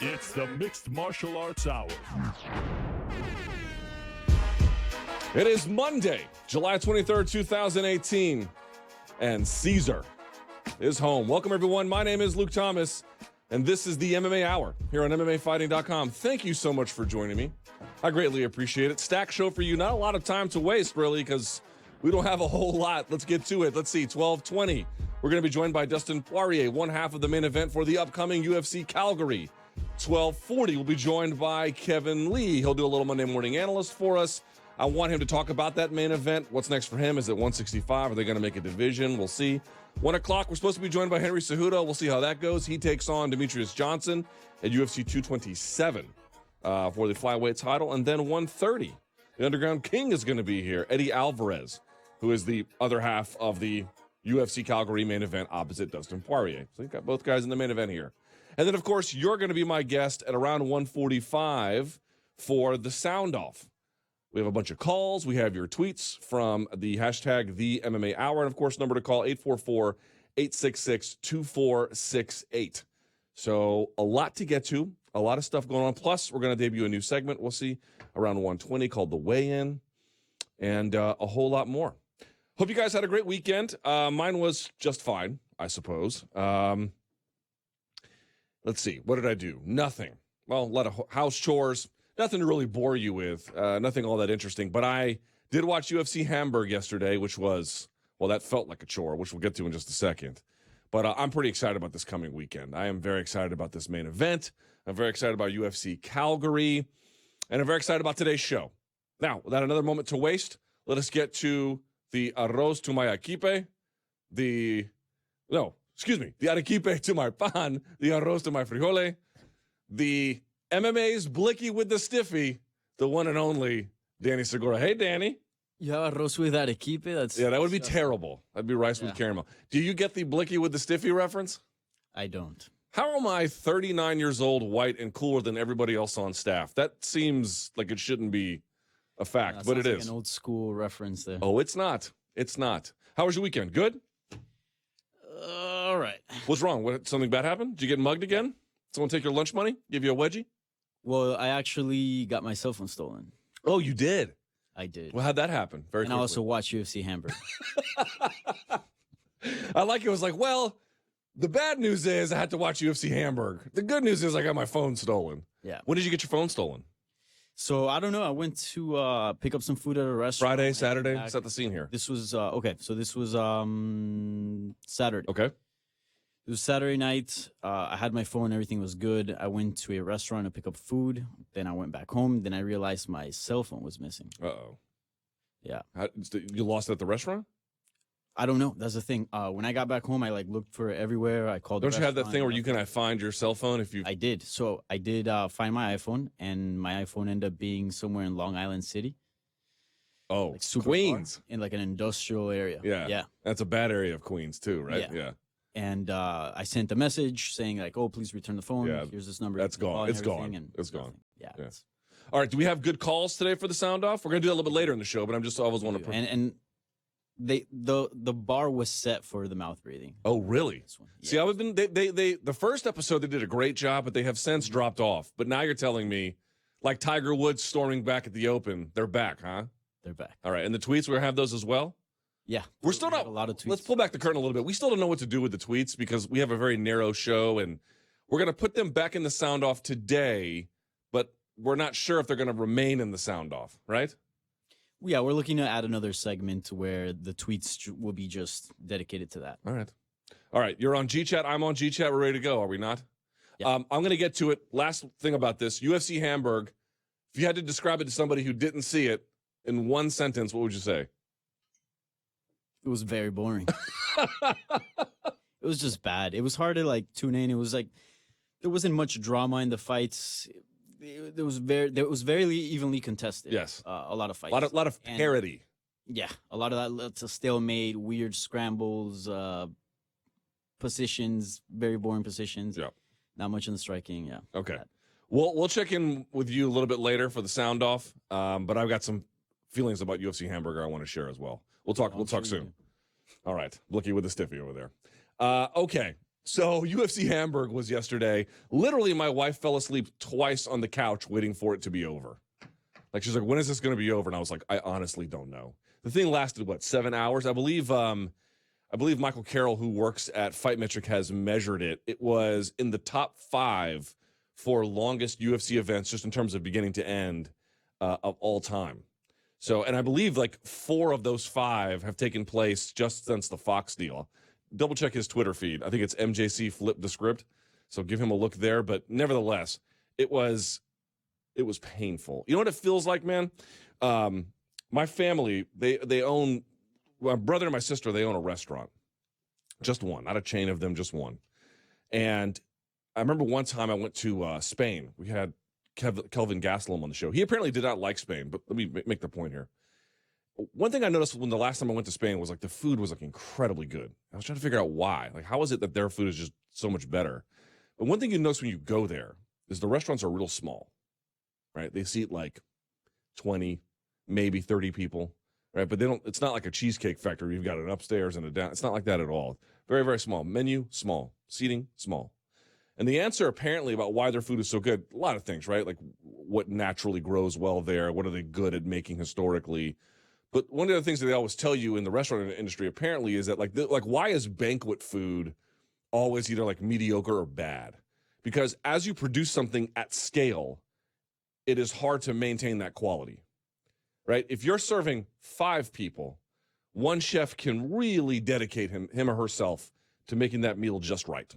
It's the Mixed Martial Arts Hour. It is Monday, July 23rd, 2018, and Caesar is home. Welcome, everyone. My name is Luke Thomas, and this is the MMA Hour here on MMAFighting.com. Thank you so much for joining me. I greatly appreciate it. Stack show for you. Not a lot of time to waste, really, because we don't have a whole lot. Let's get to it. Let's see, 12:20. We're going to be joined by Dustin Poirier, one half of the main event for the upcoming UFC Calgary. 12:40, we'll be joined by Kevin Lee. He'll do a little Monday Morning Analyst for us. I want him to talk about that main event. What's next for him? Is it 165? Are they going to make a division? We'll see. 1 o'clock, we're supposed to be joined by Henry Cejudo. We'll see how that goes. He takes on Demetrious Johnson at UFC 227 for the flyweight title. And then 1:30, the Underground King is going to be here. Eddie Alvarez, who is the other half of the UFC Calgary main event opposite Dustin Poirier. So you've got both guys in the main event here. And then, of course, you're going to be my guest at around 1:45 for the sound off. We have a bunch of calls. We have your tweets from the hashtag the MMA Hour. And, of course, number to call, 844-866-2468. So a lot to get to, a lot of stuff going on. Plus, we're going to debut a new segment, we'll see, around 1:20 called The Weigh-In, and a whole lot more. Hope you guys had a great weekend. Mine was just fine, I suppose. Let's see. What did I do? Nothing. Well, a lot of house chores. Nothing to really bore you with. Nothing all that interesting. But I did watch UFC Hamburg yesterday, which was, well, that felt like a chore, which we'll get to in just a second. But I'm pretty excited about this coming weekend. I am very excited about this main event. I'm very excited about UFC Calgary. And I'm very excited about today's show. Now, without another moment to waste, let us get to the arroz to my arequipe, the arequipe to my pan, the arroz to my frijole, the MMA's Blicky with the Stiffy, the one and only Danny Segura. Hey, Danny. You have arroz with arequipe? That would be terrible. That'd be rice with caramel. Do you get the Blicky with the Stiffy reference? I don't. How am I 39 years old, white, and cooler than everybody else on staff? That seems like it shouldn't be a fact, but it is. An old school reference there. Oh, it's not. It's not. How was your weekend? Good? All right. What's wrong? Something bad happened? Did you get mugged again? Someone take your lunch money? Give you a wedgie? Well, I actually got my cell phone stolen. Oh, you did? I did. Well, how'd that happen? Very quickly. I also watched UFC Hamburg. I like it. It was like, well, the bad news is I had to watch UFC Hamburg. The good news is I got my phone stolen. Yeah. When did you get your phone stolen? So, I don't know. I went to pick up some food at a restaurant. Friday, Saturday? Set the scene here. This was, okay. So, this was Saturday. Okay. It was Saturday night. I had my phone. Everything was good. I went to a restaurant to pick up food. Then I went back home. Then I realized my cell phone was missing. Uh-oh. Yeah. You lost it at the restaurant? I don't know. That's the thing. When I got back home, I looked for it everywhere. I called. Don't you have that thing where you can find your cell phone if you? I did. So I did find my iPhone, and my iPhone ended up being somewhere in Long Island City. Oh, super Queens. Far, in an industrial area. Yeah. That's a bad area of Queens too, right? Yeah. And I sent a message saying oh, please return the phone. Yeah. Here's this number. That's gone. It's gone. And it's gone. Yeah. All right. Do we have good calls today for the sound off? We're gonna do that a little bit later in the show, but I'm just always want to. And the bar was set for the mouth breathing. Oh, really? Yeah. See, I've been they the first episode they did a great job, but they have since dropped off. But now you're telling me, like Tiger Woods storming back at the Open, they're back, huh? They're back. All right. And the tweets, we're gonna have those as well. Yeah. We're still not. A lot of tweets. Let's pull back the curtain a little bit. We still don't know what to do with the tweets because we have a very narrow show, and we're going to put them back in the sound off today, but we're not sure if they're going to remain in the sound off, right? Yeah, we're looking to add another segment where the tweets will be just dedicated to that. All right. You're on GChat. I'm on GChat. We're ready to go. Are we not? Yeah. I'm going to get to it. Last thing about this, UFC Hamburg. If you had to describe it to somebody who didn't see it in one sentence, what would you say? It was very boring. It was just bad. It was hard to tune in. It was there wasn't much drama in the fights. It was very evenly contested. Yes, a lot of fights. A lot of parity. Yeah, a lot of that. Lots of stalemate, weird scrambles, positions, very boring positions. Yeah, not much in the striking. Yeah. Okay. We'll check in with you a little bit later for the sound off. But I've got some feelings about UFC Hamburger I want to share as well. We'll talk soon. All right. Blicky with the stiffy over there. Okay. So UFC Hamburg was yesterday. Literally, my wife fell asleep twice on the couch waiting for it to be over. Like, she's like, when is this going to be over? And I was like, I honestly don't know. The thing lasted, 7 hours? I believe Michael Carroll, who works at Fightmetric, has measured it. It was in the top 5 for longest UFC events, just in terms of beginning to end, of all time. So, and I believe 4 of those 5 have taken place just since the Fox deal. Double check his Twitter feed. I think it's MJC Flip the Script. So give him a look there. But nevertheless, it was painful. You know what it feels like, man? My family, they own, my brother and my sister, they own a restaurant. Just one, not a chain of them, just one. And I remember one time I went to Spain. We had Kelvin Gastelum on the show. He apparently did not like Spain, but let me make the point here. One thing I noticed when the last time I went to Spain was the food was incredibly good. I was trying to figure out why. How is it that their food is just so much better? But one thing you notice when you go there is the restaurants are real small, right? They seat 20, maybe 30 people, right? But it's not like a Cheesecake Factory. You've got an upstairs and a down. It's not like that at all. Very, very small. Menu, small. Seating, small. And the answer apparently about why their food is so good, a lot of things, right? What naturally grows well there. What are they good at making historically? But one of the things that they always tell you in the restaurant industry apparently is that why is banquet food always either mediocre or bad? Because as you produce something at scale, it is hard to maintain that quality, right? If you're serving 5 people, one chef can really dedicate him or herself to making that meal just right.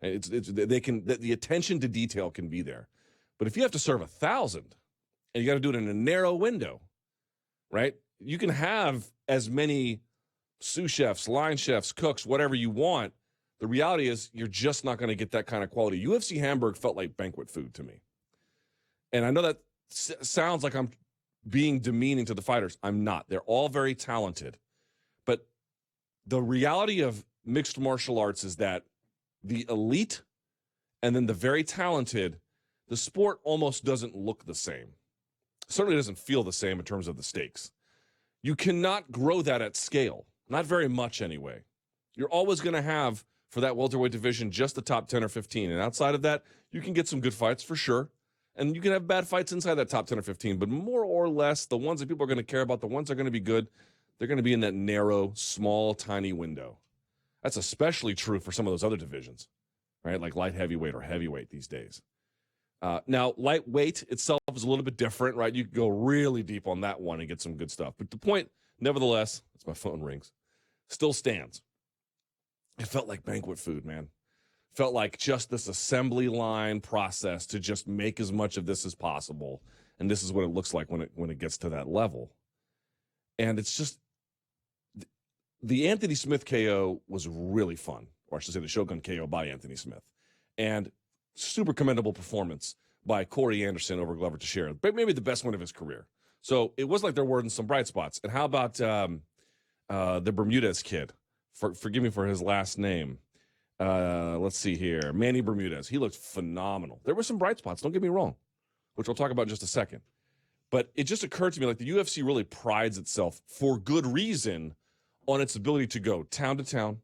The attention to detail can be there. But if you have to serve 1,000 and you got to do it in a narrow window, right? You can have as many sous chefs, line chefs, cooks, whatever you want. The reality is you're just not going to get that kind of quality. UFC Hamburg felt like banquet food to me. And I know that sounds like I'm being demeaning to the fighters. I'm not. They're all very talented. But the reality of mixed martial arts is that the elite and then the very talented, the sport almost doesn't look the same. Certainly doesn't feel the same in terms of the stakes. You cannot grow that at scale. Not very much anyway. You're always going to have, for that welterweight division, just the top 10 or 15. And outside of that, you can get some good fights for sure. And you can have bad fights inside that top 10 or 15. But more or less, the ones that people are going to care about, the ones that are going to be good, they're going to be in that narrow, small, tiny window. That's especially true for some of those other divisions, right? Like light heavyweight or heavyweight these days. Now, lightweight itself is a little bit different, right? You can go really deep on that one and get some good stuff. But the point, nevertheless, as my phone rings, still stands. It felt like banquet food, man. Felt like just this assembly line process to just make as much of this as possible. And this is what it looks like when it gets to that level. And it's just, the Anthony Smith KO was really fun. Or I should say the Shogun KO by Anthony Smith. And super commendable performance by Corey Anderson over Glover Teixeira, but maybe the best one of his career. So it was like there were some bright spots. And how about the Bermudez kid? Forgive me for his last name. Let's see here. Manny Bermudez. He looked phenomenal. There were some bright spots, don't get me wrong, which we'll talk about in just a second. But it just occurred to me the UFC really prides itself, for good reason, on its ability to go town to town,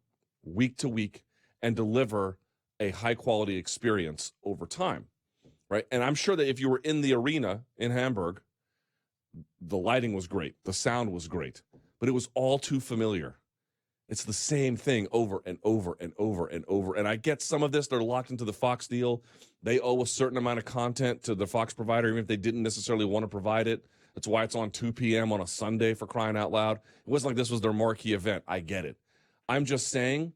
week to week, and deliver a high-quality experience over time, right? And I'm sure that if you were in the arena in Hamburg, the lighting was great, the sound was great, but it was all too familiar. It's the same thing over and over and over and over. And I get some of this, they're locked into the Fox deal. They owe a certain amount of content to the Fox provider, even if they didn't necessarily want to provide it. That's why it's on 2 p.m. on a Sunday, for crying out loud. It wasn't like this was their marquee event. I get it. I'm just saying,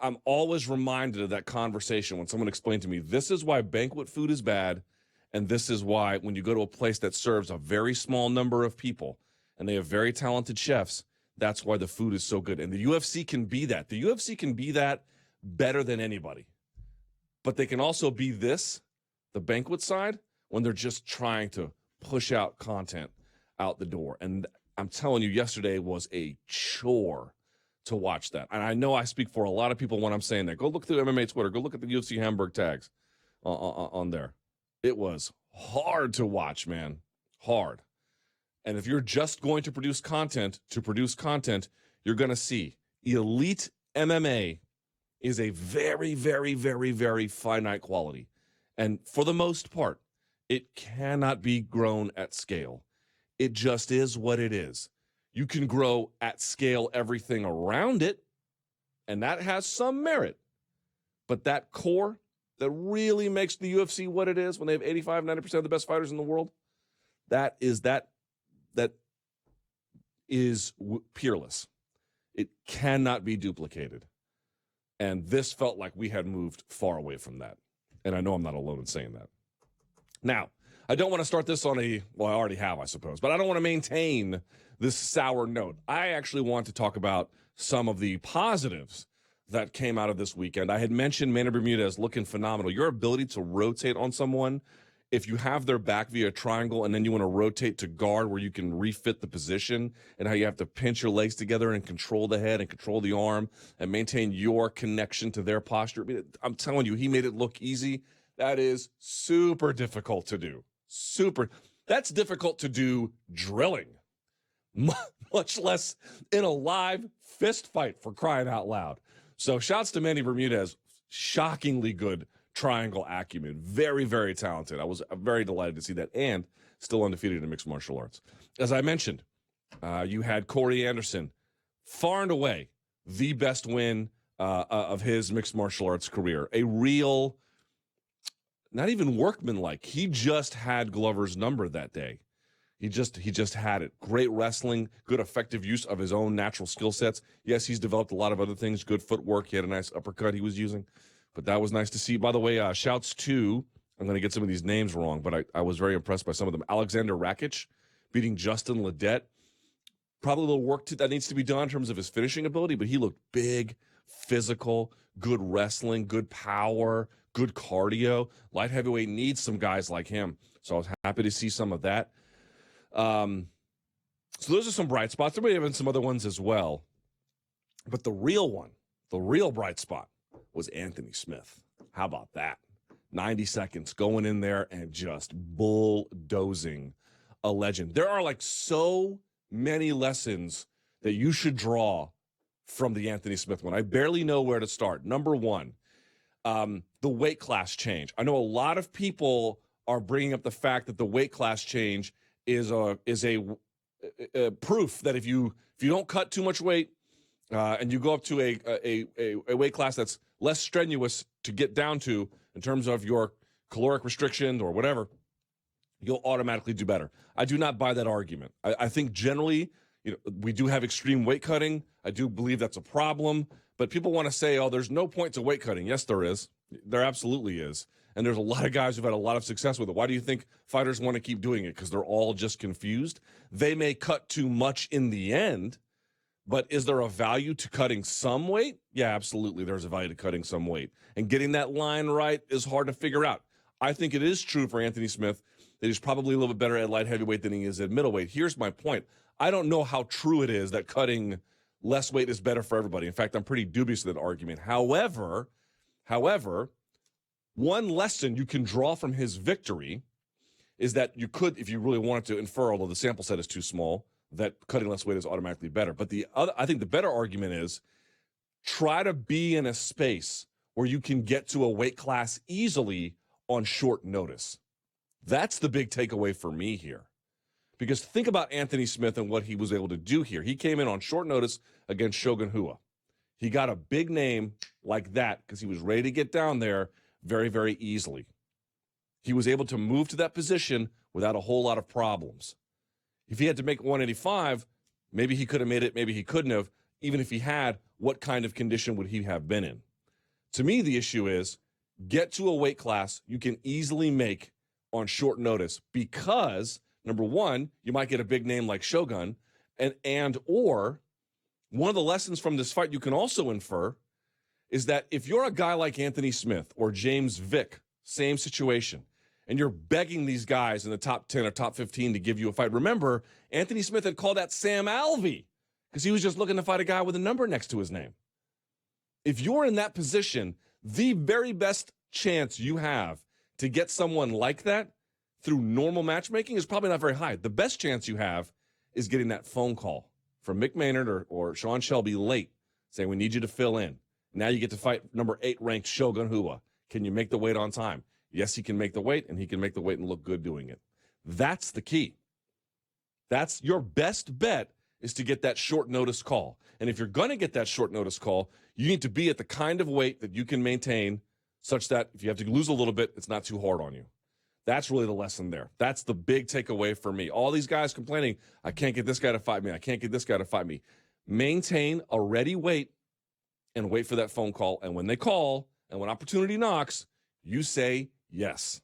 I'm always reminded of that conversation when someone explained to me, this is why banquet food is bad, and this is why when you go to a place that serves a very small number of people, and they have very talented chefs, that's why the food is so good. And the UFC can be that. The UFC can be that better than anybody. But they can also be this, the banquet side, when they're just trying to push out content out the door. And I'm telling you, yesterday was a chore to watch that. And I know I speak for a lot of people when I'm saying that. Go look through MMA Twitter. Go look at the UFC Hamburg tags on there. It was hard to watch, man. Hard. And if you're just going to produce content, you're going to see elite MMA is a very, very, very, very finite quality. And for the most part, it cannot be grown at scale. It just is what it is. You can grow at scale everything around it, and that has some merit. But that core that really makes the UFC what it is when they have 85, 90% of the best fighters in the world, that is peerless. It cannot be duplicated. And this felt like we had moved far away from that. And I know I'm not alone in saying that. Now, I don't want to start this on I already have, I suppose, but I don't want to maintain this sour note. I actually want to talk about some of the positives that came out of this weekend. I had mentioned Manny Bermudez looking phenomenal. Your ability to rotate on someone, if you have their back via triangle and then you want to rotate to guard where you can refit the position, and how you have to pinch your legs together and control the head and control the arm and maintain your connection to their posture. I mean, I'm telling you, he made it look easy. That is super difficult to do. That's difficult to do drilling, much less in a live fist fight, for crying out loud. So shouts to Manny Bermudez, shockingly good triangle acumen. Very, very talented. I was very delighted to see that, and still undefeated in mixed martial arts. As I mentioned, you had Corey Anderson, far and away the best win of his mixed martial arts career. A real, not even workmanlike. He just had Glover's number that day. He just had it. Great wrestling, good effective use of his own natural skill sets. Yes, he's developed a lot of other things. Good footwork. He had a nice uppercut he was using. But that was nice to see. By the way, shouts to, I'm going to get some of these names wrong, but I was very impressed by some of them. Alexander Rakic beating Justin Ledet. Probably a little work that needs to be done in terms of his finishing ability, but he looked big, physical, good wrestling, good power, good cardio. Light heavyweight needs some guys like him. So I was happy to see some of that. So those are some bright spots. There may have been some other ones as well. But the real bright spot was Anthony Smith. How about that? 90 seconds going in there and just bulldozing a legend. There are like so many lessons that you should draw from the Anthony Smith one. I barely know where to start. Number one, the weight class change. I know a lot of people are bringing up the fact that the weight class change is a proof that if you don't cut too much weight and you go up to a weight class that's less strenuous to get down to in terms of your caloric restriction or whatever, you'll automatically do better. I do not buy that argument. I think generally, we do have extreme weight cutting. I do believe that's a problem, but people want to say, oh, there's no point to weight cutting. Yes, there is. There absolutely is. And there's a lot of guys who've had a lot of success with it. Why do you think fighters want to keep doing it? Because they're all just confused. They may cut too much in the end, but is there a value to cutting some weight? Yeah, absolutely. There's a value to cutting some weight. And getting that line right is hard to figure out. I think it is true for Anthony Smith that he's probably a little bit better at light heavyweight than he is at middleweight. Here's my point. I don't know how true it is that cutting less weight is better for everybody. In fact, I'm pretty dubious of that argument. However, one lesson you can draw from his victory is that you could, if you really wanted to infer, although the sample set is too small, that cutting less weight is automatically better. But I think the better argument is try to be in a space where you can get to a weight class easily on short notice. That's the big takeaway for me here. Because think about Anthony Smith and what he was able to do here. He came in on short notice against Shogun Rua. He got a big name like that because he was ready to get down there very, very easily. He was able to move to that position without a whole lot of problems. If he had to make 185, maybe he could have made it, maybe he couldn't have. Even if he had, what kind of condition would he have been in? To me, the issue is get to a weight class you can easily make on short notice because, number one, you might get a big name like Shogun, or one of the lessons from this fight you can also infer is that if you're a guy like Anthony Smith or James Vick, same situation, and you're begging these guys in the top 10 or top 15 to give you a fight. Remember, Anthony Smith had called that Sam Alvey because he was just looking to fight a guy with a number next to his name. If you're in that position, the very best chance you have to get someone like that through normal matchmaking is probably not very high. The best chance you have is getting that phone call from Mick Maynard or Sean Shelby late saying, we need you to fill in. Now you get to fight number 8 ranked Shogun Rua. Can you make the weight on time? Yes, he can make the weight, and he can make the weight and look good doing it. That's the key. That's your best bet, is to get that short notice call. And if you're going to get that short notice call, you need to be at the kind of weight that you can maintain such that if you have to lose a little bit, it's not too hard on you. That's really the lesson there. That's the big takeaway for me. All these guys complaining, I can't get this guy to fight me. I can't get this guy to fight me. Maintain a ready weight and wait for that phone call. And when they call and when opportunity knocks, you say yes.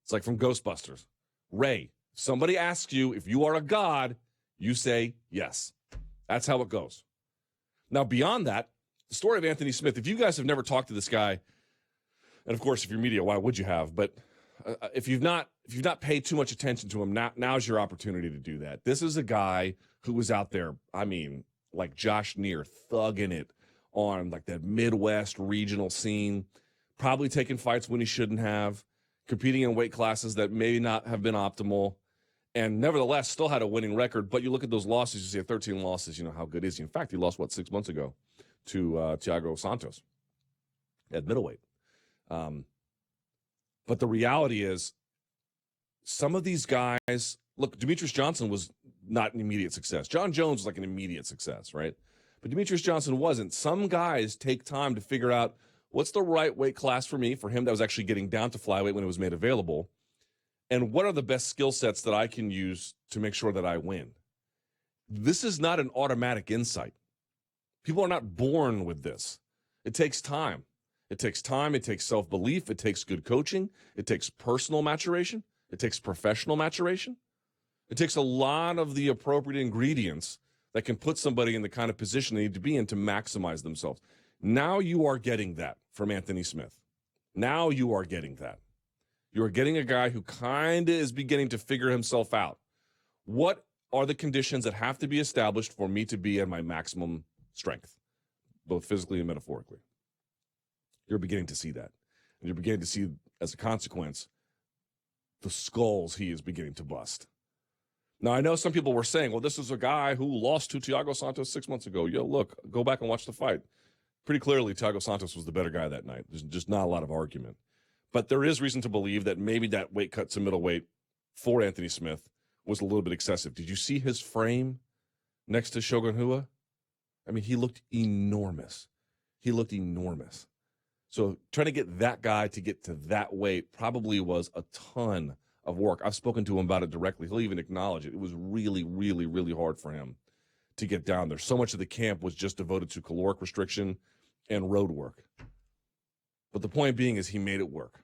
It's like from Ghostbusters. Ray, if somebody asks you if you are a god, you say yes. That's how it goes. Now, beyond that, the story of Anthony Smith, if you guys have never talked to this guy, and of course, if you're media, why would you have? But if you've not paid too much attention to him, now's your opportunity to do that. This is a guy who was out there, I mean, like Josh Neer, thugging it on like that Midwest regional scene, probably taking fights when he shouldn't have, competing in weight classes that may not have been optimal, and nevertheless still had a winning record. But you look at those losses, you see 13 losses, you know, how good is he? In fact, he lost, 6 months ago to Thiago Santos at middleweight. But the reality is, some of these guys, look, Demetrious Johnson was not an immediate success. John Jones was like an immediate success, right? But Demetrious Johnson wasn't. Some guys take time to figure out what's the right weight class for me. For him, that was actually getting down to flyweight when it was made available. And what are the best skill sets that I can use to make sure that I win? This is not an automatic insight. People are not born with this. It takes time. It takes time. It takes self-belief. It takes good coaching. It takes personal maturation. It takes professional maturation. It takes a lot of the appropriate ingredients that can put somebody in the kind of position they need to be in to maximize themselves. Now you are getting that from Anthony Smith. Now you are getting that. You are getting a guy who kind of is beginning to figure himself out. What are the conditions that have to be established for me to be at my maximum strength, both physically and metaphorically? You're beginning to see that. And you're beginning to see, as a consequence, the skulls he is beginning to bust. Now, I know some people were saying, well, this is a guy who lost to Thiago Santos 6 months ago. Yo, look, go back and watch the fight. Pretty clearly, Thiago Santos was the better guy that night. There's just not a lot of argument. But there is reason to believe that maybe that weight cut to middleweight for Anthony Smith was a little bit excessive. Did you see his frame next to Shogun Rua? I mean, he looked enormous. He looked enormous. So trying to get that guy to get to that weight probably was a ton of work. I've spoken to him about it directly. He'll even acknowledge it. It was really, really, really hard for him to get down there. So much of the camp was just devoted to caloric restriction and road work. But the point being is he made it work.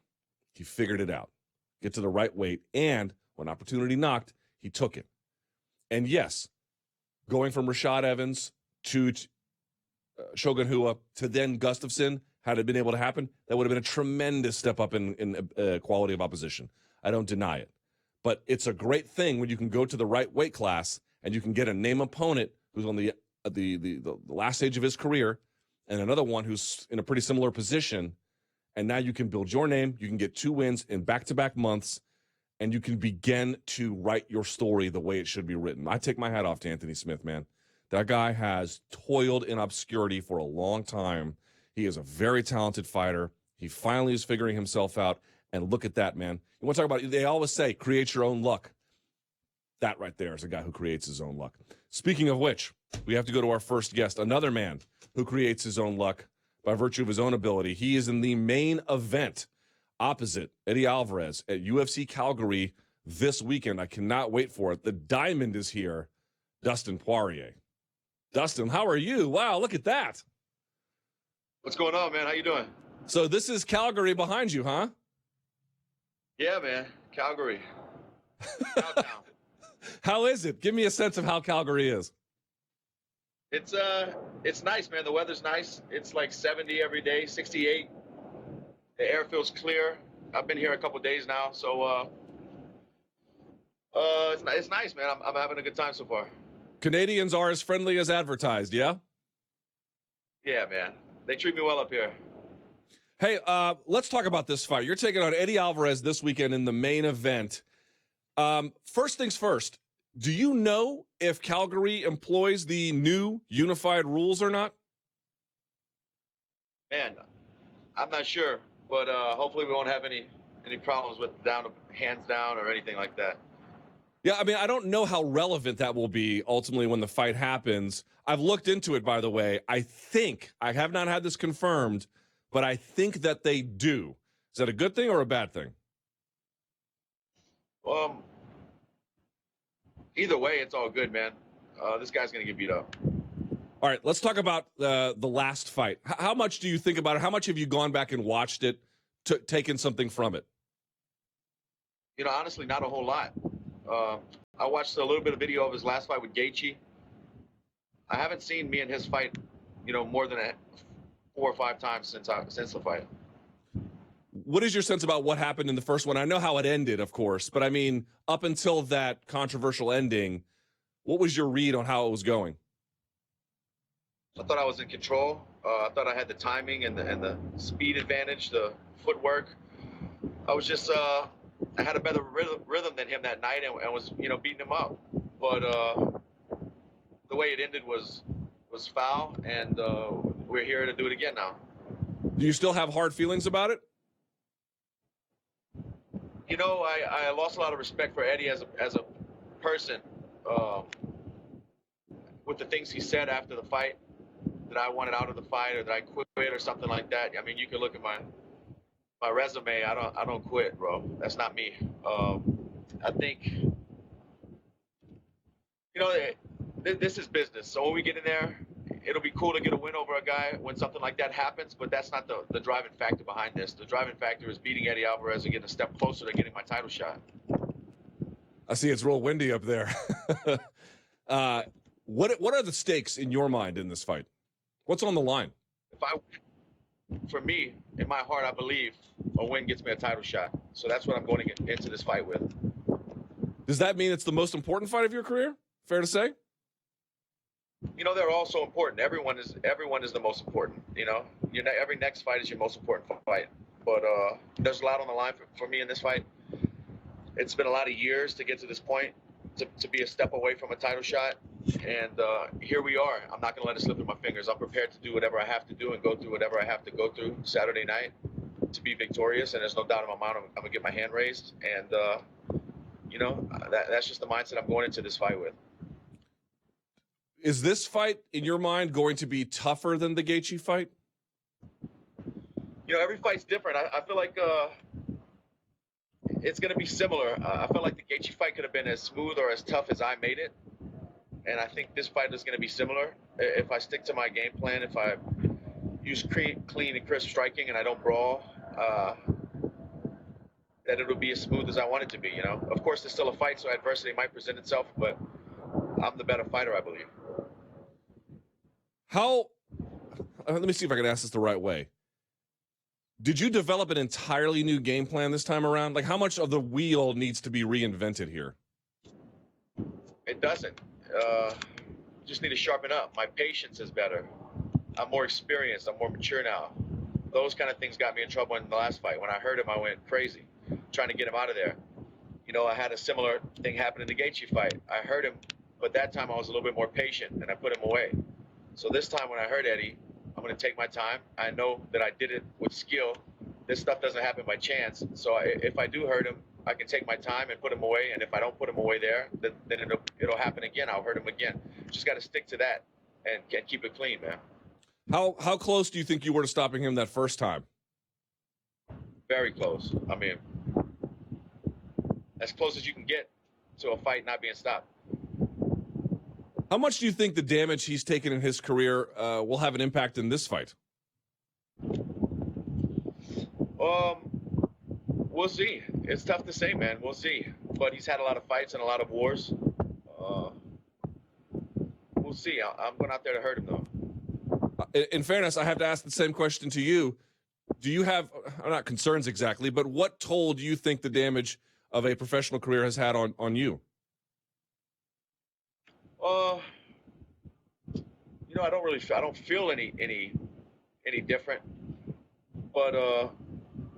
He figured it out. Get to the right weight, and when opportunity knocked, he took it. And yes, going from Rashad Evans to Shogun Rua to then Gustafsson, had it been able to happen, that would have been a tremendous step up in quality of opposition. I don't deny it. But it's a great thing when you can go to the right weight class and you can get a name opponent who's on the last stage of his career and another one who's in a pretty similar position. And now you can build your name. You can get 2 wins in back-to-back months, and you can begin to write your story the way it should be written. I take my hat off to Anthony Smith, man. That guy has toiled in obscurity for a long time. He is a very talented fighter. He finally is figuring himself out. And look at that, man. You want to talk about, they always say, create your own luck. That right there is a guy who creates his own luck. Speaking of which, we have to go to our first guest, another man who creates his own luck by virtue of his own ability. He is in the main event opposite Eddie Alvarez at UFC Calgary this weekend. I cannot wait for it. The diamond is here, Dustin Poirier. Dustin, how are you? Wow, look at that. What's going on, man? How you doing? So this is Calgary behind you, huh? Yeah, man. Calgary. Downtown. How is it? Give me a sense of how Calgary is. It's nice, man. The weather's nice. It's like 70 every day, 68. The air feels clear. I've been here a couple days now, so it's nice, man. I'm having a good time so far. Canadians are as friendly as advertised, yeah? Yeah, man. They treat me well up here. Hey, let's talk about this fight. You're taking on Eddie Alvarez this weekend in the main event. First things first, do you know if Calgary employs the new unified rules or not? Man, I'm not sure, but hopefully we won't have any problems with hands down or anything like that. Yeah, I mean, I don't know how relevant that will be ultimately when the fight happens. I've looked into it, by the way. I have not had this confirmed, but I think that they do. Is that a good thing or a bad thing? Either way, it's all good, man. This guy's going to get beat up. All right, let's talk about the last fight. How much do you think about it? How much have you gone back and watched it, taken something from it? Honestly, not a whole lot. I watched a little bit of video of his last fight with Gaethje. I haven't seen me and his fight, more than 4 or 5 times since the fight. What is your sense about what happened in the first one? I know how it ended, of course, but I mean, up until that controversial ending, what was your read on how it was going? I thought I was in control. I thought I had the timing and the speed advantage, the footwork. I was just I had a better rhythm than him that night and was beating him up. But the way it ended was foul, and we're here to do it again now. Do you still have hard feelings about it? I lost a lot of respect for Eddie as a person with the things he said after the fight, that I wanted out of the fight or that I quit or something like that. I mean, you can look at my resume. I don't quit, bro. That's not me. I think this is business. So when we get in there, it'll be cool to get a win over a guy when something like that happens, but that's not the driving factor behind this. The driving factor is beating Eddie Alvarez and getting a step closer to getting my title shot. I see it's real windy up there. What are the stakes in your mind in this fight? What's on the line? For me, in my heart, I believe a win gets me a title shot. So that's what I'm going into this fight with. Does that mean it's the most important fight of your career? Fair to say? They're all so important. Everyone is the most important. Every next fight is your most important fight. But there's a lot on the line for me in this fight. It's been a lot of years to get to this point, to be a step away from a title shot. And here we are. I'm not going to let it slip through my fingers. I'm prepared to do whatever I have to do and go through whatever I have to go through Saturday night to be victorious. And there's no doubt in my mind I'm going to get my hand raised. And, that's just the mindset I'm going into this fight with. Is this fight, in your mind, going to be tougher than the Gaethje fight? Every fight's different. I feel like it's going to be similar. I feel like the Gaethje fight could have been as smooth or as tough as I made it. And I think this fight is going to be similar. If I stick to my game plan, if I use clean and crisp striking and I don't brawl, that it'll be as smooth as I want it to be, Of course, it's still a fight, so adversity might present itself, but I'm the better fighter, I believe. Let me see if I can ask this the right way. Did you develop an entirely new game plan this time around? Like, how much of the wheel needs to be reinvented here? It doesn't. Just need to sharpen up. My patience is better. I'm more experienced. I'm more mature now. Those kind of things got me in trouble in the last fight. When I heard him, I went crazy, trying to get him out of there. I had a similar thing happen in the Gaethje fight. I heard him, but that time I was a little bit more patient, and I put him away. So this time when I heard Eddie, I'm going to take my time. I know that I did it with skill. This stuff doesn't happen by chance. So if I do hurt him, I can take my time and put him away. And if I don't put him away there, then it'll happen again. I'll hurt him again. Just got to stick to that and keep it clean, man. How close do you think you were to stopping him that first time? Very close. I mean, as close as you can get to a fight not being stopped. How much do you think the damage he's taken in his career will have an impact in this fight? We'll see. It's tough to say, man. We'll see. But he's had a lot of fights and a lot of wars. We'll see. I'm going out there to hurt him, though. In fairness, I have to ask the same question to you. Do you have, not concerns exactly, but what toll do you think the damage of a professional career has had on you? I don't feel any different. But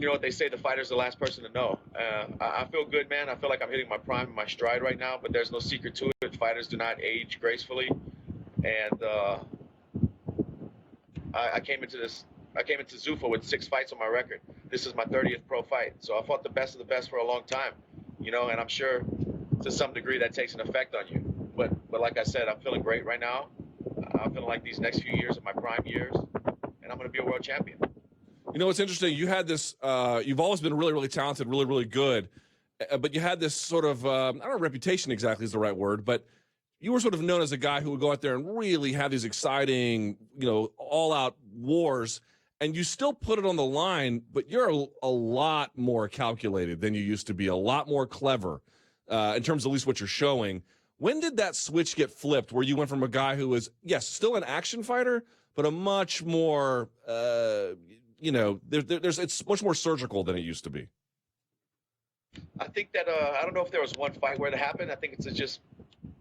what they say, the fighter's the last person to know. I feel good, man. I feel like I'm hitting my prime, my stride right now. But there's no secret to it. Fighters do not age gracefully, and I came into this I came into Zuffa with 6 fights on my record. This is my 30th pro fight. So I fought the best of the best for a long time, you know, and I'm sure to some degree that takes an effect on you. But like I said, I'm feeling great right now. I'm feeling like these next few years are my prime years, and I'm going to be a world champion. You know, it's interesting. You had this, you've always been really, really talented, really, really good. But you had this sort of, I don't know, reputation exactly is the right word, but you were sort of known as a guy who would go out there and really have these exciting, you know, all-out wars, and you still put it on the line, but you're a lot more calculated than you used to be, a lot more clever in terms of at least what you're showing. When did that switch get flipped where you went from a guy who was, yes, still an action fighter, but a much more, you know, it's much more surgical than it used to be? I think that I don't know if there was one fight where it happened. I think it's just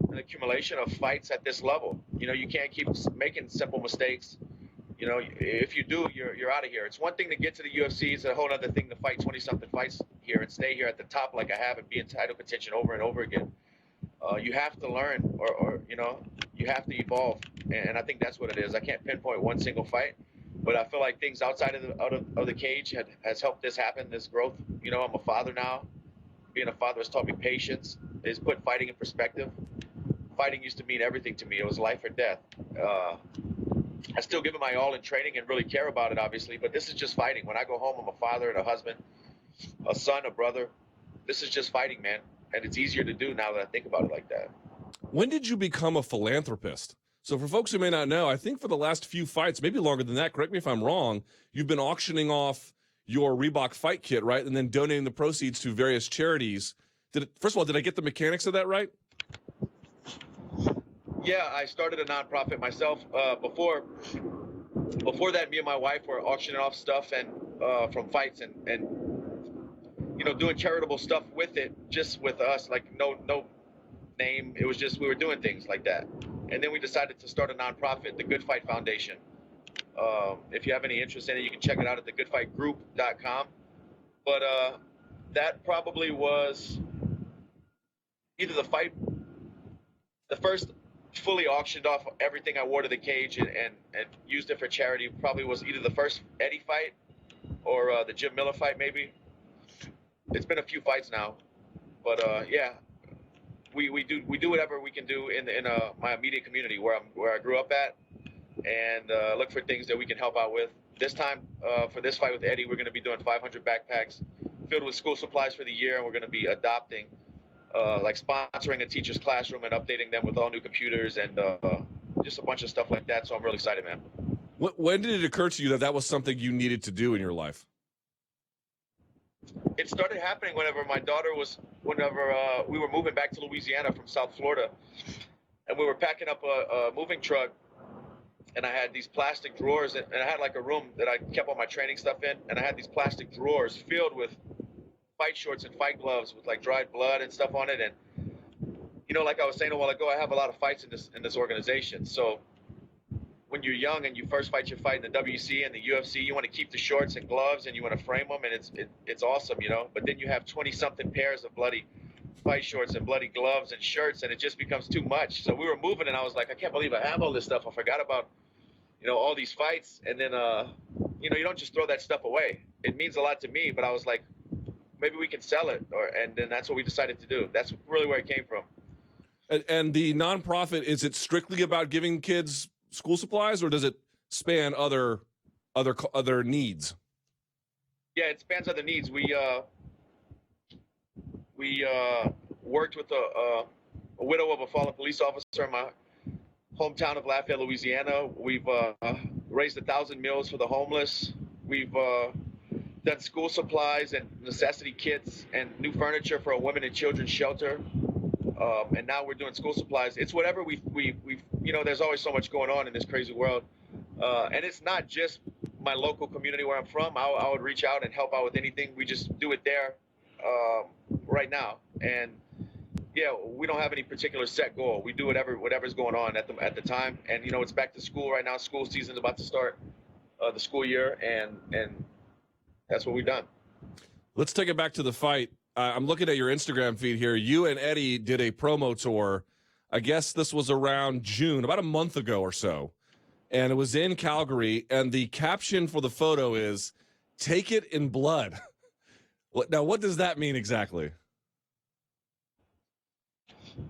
an accumulation of fights at this level. You know, you can't keep making simple mistakes. You know, if you do, you're out of here. It's one thing to get to the UFC. It's a whole other thing to fight 20-something fights here and stay here at the top like I have and be in title contention over and over again. You have to learn, or you know, you have to evolve, and I think that's what it is. I can't pinpoint one single fight, but I feel like things outside of the cage has helped this happen, this growth. You know, I'm a father now. Being a father has taught me patience. It's put fighting in perspective. Fighting used to mean everything to me. It was life or death. I still give it my all in training and really care about it, obviously, but this is just fighting. When I go home, I'm a father and a husband, a son, a brother. This is just fighting, man. And it's easier to do now that I think about it like that. When did you become a philanthropist? So for folks who may not know, I think for the last few fights, maybe longer than that, correct me if I'm wrong, you've been auctioning off your Reebok fight kit, right? And then donating the proceeds to various charities. First of all, did I get the mechanics of that right? Yeah, I started a nonprofit myself. Before that, me and my wife were auctioning off stuff and from fights and you know, doing charitable stuff with it, just with us, like no name. It was just, we were doing things like that. And then we decided to start a nonprofit, the Good Fight Foundation. If you have any interest in it, you can check it out at thegoodfightgroup.com. But that probably was either the first fully auctioned off everything I wore to the cage and used it for charity, probably was either the first Eddie fight or the Jim Miller fight, maybe. It's been a few fights now, but yeah, we do whatever we can do in my immediate community where I grew up at, and look for things that we can help out with. This time, for this fight with Eddie, we're going to be doing 500 backpacks filled with school supplies for the year, and we're going to be adopting, like sponsoring a teacher's classroom and updating them with all new computers and just a bunch of stuff like that. So I'm really excited, man. When did it occur to you that that was something you needed to do in your life? It started happening whenever we were moving back to Louisiana from South Florida, and we were packing up a moving truck, and I had these plastic drawers, and I had like a room that I kept all my training stuff in, and I had these plastic drawers filled with fight shorts and fight gloves with like dried blood and stuff on it. And you know, like I was saying a while ago, I have a lot of fights in this organization. So when you're young and you first fight your fight in the WC and the UFC, you want to keep the shorts and gloves and you want to frame them, and it's awesome, you know. But then you have 20-something pairs of bloody fight shorts and bloody gloves and shirts, and it just becomes too much. So we were moving, and I was like, I can't believe I have all this stuff. I forgot about, you know, all these fights. And then, you know, you don't just throw that stuff away. It means a lot to me, but I was like, maybe we can sell it, and then that's what we decided to do. That's really where it came from. And the nonprofit, is it strictly about giving kids school supplies, or does it span other needs? Yeah, it spans other needs. We worked with a widow of a fallen police officer in my hometown of Lafayette, Louisiana. We've raised 1,000 meals for the homeless. We've done school supplies and necessity kits and new furniture for a women and children's shelter. And now we're doing school supplies. It's whatever we you know, there's always so much going on in this crazy world. And it's not just my local community where I'm from. I would reach out and help out with anything. We just do it there right now. And yeah, we don't have any particular set goal. We do whatever's going on at the time. And you know, it's back to school right now. School season's about to start, the school year, and that's what we've done. Let's take it back to the fight. I'm looking at your Instagram feed here. You and Eddie did a promo tour. I guess this was around June, about a month ago or so. and it was in Calgary, and the caption for the photo is "Take it in blood." Now, what does that mean exactly?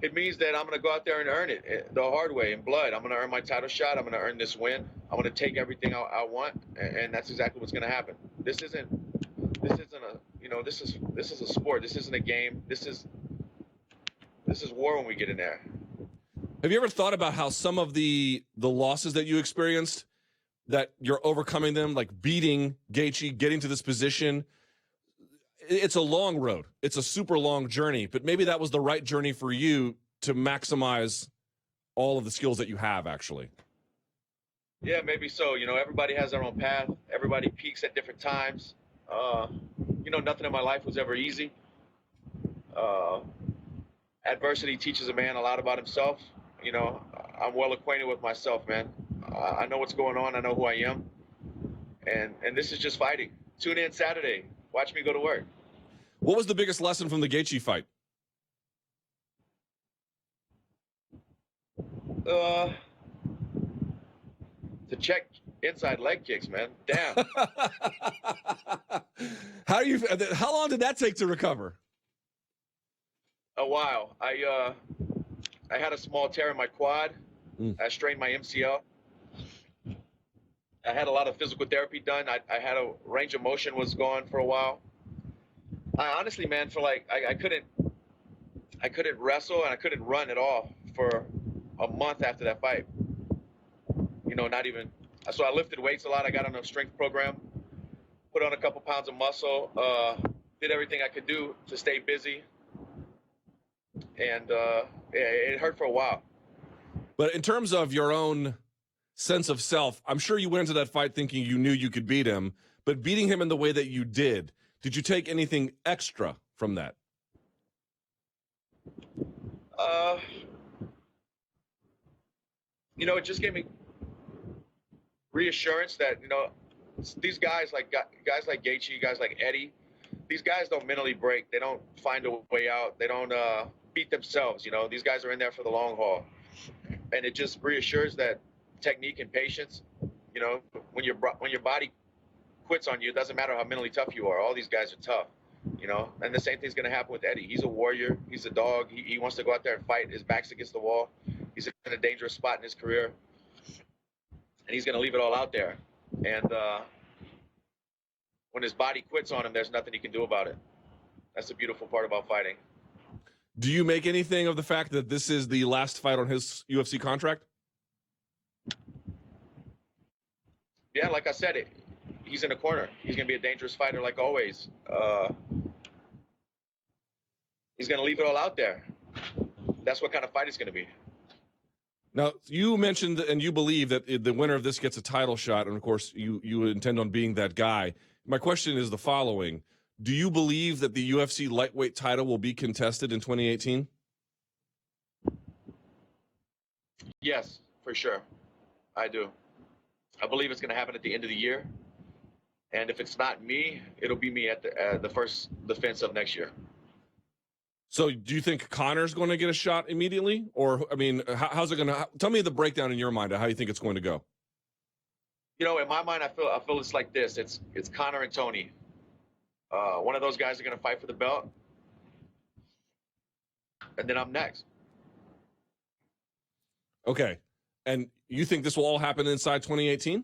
It means that I'm going to go out there and earn it the hard way in blood. I'm going to earn my title shot. I'm going to earn this win. I'm going to take everything I want, and that's exactly what's going to happen. This isn't this is a sport. This isn't a game. This is war when we get in there. Have you ever thought about how some of the losses that you experienced, that you're overcoming them, like beating Gaethje, getting to this position? It's a long road. It's a super long journey, but maybe that was the right journey for you to maximize all of the skills that you have, actually. Yeah, maybe so. Everybody has their own path. Everybody peaks at different times. Nothing in my life was ever easy. Adversity teaches a man a lot about himself. I'm well acquainted with myself, man. I know what's going on. I know who I am. And this is just fighting. Tune in Saturday. Watch me go to work. What was the biggest lesson from the Gaethje fight? To check inside leg kicks, man. Damn. How long did that take to recover? A while. I had a small tear in my quad. I strained my MCL. I had a lot of physical therapy done. I had a range of motion was gone for a while. I honestly, man, I couldn't wrestle and I couldn't run at all for a month after that fight. Not even. So I lifted weights a lot. I got on a strength program, put on a couple pounds of muscle, did everything I could do to stay busy. And it hurt for a while. But in terms of your own sense of self, I'm sure you went into that fight thinking you knew you could beat him, but beating him in the way that you did you take anything extra from that? It just gave me reassurance that, these guys like Gaethje, guys like Eddie, these guys don't mentally break. They don't find a way out. They don't beat themselves. These guys are in there for the long haul. And it just reassures that technique and patience. When your body quits on you, it doesn't matter how mentally tough you are. All these guys are tough, and the same thing's going to happen with Eddie. He's a warrior. He's a dog. He wants to go out there and fight. His back's against the wall. He's in a dangerous spot in his career, and he's going to leave it all out there. And when his body quits on him, there's nothing he can do about it. That's the beautiful part about fighting. Do you make anything of the fact that this is the last fight on his UFC contract? Yeah, like I said, he's in a corner. He's going to be a dangerous fighter like always. He's going to leave it all out there. That's what kind of fight it's going to be. Now, you mentioned and you believe that the winner of this gets a title shot, and of course, you intend on being that guy. My question is the following. Do you believe that the UFC lightweight title will be contested in 2018? Yes, for sure. I do. I believe it's going to happen at the end of the year. And if it's not me, it'll be me at the first defense of next year. So do you think Conor's going to get a shot immediately? Or, I mean, how's it going to – tell me the breakdown in your mind of how you think it's going to go. In my mind, I feel it's like this. It's Conor and Tony. One of those guys are going to fight for the belt. And then I'm next. Okay. And you think this will all happen inside 2018?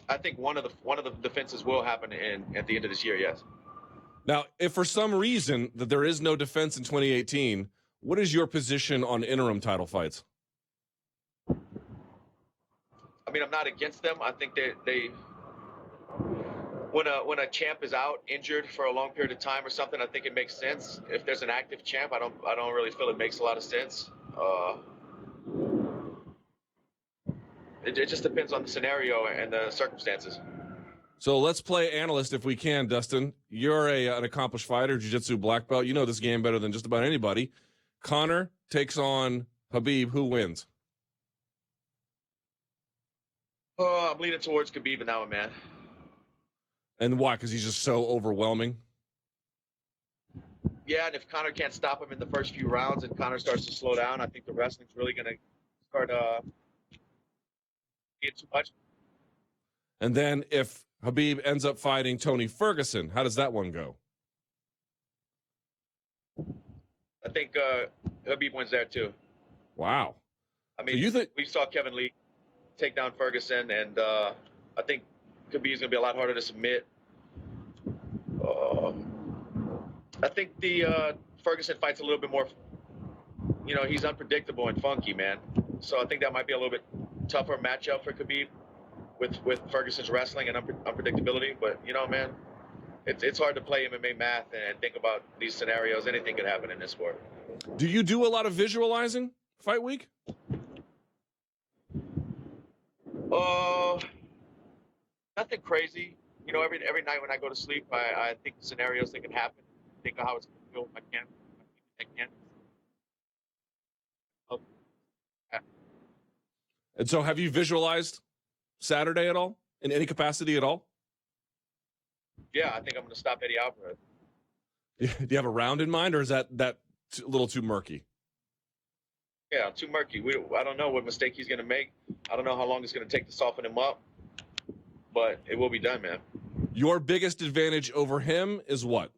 I think one of the defenses will happen at the end of this year, yes. Now, if for some reason that there is no defense in 2018, what is your position on interim title fights? I mean, I'm not against them. I think they when a champ is out injured for a long period of time or something, I think it makes sense. If there's an active champ, I don't really feel it makes a lot of sense. It just depends on the scenario and the circumstances. So let's play analyst if we can, Dustin. You're an accomplished fighter, jiu-jitsu black belt. You know this game better than just about anybody. Conor takes on Khabib. Who wins? I'm leaning towards Khabib in that one, man. And why? Because he's just so overwhelming? Yeah, and if Conor can't stop him in the first few rounds and Conor starts to slow down, I think the wrestling's really going to start Get too much. And then if Khabib ends up fighting Tony Ferguson, how does that one go? I think Khabib wins there too. Wow. I mean, So you think we saw Kevin Lee take down Ferguson, and I think Khabib's gonna be a lot harder to submit. I think the Ferguson fight's a little bit more. You know, he's unpredictable and funky, man. So I think that might be a little bit tougher matchup for Khabib with Ferguson's wrestling and unpredictability. But you know, man, it's hard to play MMA math and think about these scenarios. Anything could happen in this sport. do you do a lot of visualizing fight week? Nothing crazy. You know, every night when I go to sleep, I think scenarios that can happen. Think of how it's going to feel if I can. And so have you visualized Saturday at all in any capacity at all? Yeah, I think I'm going to stop Eddie Alvarez. Do you have a round in mind, or is that a little too murky? Yeah, too murky. I don't know what mistake he's going to make. I don't know how long it's going to take to soften him up, but it will be done, man. Your biggest advantage over him is what?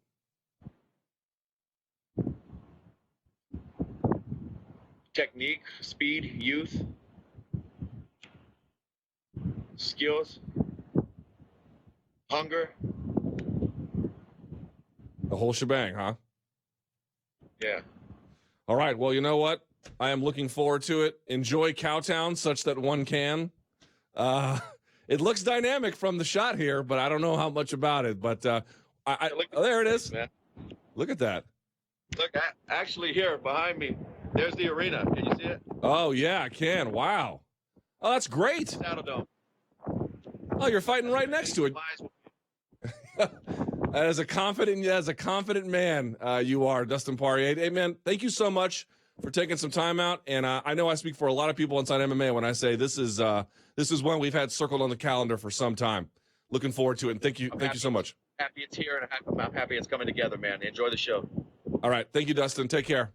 Technique, speed, youth, skills, hunger. The whole shebang, huh? Yeah. All right. Well, you know what? I am looking forward to it. Enjoy Cowtown such that one can. It looks dynamic from the shot here, but I don't know how much about it. But there it is. Man. Look at that. Look, actually here behind me, there's the arena. Can you see it? Oh, yeah, I can. Wow. Oh, that's great. Saddle Dome. Oh, you're fighting right next to it. As a confident man, you are, Dustin Poirier. Hey, man, thank you so much for taking some time out. And I know I speak for a lot of people inside MMA when I say this is one we've had circled on the calendar for some time. Looking forward to it. And thank you so much. Happy it's here, and I'm happy it's coming together, man. Enjoy the show. All right. Thank you, Dustin. Take care.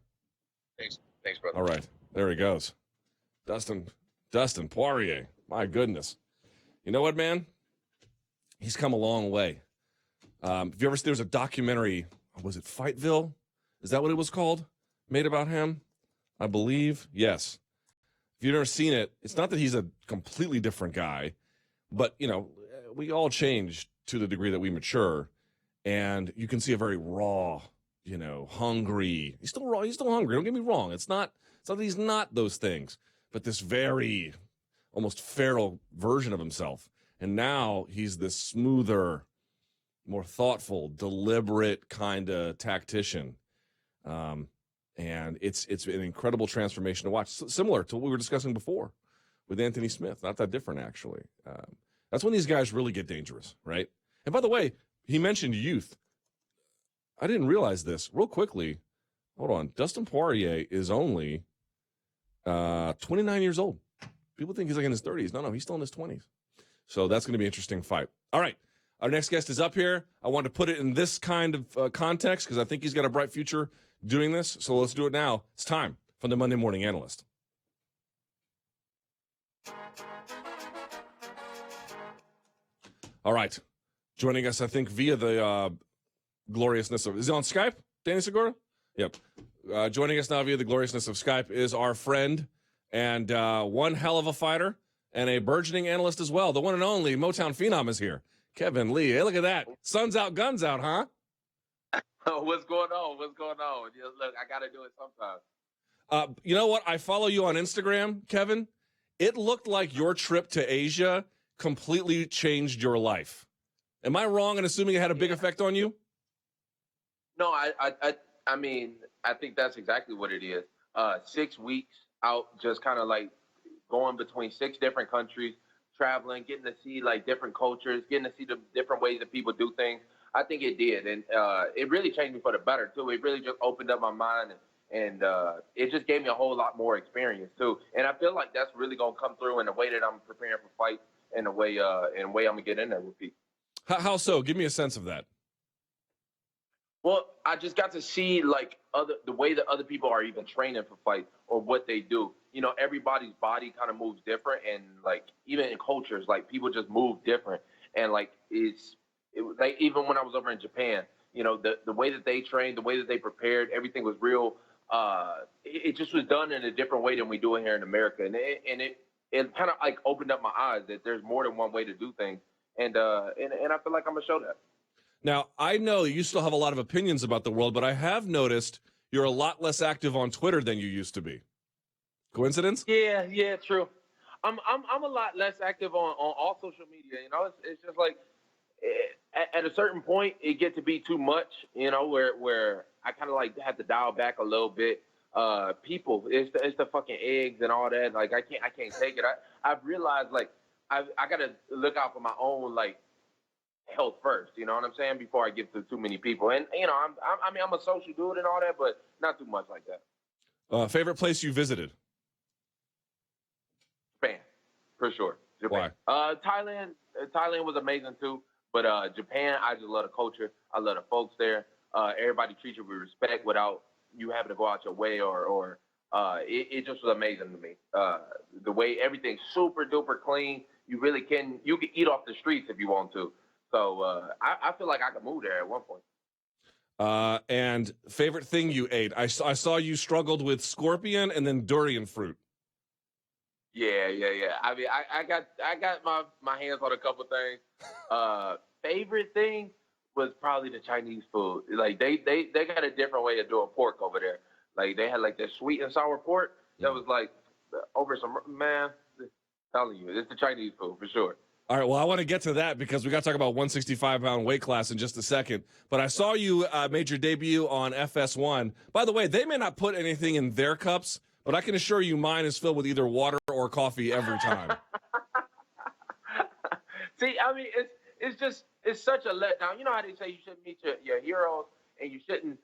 Thanks, brother. All right. There he goes. Dustin Poirier. My goodness. You know what, man? He's come a long way. If you ever see, there was a documentary, was it Fightville? Is that what it was called? Made about him? I believe. Yes. If you've never seen it, it's not that he's a completely different guy, but, you know, we all change to the degree that we mature, and you can see a very raw, you know, hungry. He's still raw. He's still hungry. Don't get me wrong. It's not that he's not those things, but this very almost feral version of himself. And now he's this smoother, more thoughtful, deliberate kind of tactician. And it's an incredible transformation to watch. Similar to what we were discussing before with Anthony Smith. Not that different, actually. That's when these guys really get dangerous, right? And by the way, he mentioned youth. I didn't realize this. Real quickly, hold on. Dustin Poirier is only 29 years old. People think he's like in his 30s. No, he's still in his 20s. So that's going to be an interesting fight. All right. Our next guest is up here. I want to put it in this kind of context because I think he's got a bright future doing this. So let's do it now. It's time for the Monday Morning Analyst. All right. Joining us, I think, via the gloriousness of... Is it on Skype, Danny Segura? Yep. Joining us now via the gloriousness of Skype is our friend and one hell of a fighter and a burgeoning analyst as well. The one and only Motown Phenom is here. Kevin Lee. Hey, look at that. Sun's out, guns out, huh? What's going on? Yeah, look, I got to do it sometimes. You know what? I follow you on Instagram, Kevin. It looked like your trip to Asia completely changed your life. Am I wrong in assuming it had a big effect on you? No, I mean, I think that's exactly what it is. 6 weeks out, just kind of like going between 6 different countries, traveling, getting to see like different cultures, getting to see the different ways that people do things. I think it did, and it really changed me for the better too. It really just opened up my mind, and it just gave me a whole lot more experience too. And I feel like that's really gonna come through in the way that I'm preparing for fights, and the way I'm gonna get in there with people. How so? Give me a sense of that. Well, I just got to see like the way that other people are even training for fights or what they do. You know, everybody's body kind of moves different, and like even in cultures, like people just move different. And like like even when I was over in Japan, you know, the way that they trained, the way that they prepared, everything was real. It just was done in a different way than we do it here in America, and it kind of like opened up my eyes that there's more than one way to do things, and I feel like I'm gonna show that. Now, I know you still have a lot of opinions about the world, but I have noticed you're a lot less active on Twitter than you used to be. Coincidence? Yeah, true. I'm a lot less active on all social media. You know, it's just like at a certain point it get to be too much. You know, where I kind of like have to dial back a little bit. People, it's the fucking eggs and all that. Like I can't take it. I've realized like I gotta look out for my own like health first. You know what I'm saying? Before I get to too many people. And you know, I mean I'm a social dude and all that, but not too much like that. Favorite place you visited? Japan, for sure. Japan. Why? Thailand was amazing too. But Japan, I just love the culture. I love the folks there. Everybody treats you with respect without you having to go out your way or it just was amazing to me. The way everything's super duper clean. You can eat off the streets if you want to. So I feel like I could move there at one point. And favorite thing you ate? I saw you struggled with scorpion and then durian fruit. Yeah. I mean, I got my hands on a couple things. Favorite thing was probably the Chinese food. Like they got a different way of doing pork over there. Like they had like that sweet and sour pork that was like over some man. I'm telling you, it's the Chinese food for sure. All right, well, I want to get to that because we got to talk about 165-pound weight class in just a second. But I saw you made your debut on FS1. By the way, they may not put anything in their cups, but I can assure you mine is filled with either water or coffee every time. See, I mean, it's such a letdown. You know how they say you shouldn't meet your heroes and you shouldn't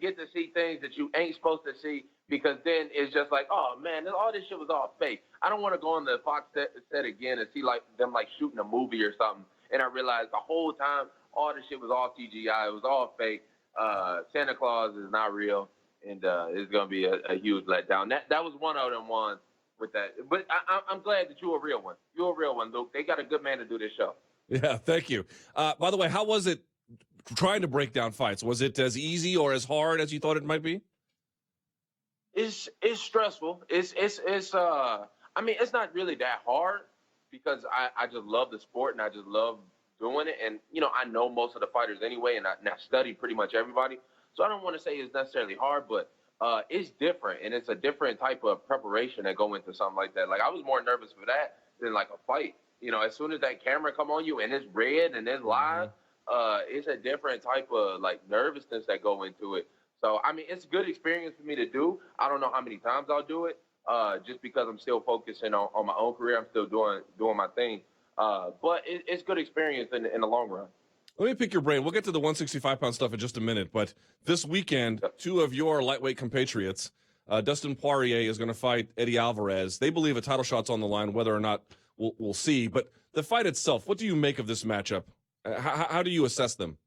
get to see things that you ain't supposed to see because then it's just like, oh, man, all this shit was all fake. I don't want to go on the Fox set again and see like them like shooting a movie or something. And I realized the whole time all this shit was all CGI. It was all fake. Santa Claus is not real. And it's going to be a huge letdown. That was one of them ones with that. But I'm glad that you're a real one. You're a real one, Luke. They got a good man to do this show. Yeah, thank you. By the way, how was it trying to break down fights? Was it as easy or as hard as you thought it might be? It's stressful. I mean, it's not really that hard because I just love the sport and I just love doing it. And, you know, I know most of the fighters anyway, and I study pretty much everybody. So I don't want to say it's necessarily hard, but it's different. And it's a different type of preparation that go into something like that. Like, I was more nervous for that than like a fight. You know, as soon as that camera come on you and it's red and it's live, it's a different type of like nervousness that go into it. So, I mean, it's a good experience for me to do. I don't know how many times I'll do it just because I'm still focusing on my own career. I'm still doing my thing. But it's good experience in the long run. Let me pick your brain. We'll get to the 165-pound stuff in just a minute. But this weekend, two of your lightweight compatriots, Dustin Poirier is going to fight Eddie Alvarez. They believe a title shot's on the line, whether or not we'll see. But the fight itself, what do you make of this matchup? How do you assess them?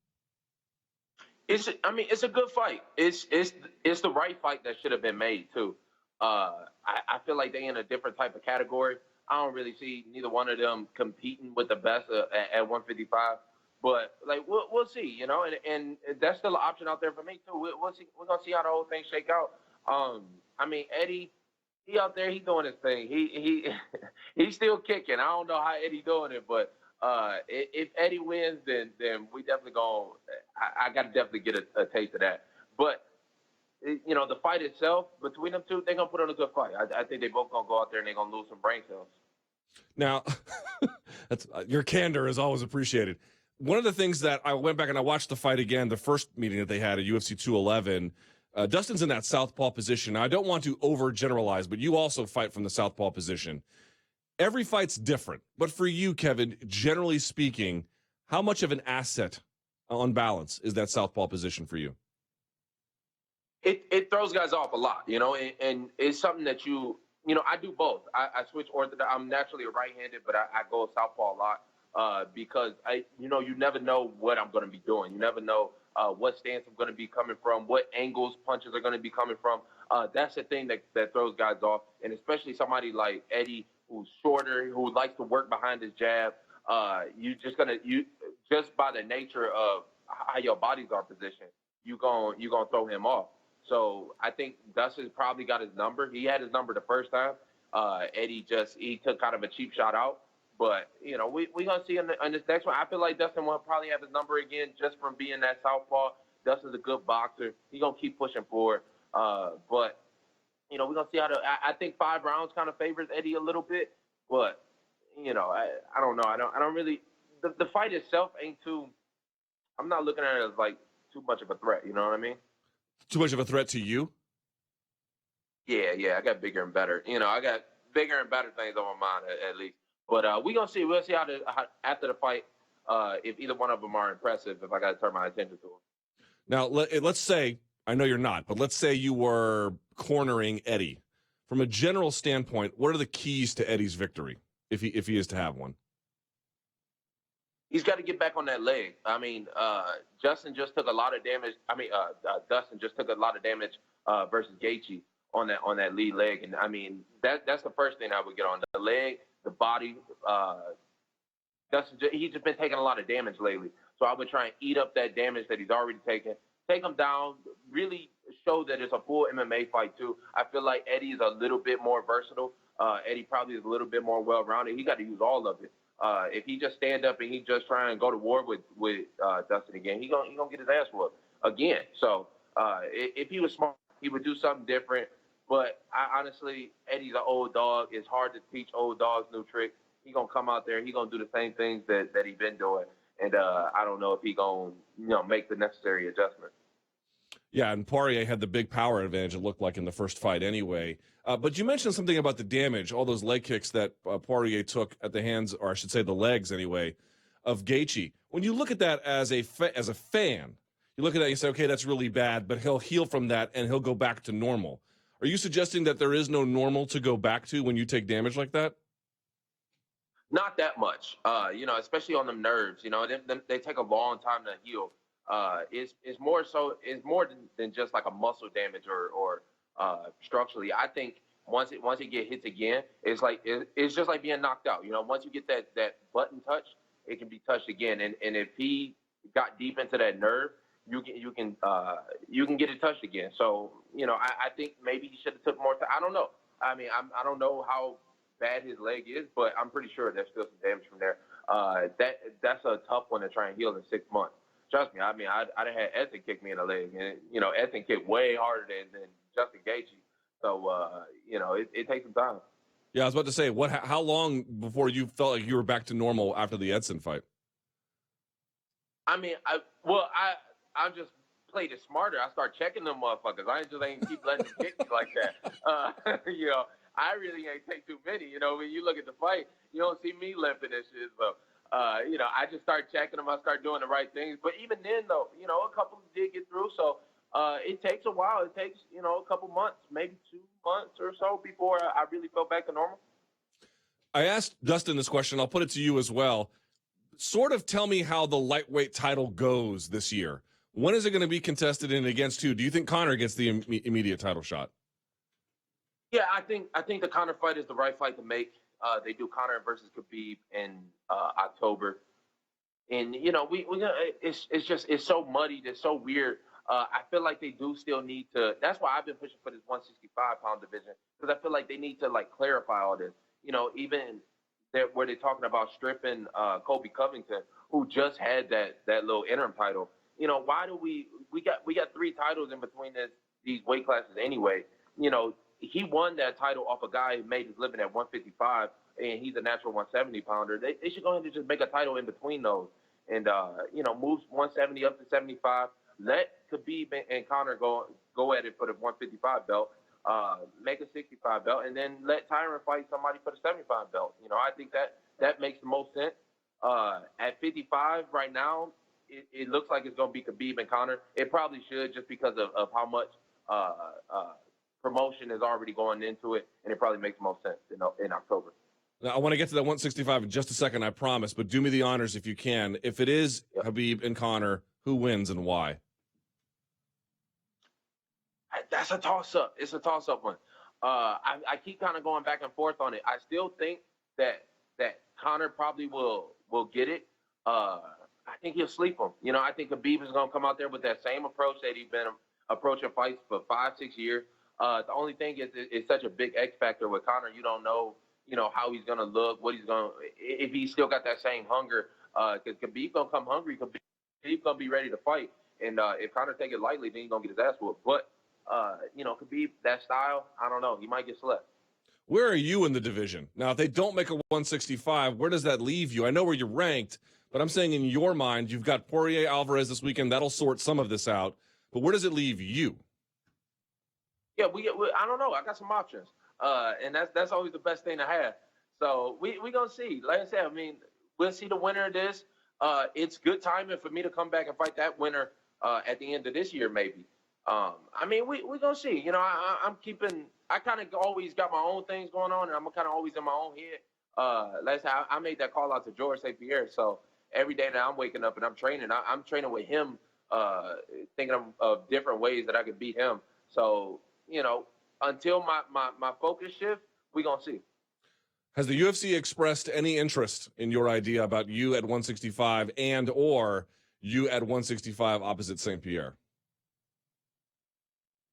It's a good fight. It's the right fight that should have been made too. I feel like they in a different type of category. I don't really see neither one of them competing with the best at 155. But like we'll see, you know, and that's still an option out there for me too. We'll see. We're gonna see how the whole thing shake out. I mean, Eddie, he out there, he doing his thing. He's still kicking. I don't know how Eddie doing it, but if Eddie wins, then we definitely gonna. I got to definitely get a taste of that. But you know, the fight itself between them two, they're gonna put on a good fight. I think they both gonna go out there and they're gonna lose some brain cells. Now, that's your candor is always appreciated. One of the things that I went back and I watched the fight again, the first meeting that they had at UFC 211, Dustin's in that southpaw position. Now, I don't want to overgeneralize, but you also fight from the southpaw position. Every fight's different. But for you, Kevin, generally speaking, how much of an asset on balance is that southpaw position for you? It throws guys off a lot, you know, and it's something that you know, I do both. I switch orthodox. I'm naturally a right-handed, but I go southpaw a lot. Because you never know what I'm going to be doing. You never know what stance I'm going to be coming from, what angles punches are going to be coming from. That's the thing that throws guys off, and especially somebody like Eddie, who's shorter, who likes to work behind his jab. You just by the nature of how your bodies are positioned, you're gonna throw him off. So I think Dustin probably got his number. He had his number the first time. Eddie he took kind of a cheap shot out. But, you know, we're going to see in this next one. I feel like Dustin will probably have his number again just from being that southpaw. Dustin's a good boxer. He's going to keep pushing forward. But, you know, we're going to see I think 5 rounds kind of favors Eddie a little bit. But, you know, I don't know. I don't really – the fight itself ain't too – I'm not looking at it as, like, too much of a threat. You know what I mean? Too much of a threat to you? Yeah. I got bigger and better. You know, I got bigger and better things on my mind at least. But we're going to see. We'll see how after the fight, if either one of them are impressive, if I got to turn my attention to them. Now, let's say, I know you're not, but let's say you were cornering Eddie. From a general standpoint, what are the keys to Eddie's victory, if he is to have one? He's got to get back on that leg. I mean, Dustin just took a lot of damage versus Gaethje on that lead leg. And, I mean, that's the first thing I would get on. The leg, the body. He's just been taking a lot of damage lately. So I would try and eat up that damage that he's already taken, take him down, really show that it's a full MMA fight too. I feel like Eddie is a little bit more versatile. Eddie probably is a little bit more well-rounded. He got to use all of it. If he just stand up and he just try and go to war with Dustin again, he gonna get his ass whooped again. So if he was smart, he would do something different. But honestly, Eddie's an old dog. It's hard to teach old dogs new tricks. He gonna come out there. He gonna do the same things that he been doing. And I don't know if he gonna make the necessary adjustment. Yeah, and Poirier had the big power advantage, it looked like, in the first fight anyway. But you mentioned something about the damage, all those leg kicks that Poirier took at the hands, or I should say the legs anyway, of Gaethje. When you look at that as a fan, you look at that and you say, okay, that's really bad, but he'll heal from that and he'll go back to normal. Are you suggesting that there is no normal to go back to when you take damage like that? Not that much, especially on the nerves. They take a long time to heal. It's more than just like a muscle damage or structurally. I think once it get hits again, it's just like being knocked out. Once you get that button touch, it can be touched again. And if he got deep into that nerve, you can get it touched again. So I think maybe he should have took more time. I don't know. I mean, I don't know how bad his leg is, but I'm pretty sure there's still some damage from there. That's a tough one to try and heal in 6 months. Trust me. I mean, I'd have had Ethan kick me in the leg, and Ethan kicked way harder than Justin Gaethje. So it takes some time. Yeah, I was about to say, how long before you felt like you were back to normal after the Edson fight? I mean, I just played it smarter. I start checking them motherfuckers. I just ain't keep letting them kick me like that. I really ain't take too many. When you look at the fight, you don't see me limping and shit. So, I just start checking them. I start doing the right things. But even then, though, a couple did get through. So it takes a while. It takes, a couple months, maybe 2 months or so before I really felt back to normal. I asked Dustin this question. I'll put it to you as well. Sort of tell me how the lightweight title goes this year. When is it going to be contested and against who? Do you think Conor gets the immediate title shot? Yeah, I think the Conor fight is the right fight to make. They do Conor versus Khabib in October, and it's so muddied, it's so weird. I feel like they do still need to. That's why I've been pushing for this 165-pound division, because I feel like they need to clarify all this. Even where they're talking about stripping Colby Covington, who just had that little interim title. Why do we got 3 titles in between these weight classes anyway? He won that title off a guy who made his living at 155, and he's a natural 170-pounder. They should go ahead and just make a title in between those, and move 170 up to 75. Let Khabib and Conor go at it for the 155 belt. Make a 65 belt, and then let Tyron fight somebody for the 75 belt. I think that makes the most sense. At 55 right now, it looks like it's going to be Khabib and Conor. It probably should, just because of how much promotion is already going into it, and it probably makes the most sense in October. Now, I want to get to that 165 in just a second, I promise, but do me the honors if you can. If it is Khabib and Conor, who wins and why? That's a toss-up. It's a toss-up one. I keep kind of going back and forth on it. I still think that Conor probably will get it. I think he'll sleep him. You know, I think Khabib is going to come out there with that same approach that he's been approaching fights for 5-6 years. The only thing is it's such a big X factor with Conor. You don't know, how he's going to look, what he's going to – if he's still got that same hunger. Because Khabib going to come hungry. Khabib going to be ready to fight. And if Conor take it lightly, then he's going to get his ass whooped. But, Khabib, that style, I don't know. He might get slept. Where are you in the division? Now, if they don't make a 165, where does that leave you? I know where you're ranked, but I'm saying in your mind, you've got Poirier, Alvarez this weekend. That'll sort some of this out. But where does it leave you? Yeah, I don't know. I got some options. And that's always the best thing to have. So we're going to see. Like I said, I mean, we'll see the winner of this. It's good timing for me to come back and fight that winner at the end of this year, maybe. I mean, we're going to see. I kind of always got my own things going on, and I'm kind of always in my own head. Like I said, I made that call out to George St. Pierre. So every day that I'm waking up and I'm training with him, thinking of different ways that I could beat him. So, until my focus shift, we're going to see. Has the UFC expressed any interest in your idea about you at 165 and or you at 165 opposite St. Pierre?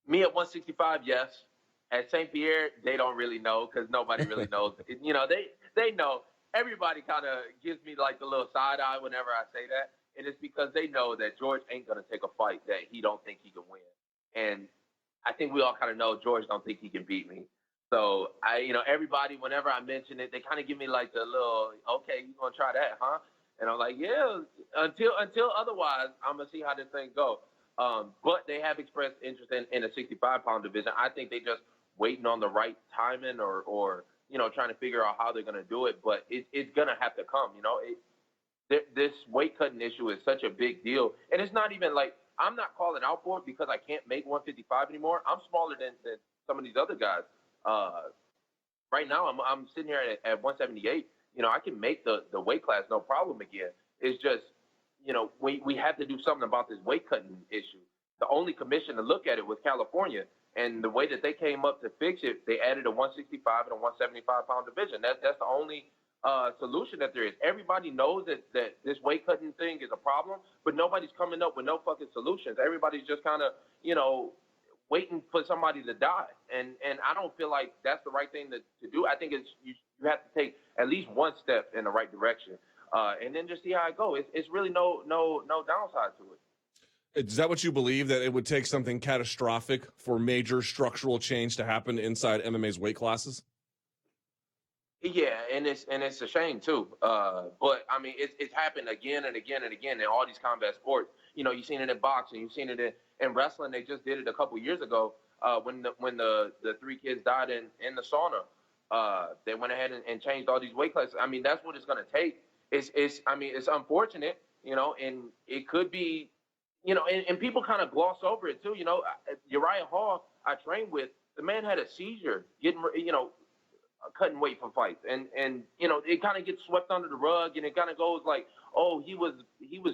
Me at 165, yes. At St. Pierre, they don't really know because nobody really knows. They know. Everybody kind of gives me like the little side eye whenever I say that. And it's because they know that George ain't going to take a fight that he don't think he can win. And I think we all kind of know George don't think he can beat me. So, everybody, whenever I mention it, they kind of give me like the little, okay, you going to try that, huh? And I'm like, yeah, until otherwise, I'm going to see how this thing go. But they have expressed interest in a 65-pound division. I think they just waiting on the right timing or trying to figure out how they're going to do it. But it's going to have to come, This weight cutting issue is such a big deal. And it's not even like, I'm not calling out for it because I can't make 155 anymore. I'm smaller than some of these other guys. Right now, I'm sitting here at 178. I can make the weight class no problem again. It's just, we have to do something about this weight cutting issue. The only commission to look at it was California. And the way that they came up to fix it, they added a 165 and a 175-pound division. That's the only solution that there is. Everybody knows that this weight cutting thing is a problem, but nobody's coming up with no fucking solutions. Everybody's just kind of, waiting for somebody to die. And I don't feel like that's the right thing to do. I think you have to take at least one step in the right direction. And then just see how it goes. It's really no downside to it. Is that what you believe, that it would take something catastrophic for major structural change to happen inside MMA's weight classes? Yeah, and it's a shame too. But I mean, it's happened again and again and again in all these combat sports. You've seen it in boxing, you've seen it in wrestling. They just did it a couple years ago when the 3 kids died in the sauna. They went ahead and changed all these weight classes. I mean, that's what it's going to take. It's unfortunate, and it could be, and people kind of gloss over it too. Uriah Hall, I trained with, the man had a seizure cutting weight for fights, and it kind of gets swept under the rug, and it kind of goes like, oh, he was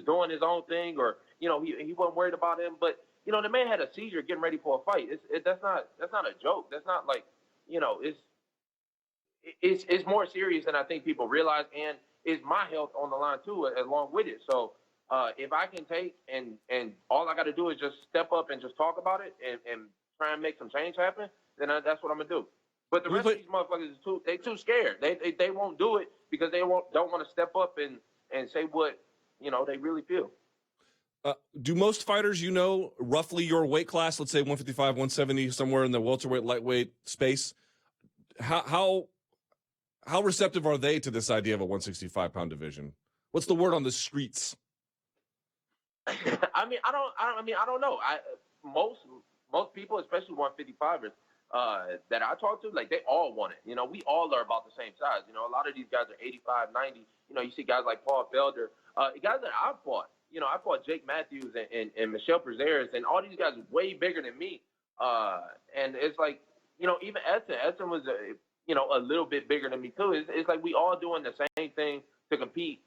doing his own thing, or he wasn't worried about him, but the man had a seizure getting ready for a fight. That's not a joke. That's not like, it's more serious than I think people realize, and it's my health on the line too, along with it. So if I can take and all I got to do is just step up and just talk about it and try and make some change happen, then that's what I'm gonna do. But the rest of these motherfuckers they too scared. They won't do it because they don't want to step up and say what they really feel. Do most fighters roughly your weight class, let's say 155, 170, somewhere in the welterweight, lightweight space? How receptive are they to this idea of a 165-pound division? What's the word on the streets? I don't know. Most people, especially 155ers, that I talk to, like, they all want it. We all are about the same size. A lot of these guys are 85, 90. You see guys like Paul Felder, guys that I've fought. I fought Jake Matthews and Michelle Prazeres, and all these guys are way bigger than me. And it's like, even Edson was, a little bit bigger than me too. It's like we all doing the same thing to compete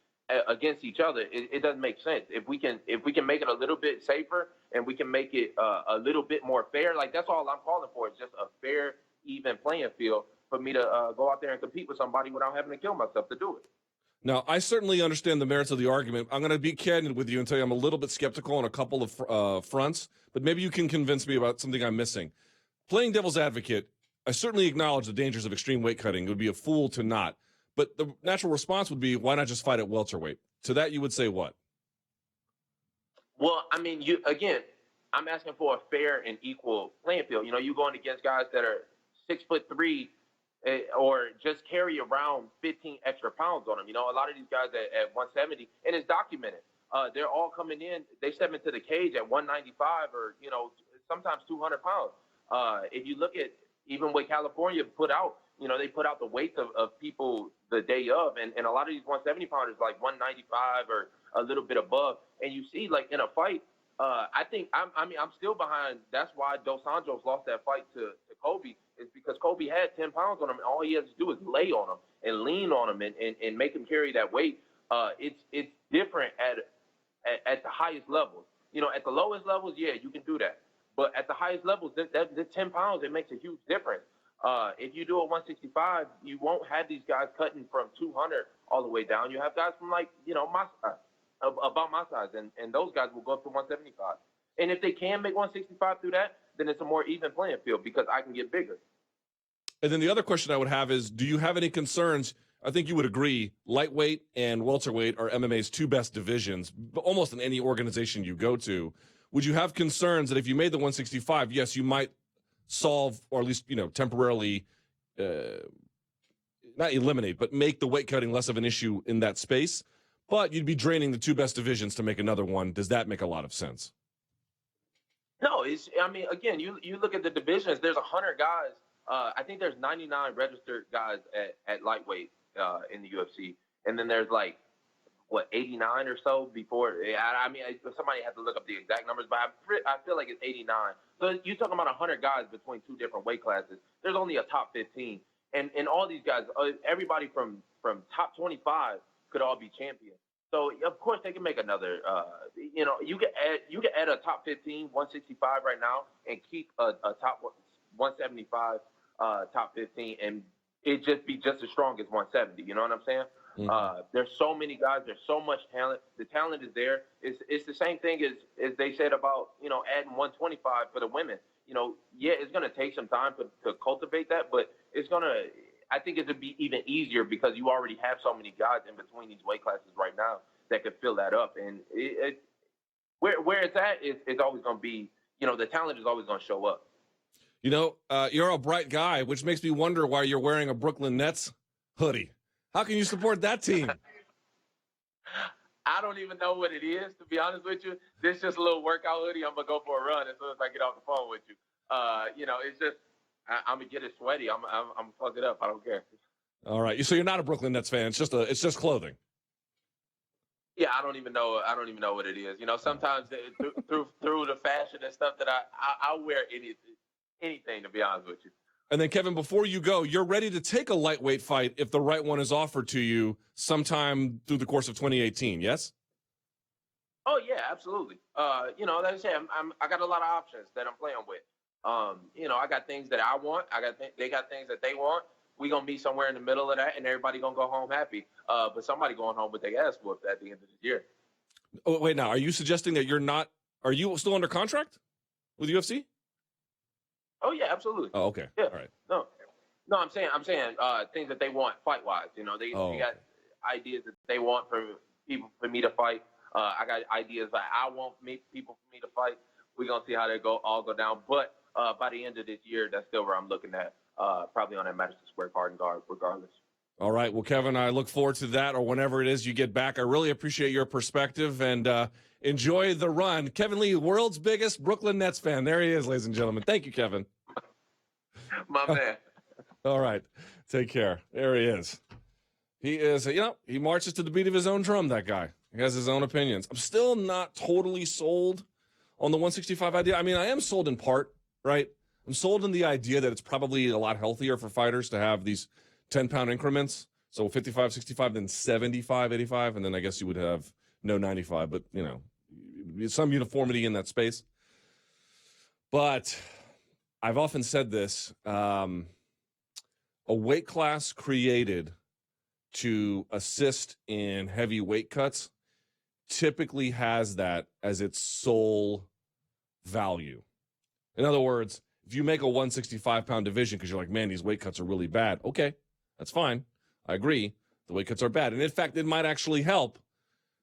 against each other, it doesn't make sense. If we can make it a little bit safer and we can make it a little bit more fair, like that's all I'm calling for. Is just a fair, even playing field for me to go out there and compete with somebody without having to kill myself to do it. Now, I certainly understand the merits of the argument. I'm going to be candid with you and tell you I'm a little bit skeptical on a couple of fronts, but maybe you can convince me about something I'm missing. Playing devil's advocate, I certainly acknowledge the dangers of extreme weight cutting. It would be a fool to not. But the natural response would be, why not just fight at welterweight? To that, you would say what? Well, I mean, I'm asking for a fair and equal playing field. You know, you're going against guys that are 6'3", or just carry around 15 extra pounds on them. You know, a lot of these guys at 170, and it's documented. They're all coming in. They step into the cage at 195 or, you know, sometimes 200 pounds. If you look at even what California put out, you know, they put out the weights of people the day of, and a lot of these 170 pounders like 195 or a little bit above. And you see, like in a fight, I think I'm still behind. That's why Dos Anjos lost that fight to Kobe, is because Kobe had 10 pounds on him, and all he has to do is lay on him and lean on him and make him carry that weight. It's different at the highest levels. You know, at the lowest levels, yeah, you can do that. But at the highest levels, the 10 pounds, it makes a huge difference. If you do a 165, you won't have these guys cutting from 200 all the way down. You have guys from, like, you know, my size, about my size, and those guys will go up to 175. And if they can make 165 through that, then it's a more even playing field because I can get bigger. And then the other question I would have is, do you have any concerns? I think you would agree, lightweight and welterweight are MMA's two best divisions, but almost in any organization you go to. Would you have concerns that if you made the 165, yes, you might solve, or at least, you know, temporarily, not eliminate, but make the weight cutting less of an issue in that space, but you'd be draining the two best divisions to make another one? Does that make a lot of sense? No, I mean, again, you look at the divisions, there's 100 guys. I think there's 99 registered guys at lightweight in the UFC. And then there's like, 89 or so before. I mean, somebody has to look up the exact numbers, but I feel like it's 89. So you're talking about 100 guys between two different weight classes. There's only a top 15. And all these guys, everybody from top 25 could all be champions. So, of course, they can make another, you know, you can add a top 15, 165 right now, and keep a top 175 top 15, and it just be just as strong as 170. You know what I'm saying? Mm-hmm. There's so many guys. There's so much talent. The talent is there. It's the same thing as they said about, you know, adding 125 for the women. You know, yeah, it's going to take some time to cultivate that, but I think it would be even easier because you already have so many guys in between these weight classes right now that could fill that up. And where it's at, it's always going to be, you know, the talent is always going to show up. You know, you're a bright guy, which makes me wonder why you're wearing a Brooklyn Nets hoodie. How can you support that team? I don't even know what it is, to be honest with you. This is just a little workout hoodie. I'm going to go for a run as soon as I get off the phone with you. You know, it's just, I'm going to get it sweaty. I'm going to plug it up. I don't care. All right. So you're not a Brooklyn Nets fan. It's just clothing. Yeah, I don't even know what it is. You know, sometimes through the fashion and stuff that I'll wear anything, to be honest with you. And then, Kevin, before you go, you're ready to take a lightweight fight if the right one is offered to you sometime through the course of 2018, yes? Oh, yeah, absolutely. You know, like I said, I got a lot of options that I'm playing with. You know, I got things that I want. They got things that they want. We're going to be somewhere in the middle of that, and everybody going to go home happy. But somebody going home with their ass whooped at the end of the year. Oh, wait, now, are you suggesting that are you still under contract with UFC? Oh, yeah, absolutely. Oh, okay. Yeah. All right. No, I'm saying things that they want fight-wise. You know, they got ideas that they want for me to fight. I got ideas that I want people for me to fight. We're going to see how they all go down. But by the end of this year, that's still where I'm looking at, probably on that Madison Square Garden regardless. All right. Well, Kevin, I look forward to that, or whenever it is you get back. I really appreciate your perspective, and enjoy the run. Kevin Lee, world's biggest Brooklyn Nets fan. There he is, ladies and gentlemen. Thank you, Kevin. My man. All right. Take care. There he is. He is, you know, he marches to the beat of his own drum, that guy. He has his own opinions. I'm still not totally sold on the 165 idea. I mean, I am sold in part, right? I'm sold in the idea that it's probably a lot healthier for fighters to have these 10-pound increments So 55, 65, then 75, 85, and then I guess you would have no 95, but, you know, some uniformity in that space. But I've often said this, a weight class created to assist in heavy weight cuts typically has that as its sole value. In other words, if you make a 165-pound division because you're like, man, these weight cuts are really bad, okay, that's fine. I agree. The weight cuts are bad. And in fact, it might actually help,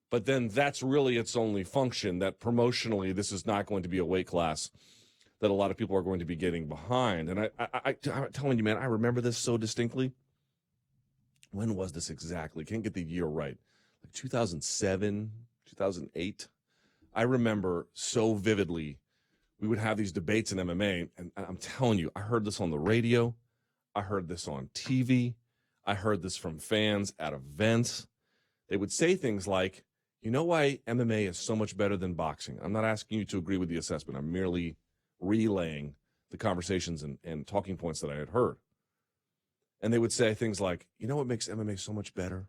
but then that's really its only function, that promotionally this is not going to be a weight class that a lot of people are going to be getting behind. And I'm telling you, man, I remember this so distinctly. When was this exactly? Can't get the year right. Like 2007, 2008. I remember so vividly we would have these debates in MMA, and I'm telling you, I heard this on the radio. I heard this on TV. I heard this from fans at events. They would say things like, you know why MMA is so much better than boxing? I'm not asking you to agree with the assessment. I'm merely relaying the conversations and talking points that I had heard. And they would say things like, you know what makes MMA so much better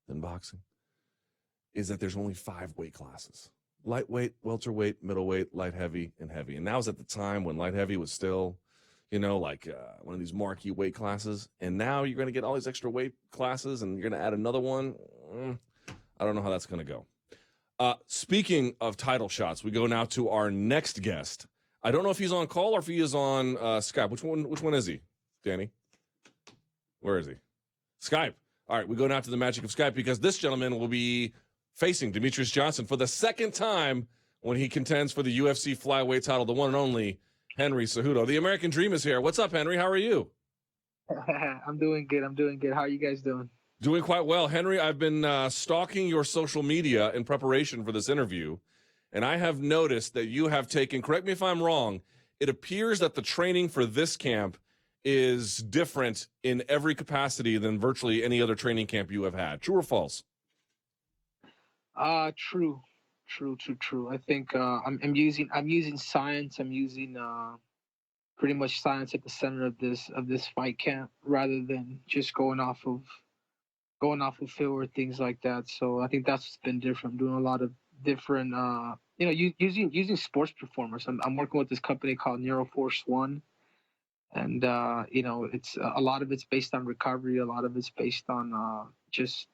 than boxing? Is that there's only 5 weight classes. Lightweight, welterweight, middleweight, light heavy, and heavy. And that was at the time when light heavy was still, you know, like one of these marquee weight classes. And now you're going to get all these extra weight classes and you're going to add another one. I don't know how that's going to go. Speaking of title shots, we go now to our next guest. I don't know if he's on call or if he is on Skype. Which one is he, Danny? Where is he? Skype. All right, we go now to the magic of Skype because this gentleman will be facing Demetrious Johnson for the second time when he contends for the UFC flyweight title, the one and only Henry Cejudo. The American Dream is here. What's up, Henry? How are you? I'm doing good. How are you guys doing? Doing quite well. Henry, I've been stalking your social media in preparation for this interview, and I have noticed that you have taken, correct me if I'm wrong, it appears that the training for this camp is different in every capacity than virtually any other training camp you have had. True or false? True. I think I'm using science. I'm using pretty much science at the center of this fight camp rather than just going off of feel or things like that. So I think that's been different. I'm doing a lot of different using sports performers. I'm working with this company called Neuroforce One. And it's a lot of it's based on recovery. A lot of it's based on just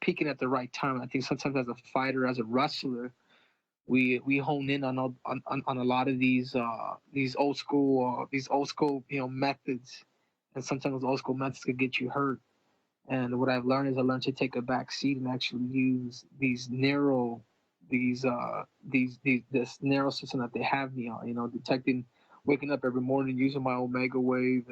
peaking at the right time. I think sometimes as a fighter, as a wrestler, we hone in on a lot of these old school methods, and sometimes those old school methods could get you hurt. And what I've learned is I learned to take a back seat and actually use this neural system that they have me on. Detecting. Waking up every morning, using my omega wave,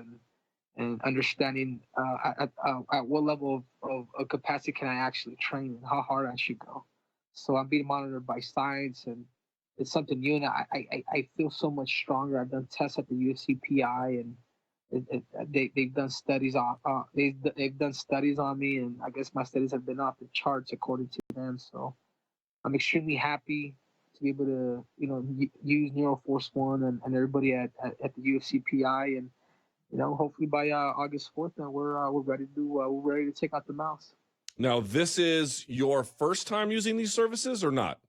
and understanding at what level of capacity can I actually train and how hard I should go. So I'm being monitored by science, and it's something new. And I feel so much stronger. I've done tests at the UFC PI, and they've done studies they've done studies on me, and I guess my studies have been off the charts according to them. So I'm extremely happy to be able to, use Neuroforce One and everybody at the UFC PI, and hopefully by August 4th, now we're ready to take out the mouse. Now, this is your first time using these services or not?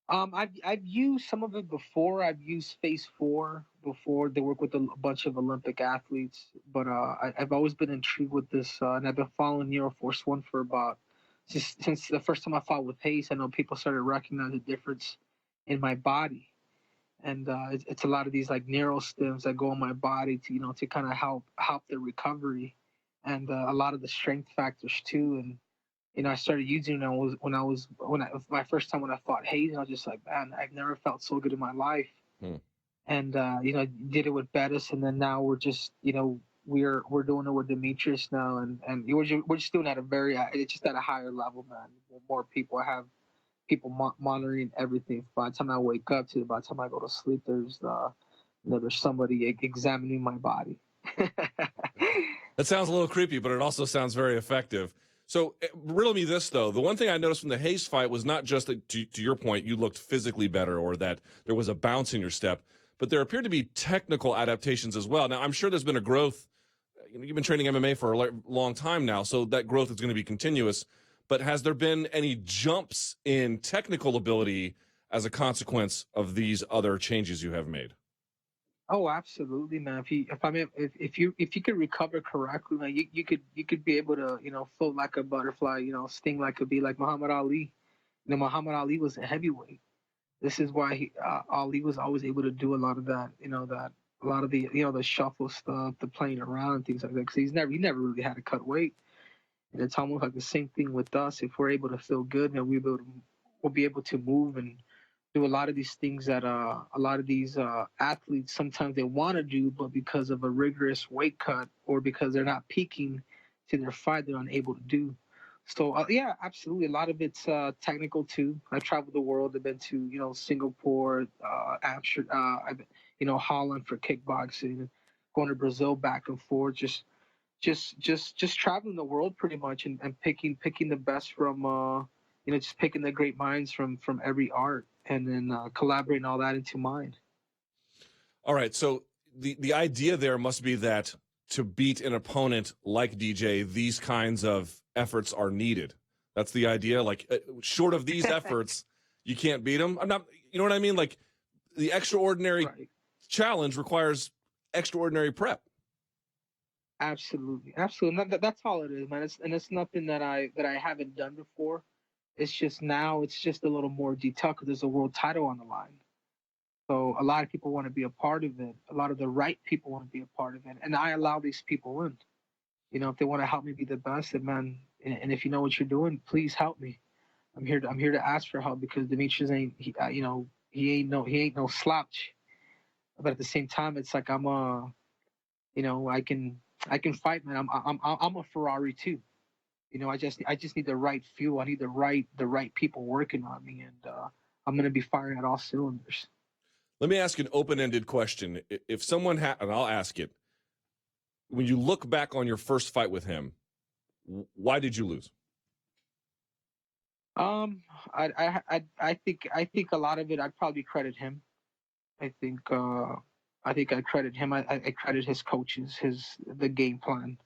I've used some of it before. I've used Phase 4 before. They work with a bunch of Olympic athletes, but I've always been intrigued with this, and I've been following Neuroforce One for about. Since the first time I fought with Hayes, I know people started recognizing the difference in my body, and it's a lot of these like neural stims that go in my body to kind of help the recovery, and a lot of the strength factors too. And I started using it when my first time when I fought Hayes, and I was just like, man, I've never felt so good in my life. And did it with Bettis, and then now we're just we're doing it with Demetrious now, and we're just doing it at it's just at a higher level, man. More people. I have people monitoring everything. By the time I wake up to by the time I go to sleep, there's somebody examining my body. That sounds a little creepy, but it also sounds very effective. So riddle me this, though. The one thing I noticed from the Hayes fight was not just that, to your point, you looked physically better or that there was a bounce in your step, but there appeared to be technical adaptations as well. Now, I'm sure there's been a growth you've been training MMA for a long time now, so that growth is going to be continuous. But has there been any jumps in technical ability as a consequence of these other changes you have made? Oh, absolutely, man. If you could recover correctly, man, you could be able to, float like a butterfly, sting like a bee, like Muhammad Ali. Muhammad Ali was a heavyweight. This is why Ali was always able to do a lot of that, a lot of the, the shuffle stuff, the playing around and things like that. Because he never really had to cut weight. And it's almost like the same thing with us. If we're able to feel good, then we'll be able to move and do a lot of these things that a lot of these athletes sometimes they want to do, but because of a rigorous weight cut or because they're not peaking to their fight, they're unable to do. So yeah, absolutely. A lot of it's technical too. I traveled the world. I've been to Singapore, Amsterdam, Holland for kickboxing, going to Brazil back and forth. Just traveling the world pretty much and picking the best from just picking the great minds from every art and then collaborating all that into mine. All right, so the idea there must be that to beat an opponent like DJ, these kinds of efforts are needed. That's the idea. Like short of these efforts, you can't beat them. I'm not, you know what I mean? Like the extraordinary challenge requires extraordinary prep. Absolutely. That's all it is, man. It's nothing that I haven't done before. It's just now it's just a little more detailed because there's a world title on the line. So a lot of people want to be a part of it. A lot of the right people want to be a part of it, and I allow these people in. If they want to help me be the best, then man, and if you know what you're doing, please help me. I'm here to ask for help because Demetrious he ain't no slouch. But at the same time, it's like I can fight, man. I'm a Ferrari too. I just need the right fuel. I need the right people working on me, and I'm gonna be firing at all cylinders. Let me ask an open-ended question. If someone and I'll ask it. When you look back on your first fight with him, why did you lose? I think a lot of it I'd probably credit him. I think I credit him. I credit his coaches, the game plan.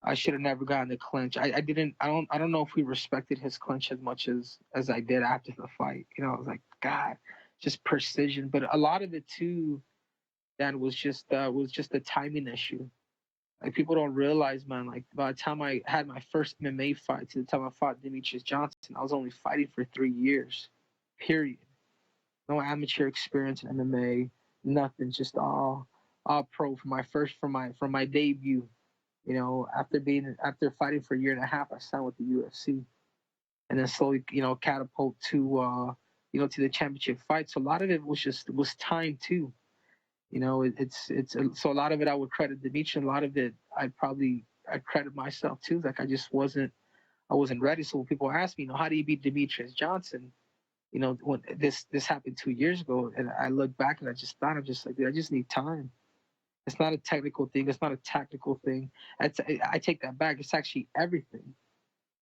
I should have never gotten the clinch. I don't know if we respected his clinch as much as I did after the fight. I was like, God, just precision. But a lot of it too, Dan, was just a timing issue. Like people don't realize, man. Like by the time I had my first MMA fight to the time I fought Demetrious Johnson, I was only fighting for 3 years, period. No amateur experience in MMA, nothing. Just all pro from my debut. After fighting for a year and a half, I signed with the UFC, and then slowly, catapult to the championship fight. So a lot of it was time too. So a lot of it I would credit Demetrious, a lot of it I credit myself too. Like I wasn't ready. So when people ask me, how do you beat Demetrious Johnson? When this happened 2 years ago, and I look back and I just thought, I'm just like, dude, I just need time. It's not a technical thing. It's not a tactical thing. I take that back. It's actually everything,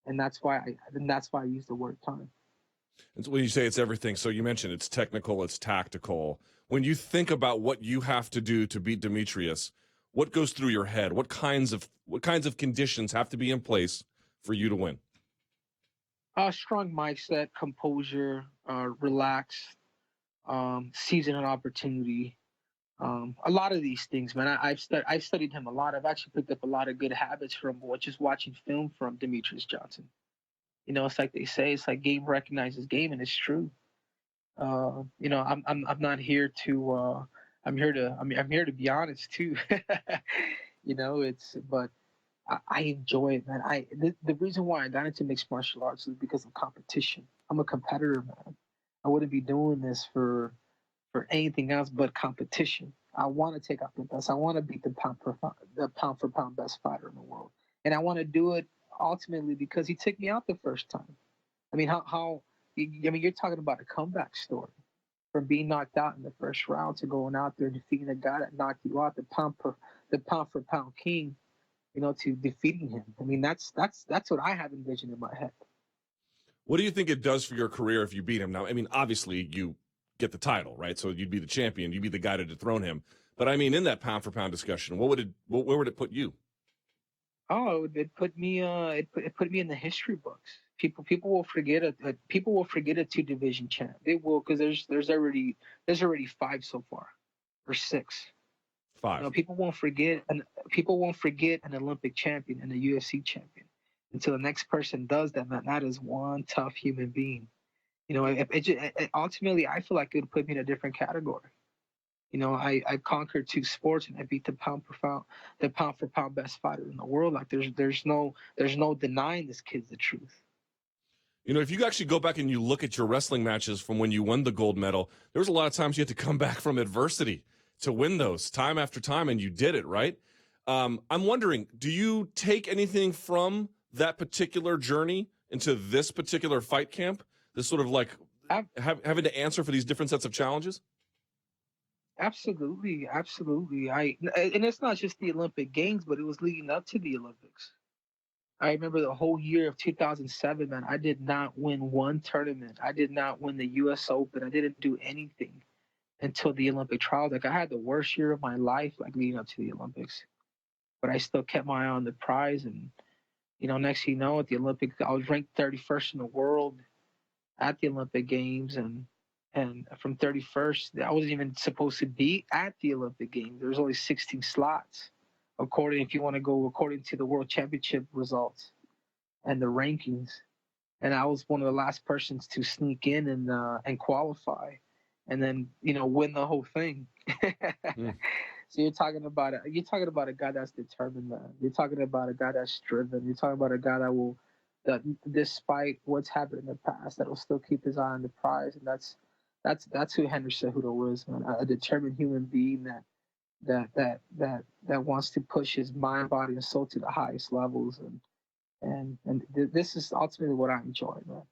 and that's why I use the word time. And so when you say it's everything, so you mentioned it's technical, it's tactical. When you think about what you have to do to beat Demetrious, what goes through your head? What kinds of conditions have to be in place for you to win? Strong mindset, composure, relax, seizing an opportunity. A lot of these things, man. I've studied him a lot. I've actually picked up a lot of good habits from just watching film from Demetrious Johnson. It's like they say, it's like game recognizes game, and it's true. I'm not here to. I'm here to be honest too. But I enjoy it, man. The reason why I got into mixed martial arts is because of competition. I'm a competitor, man. I wouldn't be doing this for anything else but competition. I want to take out the best. I want to beat the pound for pound best fighter in the world, and I want to do it ultimately because he took me out the first time. I mean, you're talking about a comeback story from being knocked out in the first round to going out there defeating a guy that knocked you out, the pound for pound king, to defeating him. I mean, that's what I have envisioned in my head. What do you think it does for your career if you beat him? Now, I mean, obviously you get the title, right? So you'd be the champion, you'd be the guy to dethrone him. But I mean, in that pound for pound discussion, where would it put you? Oh, it put me it put me in the history books. People will forget people will forget a two division champ. They will, because there's already five so far, or six. You know, Five. people won't forget an Olympic champion and a UFC champion until the next person does that. Man, that is one tough human being. You know, ultimately, I feel like it would put me in a different category. You know, I conquered two sports and I beat the pound for pound best fighter in the world. Like there's no denying this kid's the truth. You know, if you actually go back and you look at your wrestling matches from when you won the gold medal, there was a lot of times you had to come back from adversity to win those time after time, and you did it, right? I'm wondering, do you take anything from that particular journey into this particular fight camp? This sort of like having to answer for these different sets of challenges? Absolutely, absolutely. And it's not just the Olympic Games, but it was leading up to the Olympics. I remember the whole year of 2007, man. I did not win one tournament. I did not win the U.S. Open. I didn't do anything until the Olympic trials. Like I had the worst year of my life, like leading up to the Olympics. But I still kept my eye on the prize, and next thing you know, at the Olympics, I was ranked 31st in the world at the Olympic Games, and from 31st, I wasn't even supposed to be at the Olympic Games. There was only 16 slots, if you want to go according to the World Championship results and the rankings. And I was one of the last persons to sneak in and qualify, and then win the whole thing. Mm. So you're talking about a guy that's determined, man. You're talking about a guy that's driven. You're talking about a guy that despite what's happened in the past, that'll still keep his eye on the prize, and that's who Henry Cejudo is, man. A determined human being that wants to push his mind, body, and soul to the highest levels, and this is ultimately what I enjoy, man.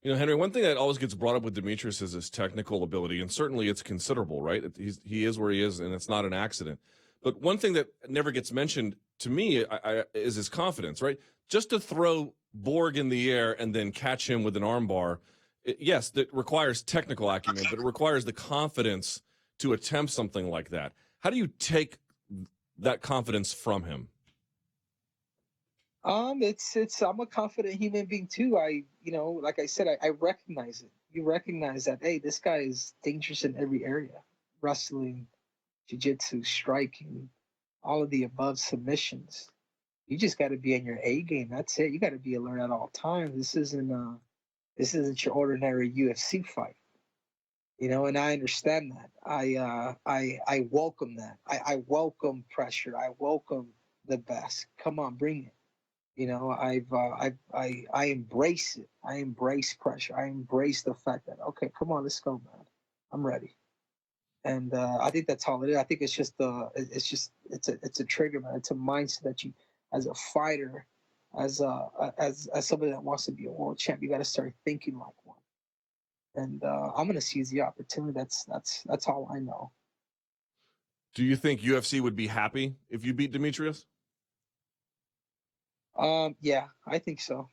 You know, Henry, one thing that always gets brought up with Demetrious is his technical ability, and certainly it's considerable, right? He is where he is, and it's not an accident. But one thing that never gets mentioned to me is his confidence, right? Just to throw Borg in the air and then catch him with an armbar, yes, that requires technical acumen, but it requires the confidence to attempt something like that. How do you take that confidence from him? It's I'm a confident human being too. Like I said, I recognize it. You recognize that, hey, this guy is dangerous in every area: wrestling, jiu-jitsu, striking, all of the above, submissions. You just got to be in your A game. That's it. You got to be alert at all times. This isn't your ordinary UFC fight. And I understand that. I welcome that. I welcome pressure. I welcome the best. Come on, bring it. I embrace it. I embrace pressure. I embrace the fact that, okay, come on, let's go, man. I'm ready. And I think that's all it is. I think it's it's a trigger, man. It's a mindset that you, as a fighter, as somebody that wants to be a world champ, you got to start thinking like one. And I'm gonna seize the opportunity. That's all I know. Do you think UFC would be happy if you beat Demetrious? Yeah, I think so.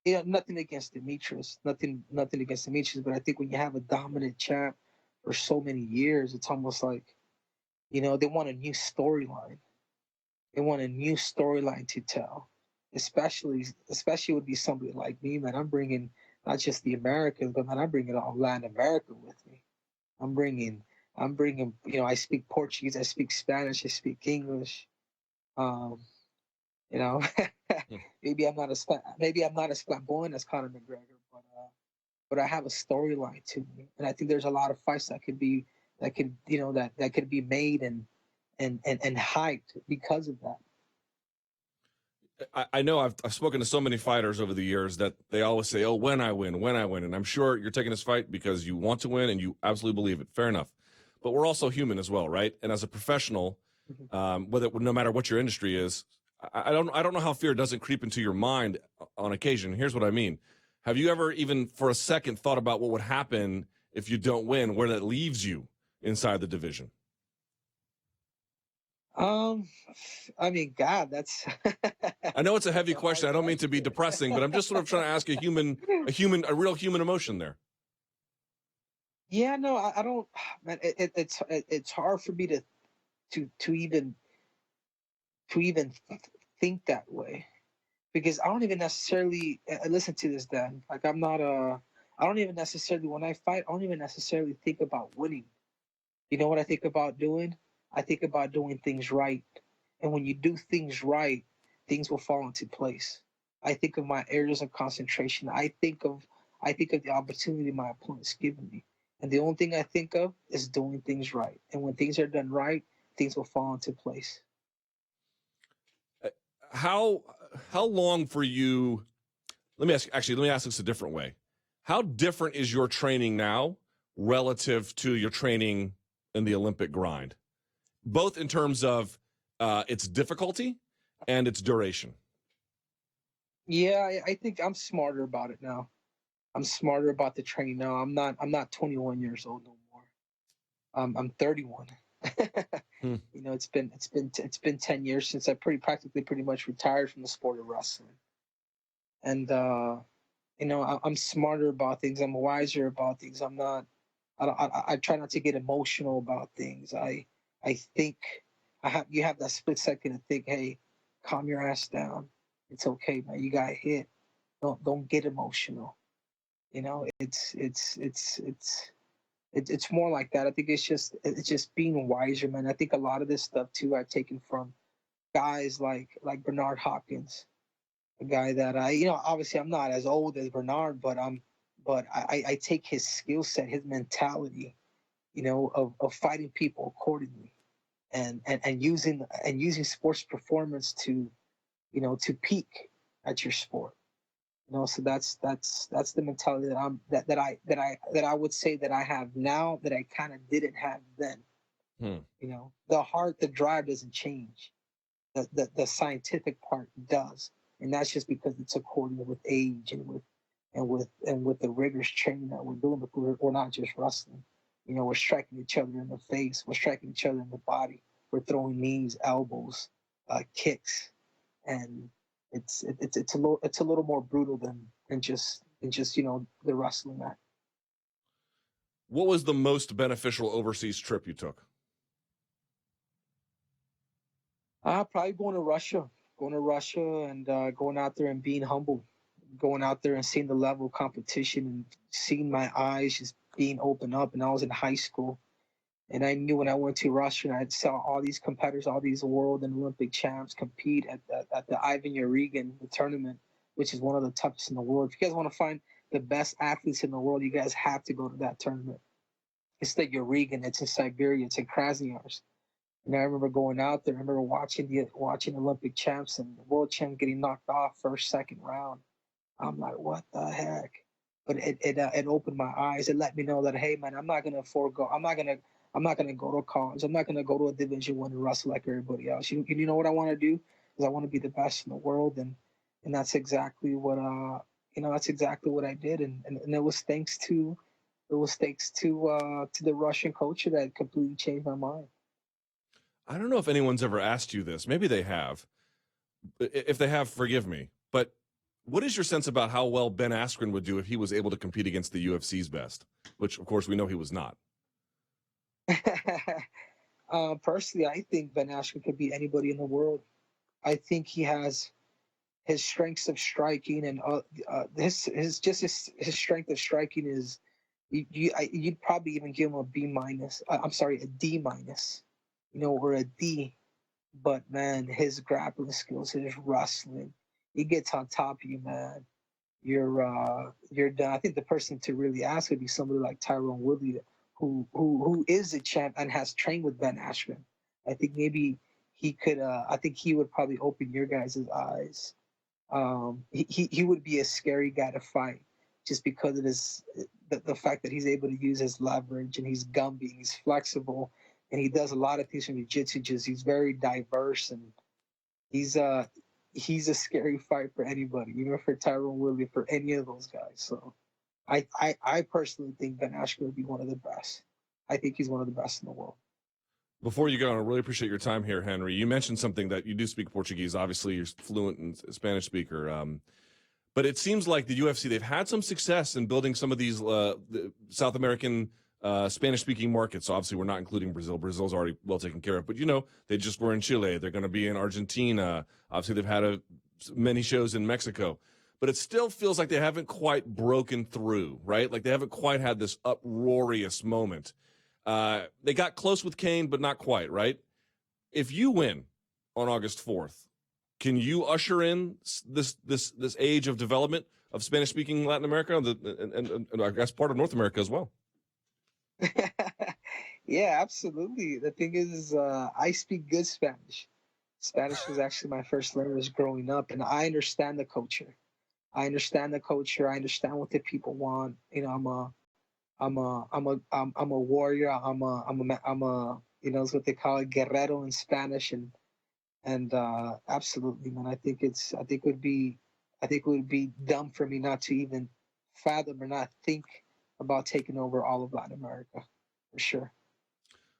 Nothing against Demetrius, nothing against Demetrius, but I think when you have a dominant champ for so many years, it's almost like, they want a new storyline. They want a new storyline to tell, especially would be somebody like me, man. I'm bringing not just the Americans, but man, I'm bringing all Latin America with me. I'm bringing. I speak Portuguese, I speak Spanish, I speak English. Um, you know, maybe I'm not as flamboyant as Conor McGregor, but I have a storyline to me, and I think there's a lot of fights that could be that could be made and hyped because of that. I know I've spoken to so many fighters over the years that they always say, "Oh, when I win," and I'm sure you're taking this fight because you want to win and you absolutely believe it. Fair enough, but we're also human as well, right? And as a professional, no matter what your industry is, I don't know how fear doesn't creep into your mind on occasion. Here's what I mean: have you ever even for a second thought about what would happen if you don't win, where that leaves you inside the division? I mean, God, that's. I know it's a heavy question. I don't mean to be depressing, but I'm just sort of trying to ask a real human emotion there. Yeah, no, I don't. Man, it's hard for me to even think that way because I don't even necessarily listen to this. Dan, like I'm not I don't even necessarily when I fight. I don't even necessarily think about winning. You know what I think about doing? I think about doing things right. And when you do things right, things will fall into place. I think of my areas of concentration. I think of the opportunity my opponent's given me. And the only thing I think of is doing things right. And when things are done right, things will fall into place. How long for you? Let me ask this a different way. How different is your training now relative to your training in the Olympic grind, both in terms of its difficulty and its duration? Yeah, I think I'm smarter about it now. I'm smarter about the training now. I'm not 21 years old no more. I'm 31. You know, it's been 10 years since I pretty much retired from the sport of wrestling. And you know, I'm smarter about things. I'm wiser about things. I'm not. I try not to get emotional about things. I think you have that split second to think, hey, calm your ass down. It's okay, man. You got hit. Don't get emotional. You know, it's more like that. I think it's just being wiser, man. I think a lot of this stuff too I've taken from guys like Bernard Hopkins, a guy that obviously I'm not as old as Bernard, but I take his skill set, his mentality, of fighting people accordingly, and using sports performance to peak at your sport. So that's the mentality that I would say that I have now that I kind of didn't have then. The heart, the drive doesn't change. The scientific part does, and that's just because it's according with age and with the rigorous training that we're doing. We're not just wrestling. We're striking each other in the face. We're striking each other in the body. We're throwing knees, elbows, kicks, and it's a little more brutal than just the wrestling act. What was the most beneficial overseas trip you took? Probably going to Russia and going out there and being humble, going out there and seeing the level of competition and seeing my eyes just being opened up. And I was in high school, and I knew when I went to Russia and I saw all these competitors, all these world and Olympic champs compete at the Ivan Urigan the tournament, which is one of the toughest in the world. If you guys want to find the best athletes in the world, you guys have to go to that tournament. It's the Urigan. It's in Siberia. It's in Krasnoyarsk. And I remember going out there. I remember watching Olympic champs and the world champ getting knocked off first, second round. I'm like, what the heck? But it opened my eyes. It let me know that, hey, man, I'm not gonna forego. I'm not gonna go to college. I'm not gonna go to a Division I and wrestle like everybody else. You know what I want to do? Is I want to be the best in the world, and that's exactly what that's exactly what I did. And it was thanks to the Russian culture that completely changed my mind. I don't know if anyone's ever asked you this. Maybe they have. If they have, forgive me. But what is your sense about how well Ben Askren would do if he was able to compete against the UFC's best, which, of course, we know he was not? Personally, I think Ben Askren could beat anybody in the world. I think he has his strengths of striking, and his strength of striking is you'd probably even give him a B minus. I'm sorry, a D minus, or a D. But man, his grappling skills, his wrestling, he gets on top of you, man. You're done. I think the person to really ask would be somebody like Tyrone Woodley, who is a champ and has trained with Ben Askren. I think maybe he could. I think he would probably open your guys' eyes. He would be a scary guy to fight just because of the fact that he's able to use his leverage and he's gumby, he's flexible, and he does a lot of things from jiu-jitsu. He's very diverse, and he's a scary fight for anybody, even for Tyrone Woodley, for any of those guys. So I personally think Ben Askren would be one of the best. I think he's one of the best in the world. Before you go, I really appreciate your time here, Henry. You mentioned something that you do speak Portuguese. Obviously, you're fluent and Spanish speaker. But it seems like the UFC, they've had some success in building some of these South American Spanish-speaking markets. So obviously, we're not including Brazil. Brazil's already well taken care of. But, you know, they just were in Chile. They're going to be in Argentina. Obviously, they've had many shows in Mexico. But it still feels like they haven't quite broken through, right? Like they haven't quite had this uproarious moment. They got close with Kane, but not quite, right? If you win on August 4th, can you usher in this age of development of Spanish-speaking Latin America and I guess part of North America as well? Yeah, absolutely. The thing is, I speak good Spanish. Spanish was actually my first language growing up, and I understand the culture. I understand the culture. I understand what the people want. You know, I'm a warrior. I'm a you know, it's what they call it, guerrero in Spanish, and absolutely, man. I think it would be dumb for me not to even fathom or not think about taking over all of Latin America, for sure.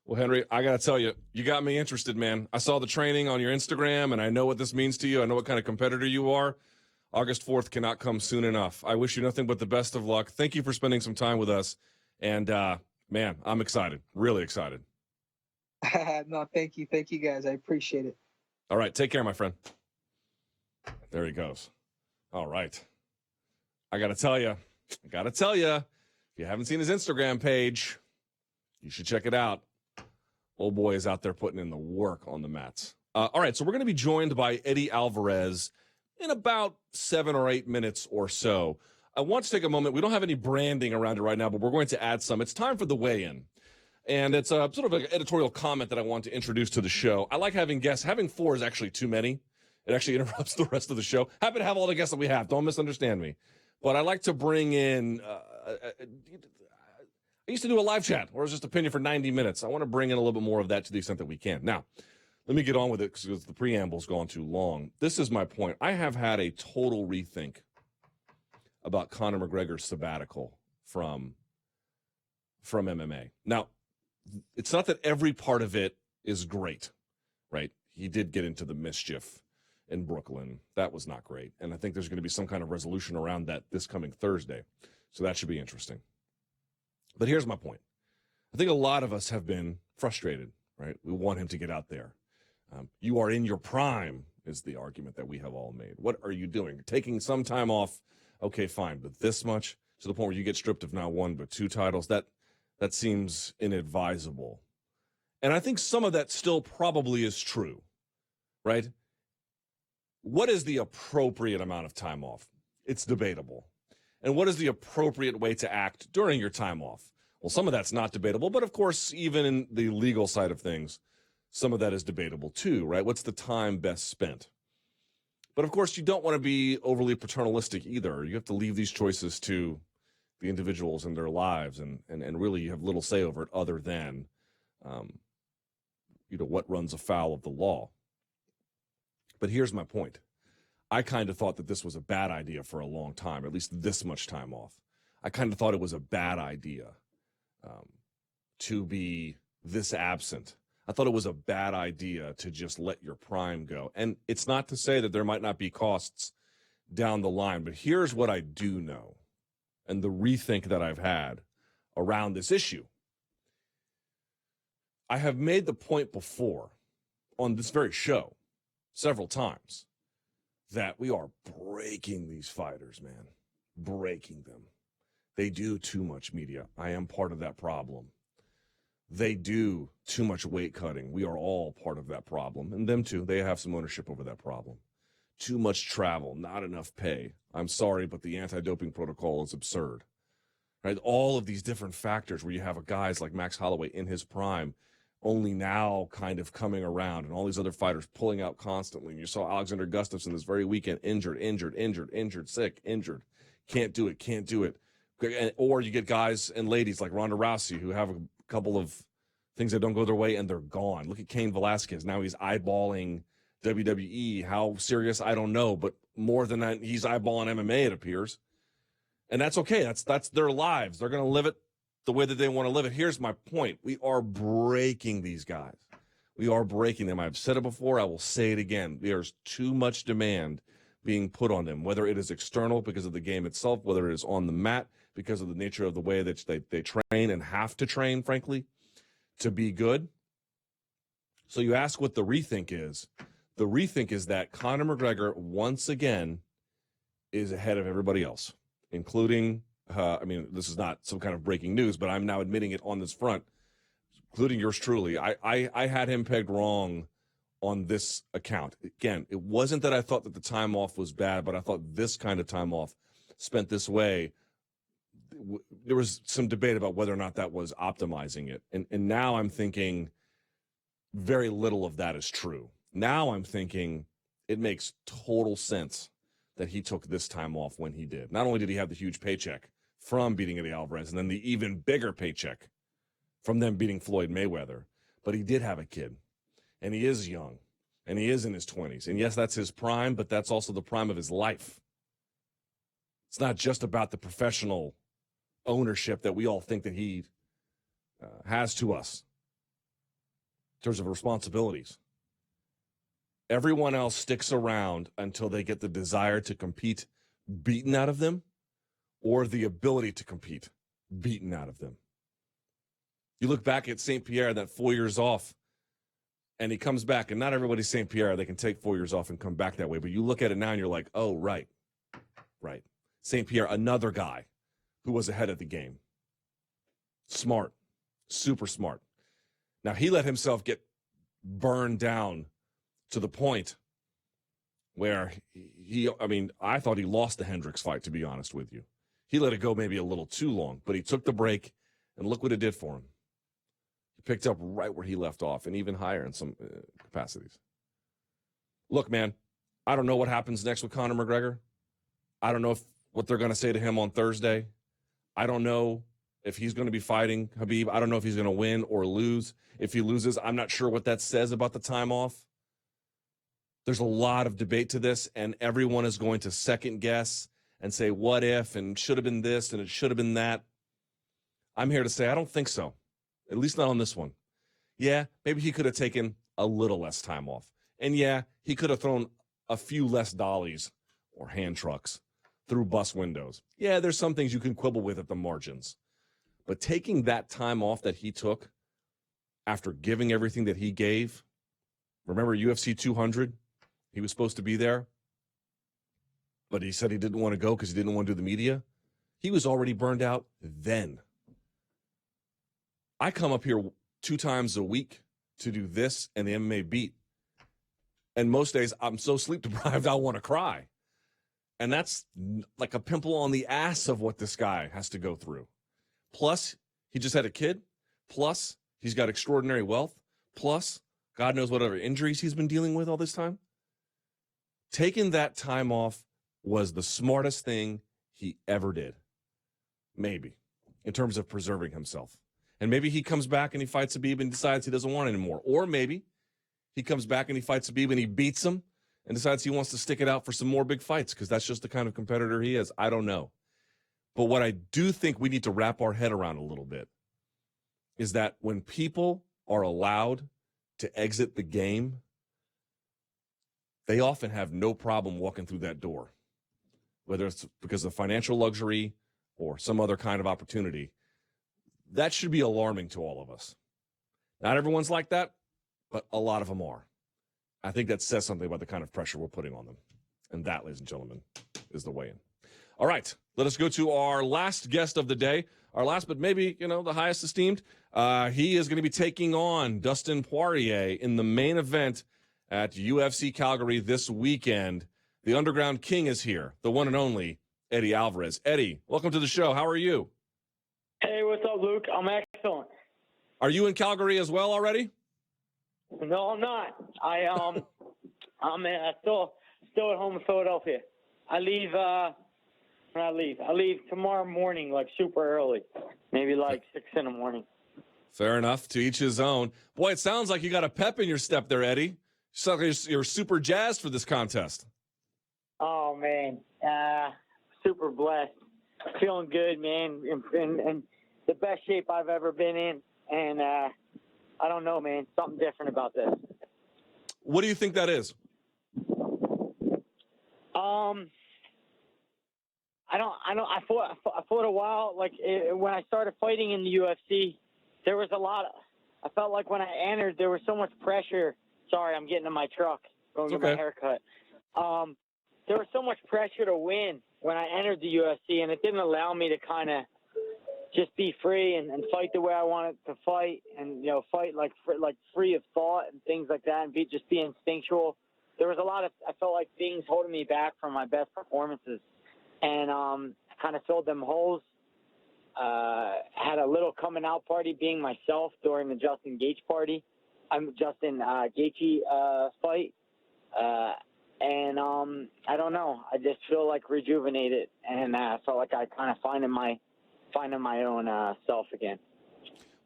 Well, Henry, I got to tell you, you got me interested, man. I saw the training on your Instagram, and I know what this means to you. I know what kind of competitor you are. August 4th cannot come soon enough. I wish you nothing but the best of luck. Thank you for spending some time with us. And, man, I'm excited, really excited. No, thank you. Thank you, guys. I appreciate it. All right, take care, my friend. There he goes. All right. I got to tell you, if you haven't seen his Instagram page, you should check it out. Old boy is out there putting in the work on the mats. All right, so we're going to be joined by Eddie Alvarez in about 7 or 8 minutes or so. I want to take a moment. We don't have any branding around it right now, but we're going to add some. It's time for the weigh-in. And it's a sort of an editorial comment that I want to introduce to the show. I like having guests. Having 4 is actually too many. It actually interrupts the rest of the show. Happy to have all the guests that we have. Don't misunderstand me. But I like to bring in I used to do a live chat or just opinion for 90 minutes. I want to bring in a little bit more of that to the extent that we can. Now, let me get on with it because the preamble's gone too long. This is my point. I have had a total rethink about Conor McGregor's sabbatical from MMA. Now, it's not that every part of it is great, right? He did get into the mischief in Brooklyn. That was not great. And I think there's going to be some kind of resolution around that this coming Thursday. So that should be interesting. But here's my point. I think a lot of us have been frustrated, right? We want him to get out there. You are in your prime is the argument that we have all made. What are you doing? You're taking some time off. Okay, fine. But this much to the point where you get stripped of not 1 but 2 titles, that seems inadvisable. And I think some of that still probably is true, right? What is the appropriate amount of time off? It's debatable. And what is the appropriate way to act during your time off? Well, some of that's not debatable, but of course, even in the legal side of things, some of that is debatable too, right? What's the time best spent? But of course, you don't want to be overly paternalistic either. You have to leave these choices to the individuals and their lives, and really you have little say over it other than, what runs afoul of the law. But here's my point. I kind of thought that this was a bad idea for a long time, at least this much time off. I kind of thought it was a bad idea to be this absent. I thought it was a bad idea to just let your prime go. And it's not to say that there might not be costs down the line, but here's what I do know, and the rethink that I've had around this issue. I have made the point before on this very show several times that we are breaking these fighters, man. Breaking them. They do too much media. I am part of that problem. They do too much weight cutting. We are all part of that problem. And them too, they have some ownership over that problem. Too much travel, not enough pay. I'm sorry, but the anti-doping protocol is absurd. Right? All of these different factors where you have guys like Max Holloway in his prime only now kind of coming around, and all these other fighters pulling out constantly. And you saw Alexander Gustafsson this very weekend, injured, sick, injured. Can't do it. Or you get guys and ladies like Ronda Rousey who have a couple of things that don't go their way and they're gone. Look at Cain Velasquez. Now he's eyeballing WWE. How serious, I don't know, but more than that, he's eyeballing MMA, it appears. And that's okay. That's their lives. They're going to live it the way that they want to live it. Here's my point. We are breaking these guys. We are breaking them. I've said it before. I will say it again. There's too much demand being put on them, whether it is external because of the game itself, whether it is on the mat because of the nature of the way that they train and have to train, frankly, to be good. So you ask what the rethink is. The rethink is that Conor McGregor, once again, is ahead of everybody else, including, this is not some kind of breaking news, but I'm now admitting it on this front, including yours truly. I had him pegged wrong on this account. Again, it wasn't that I thought that the time off was bad, but I thought this kind of time off spent this way, there was some debate about whether or not that was optimizing it. And now I'm thinking very little of that is true. Now I'm thinking it makes total sense that he took this time off when he did. Not only did he have the huge paycheck from beating Eddie Alvarez and then the even bigger paycheck from them beating Floyd Mayweather, but he did have a kid, and he is young, and he is in his 20s. And yes, that's his prime, but that's also the prime of his life. It's not just about the professional ownership that we all think that he has to us in terms of responsibilities. Everyone else sticks around until they get the desire to compete beaten out of them or the ability to compete beaten out of them. You look back at St. Pierre, that 4 years off, and he comes back, and not everybody's St. Pierre. They can take 4 years off and come back that way. But you look at it now, and you're like, oh, right. St. Pierre, another guy who was ahead of the game. Smart, super smart. Now, he let himself get burned down to the point where I thought he lost the Hendricks fight, to be honest with you. He let it go maybe a little too long, but he took the break, and look what it did for him. He picked up right where he left off, and even higher in some capacities. Look, man, I don't know what happens next with Conor McGregor. I don't know what they're going to say to him on Thursday. I don't know if he's going to be fighting Khabib. I don't know if he's going to win or lose. If he loses, I'm not sure what that says about the time off. There's a lot of debate to this, and everyone is going to second guess and say, what if, and should have been this, and it should have been that. I'm here to say I don't think so, at least not on this one. Yeah, maybe he could have taken a little less time off. And yeah, he could have thrown a few less dollies or hand trucks through bus windows. Yeah, there's some things you can quibble with at the margins. But taking that time off that he took after giving everything that he gave, remember UFC 200? He was supposed to be there, but he said he didn't want to go because he didn't want to do the media. He was already burned out then. I come up here 2 times a week to do this and the MMA beat. And most days I'm so sleep deprived I want to cry. And that's like a pimple on the ass of what this guy has to go through. Plus, he just had a kid. Plus, he's got extraordinary wealth. Plus, God knows what other injuries he's been dealing with all this time. Taking that time off was the smartest thing he ever did. Maybe, in terms of preserving himself. And maybe he comes back and he fights Khabib and decides he doesn't want it anymore. Or maybe he comes back and he fights Khabib and he beats him and decides he wants to stick it out for some more big fights because that's just the kind of competitor he is. I don't know. But what I do think we need to wrap our head around a little bit is that when people are allowed to exit the game, they often have no problem walking through that door, whether it's because of financial luxury or some other kind of opportunity. That should be alarming to all of us. Not everyone's like that, but a lot of them are. I think that says something about the kind of pressure we're putting on them. And that, ladies and gentlemen, is the weigh-in. All right, let us go to our last guest of the day. Our last, but maybe, the highest esteemed. He is going to be taking on Dustin Poirier in the main event at UFC Calgary this weekend. The Underground King is here, the one and only Eddie Alvarez. Eddie, welcome to the show. How are you? Hey, what's up, Luke? I'm excellent. Are you in Calgary as well already? No, I'm not. I'm still at home in Philadelphia. I leave when I leave. I leave tomorrow morning, like super early, maybe like 6 in the morning. Fair enough. To each his own. Boy, it sounds like you got a pep in your step there, Eddie. You sound like you're super jazzed for this contest. Oh man, super blessed, feeling good, man, in the best shape I've ever been in, and I don't know, man, something different about this. What do you think that is? I fought a while. Like when I started fighting in the UFC, there was a lot. I felt like when I entered, there was so much pressure. Sorry, I'm getting in my truck, going to get my haircut. There was so much pressure to win when I entered the UFC, and it didn't allow me to kind of just be free and fight the way I wanted to fight, and fight like free of thought and things like that, and just be instinctual. There was a lot of, I felt like, things holding me back from my best performances, and kind of filled them holes. Had a little coming out party being myself during the Justin Gaethje party. Justin Gaethje fight. And I don't know. I just feel like rejuvenated, and I felt like I kind of finding my own self again.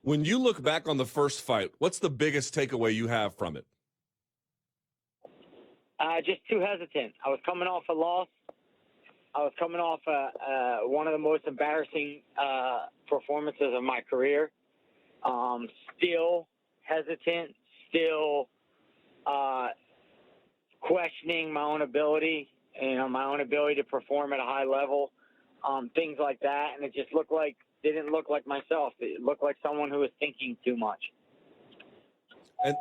When you look back on the first fight, what's the biggest takeaway you have from it? Just too hesitant. I was coming off a loss. I was coming off one of the most embarrassing performances of my career. Still hesitant. Still questioning my own ability. My own ability to perform at a high level. Things like that, and it just didn't look like myself. It looked like someone who was thinking too much.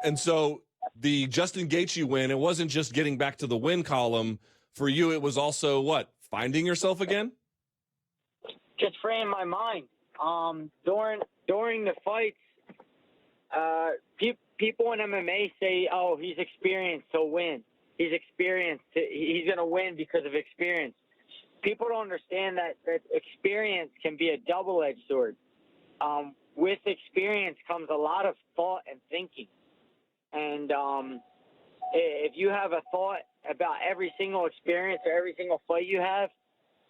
And so the Justin Gaethje win, it wasn't just getting back to the win column for you. It was also what? Finding yourself again? Just freeing my mind. During the fights, people in MMA say, "Oh, he's experienced, he'll win. He's experienced. He's going to win because of experience." People don't understand that experience can be a double-edged sword. With experience comes a lot of thought and thinking. And if you have a thought about every single experience or every single fight you have,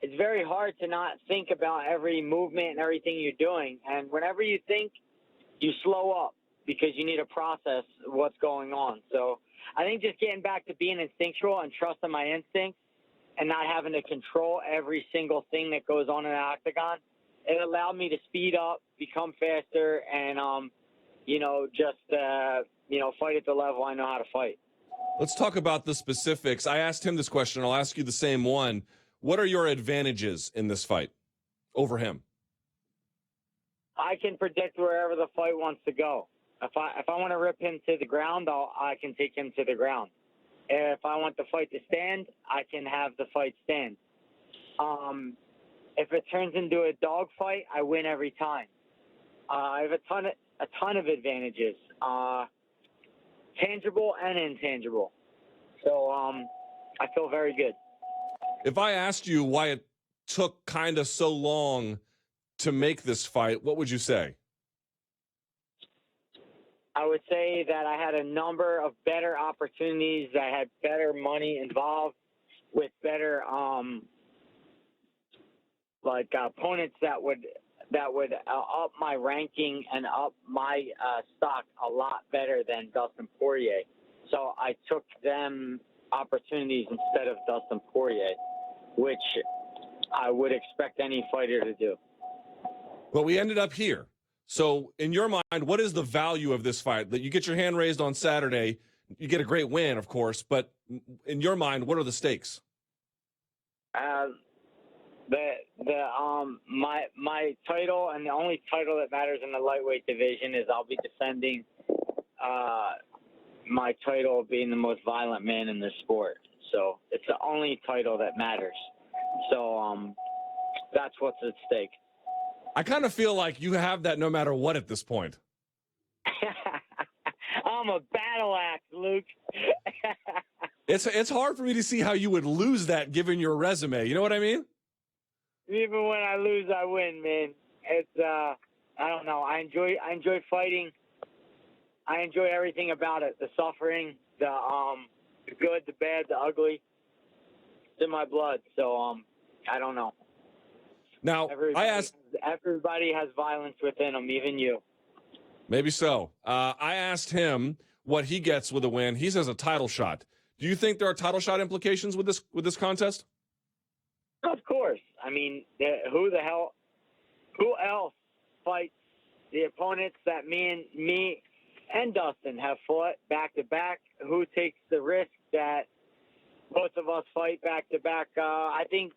it's very hard to not think about every movement and everything you're doing. And whenever you think, you slow up because you need to process what's going on. So I think just getting back to being instinctual and trusting my instincts and not having to control every single thing that goes on in the octagon, it allowed me to speed up, become faster, and, fight at the level I know how to fight. Let's talk about the specifics. I asked him this question. I'll ask you the same one. What are your advantages in this fight over him? I can predict wherever the fight wants to go. If I want to rip him to the ground, I can take him to the ground. If I want the fight to stand, I can have the fight stand. If it turns into a dog fight, I win every time. I have a ton of advantages, tangible and intangible. So I feel very good. If I asked you why it took kind of so long to make this fight, what would you say? I would say that I had a number of better opportunities. I had better money involved with better opponents that would up my ranking and up my stock a lot better than Dustin Poirier. So I took them opportunities instead of Dustin Poirier, which I would expect any fighter to do. Well, we ended up here. So in your mind, what is the value of this fight? That you get your hand raised on Saturday, you get a great win, of course, but in your mind, what are the stakes? My title, and the only title that matters in the lightweight division, is I'll be defending my title of being the most violent man in the sport. So it's the only title that matters. So that's what's at stake. I kind of feel like you have that no matter what at this point. I'm a battle axe, Luke. It's hard for me to see how you would lose that given your resume. You know what I mean? Even when I lose, I win, man. It's I don't know. I enjoy fighting. I enjoy everything about it. The suffering, the good, the bad, the ugly. It's in my blood. So I don't know. Now, everybody has violence within them, even you. Maybe so. I asked him what he gets with a win. He says a title shot. Do you think there are title shot implications with this contest? Of course. I mean, who else fights the opponents that me and Dustin have fought back to back? Who takes the risk that both of us fight back to back? I think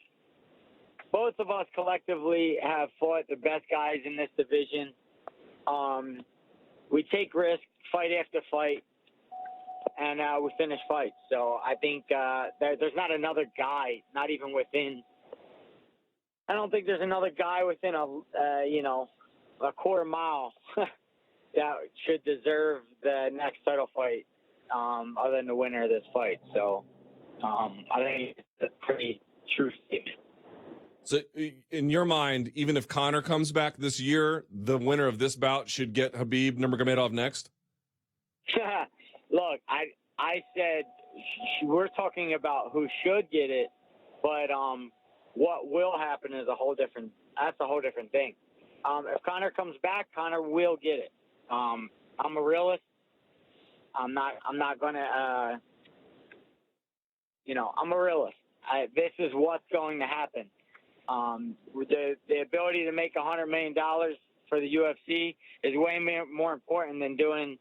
both of us collectively have fought the best guys in this division. We take risks, fight after fight, and we finish fights. So I think there's not another guy, not even within. I don't think there's another guy within a quarter mile that should deserve the next title fight, other than the winner of this fight. So I think it's a pretty true statement. So in your mind, even if Conor comes back this year, the winner of this bout should get Khabib Nurmagomedov next? Look, I said we're talking about who should get it, but what will happen is a whole different thing. If Conor comes back, Conor will get it. I'm a realist. I'm not gonna I'm a realist. This is what's going to happen. The ability to make $100 million for the UFC is way more important than doing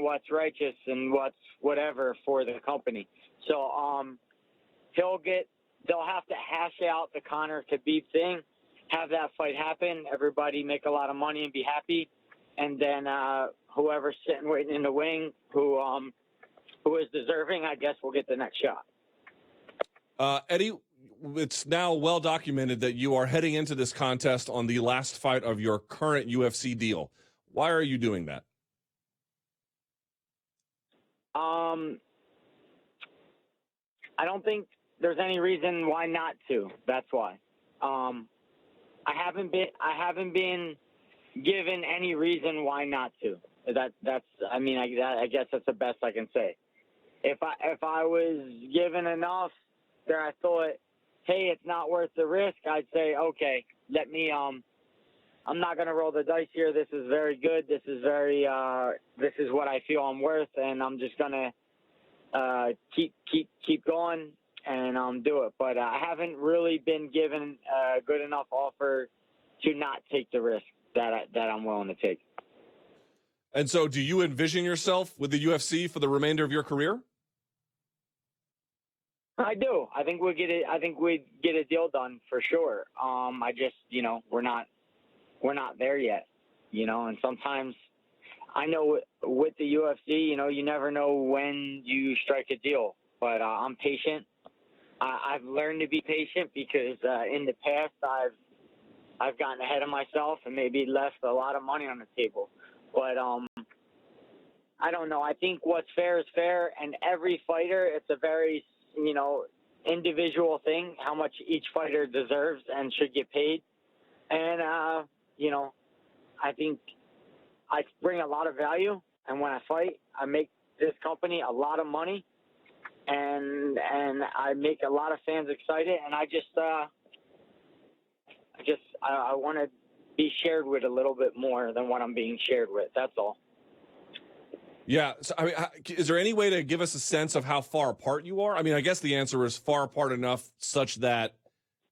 what's righteous and what's whatever for the company. So they'll have to hash out the Conor Khabib thing, have that fight happen, everybody make a lot of money and be happy, and then whoever's sitting waiting in the wing who is deserving, I guess, will get the next shot. Eddie, it's now well documented that you are heading into this contest on the last fight of your current UFC deal. Why are you doing that? I don't think there's any reason why not to. That's why. I haven't been given any reason why not to. I guess that's the best I can say. If I was given enough that I thought, hey, it's not worth the risk, I'd say, okay, let me. I'm not going to roll the dice here. This is very good. This is what I feel I'm worth, and I'm just going to keep going and do it. But I haven't really been given a good enough offer to not take the risk that I'm willing to take. And so do you envision yourself with the UFC for the remainder of your career? I do. I think we'd get a deal done for sure. I just, we're not there yet, and sometimes I know with the UFC, you never know when you strike a deal, but I'm patient. I've learned to be patient because in the past I've gotten ahead of myself and maybe left a lot of money on the table. But I don't know. I think what's fair is fair, and every fighter, it's a very individual thing, how much each fighter deserves and should get paid. And, I think I bring a lot of value, and when I fight, I make this company a lot of money, and I make a lot of fans excited, and I want to be shared with a little bit more than what I'm being shared with. That's all. Yeah. So, is there any way to give us a sense of how far apart you are? I mean, I guess the answer is far apart enough such that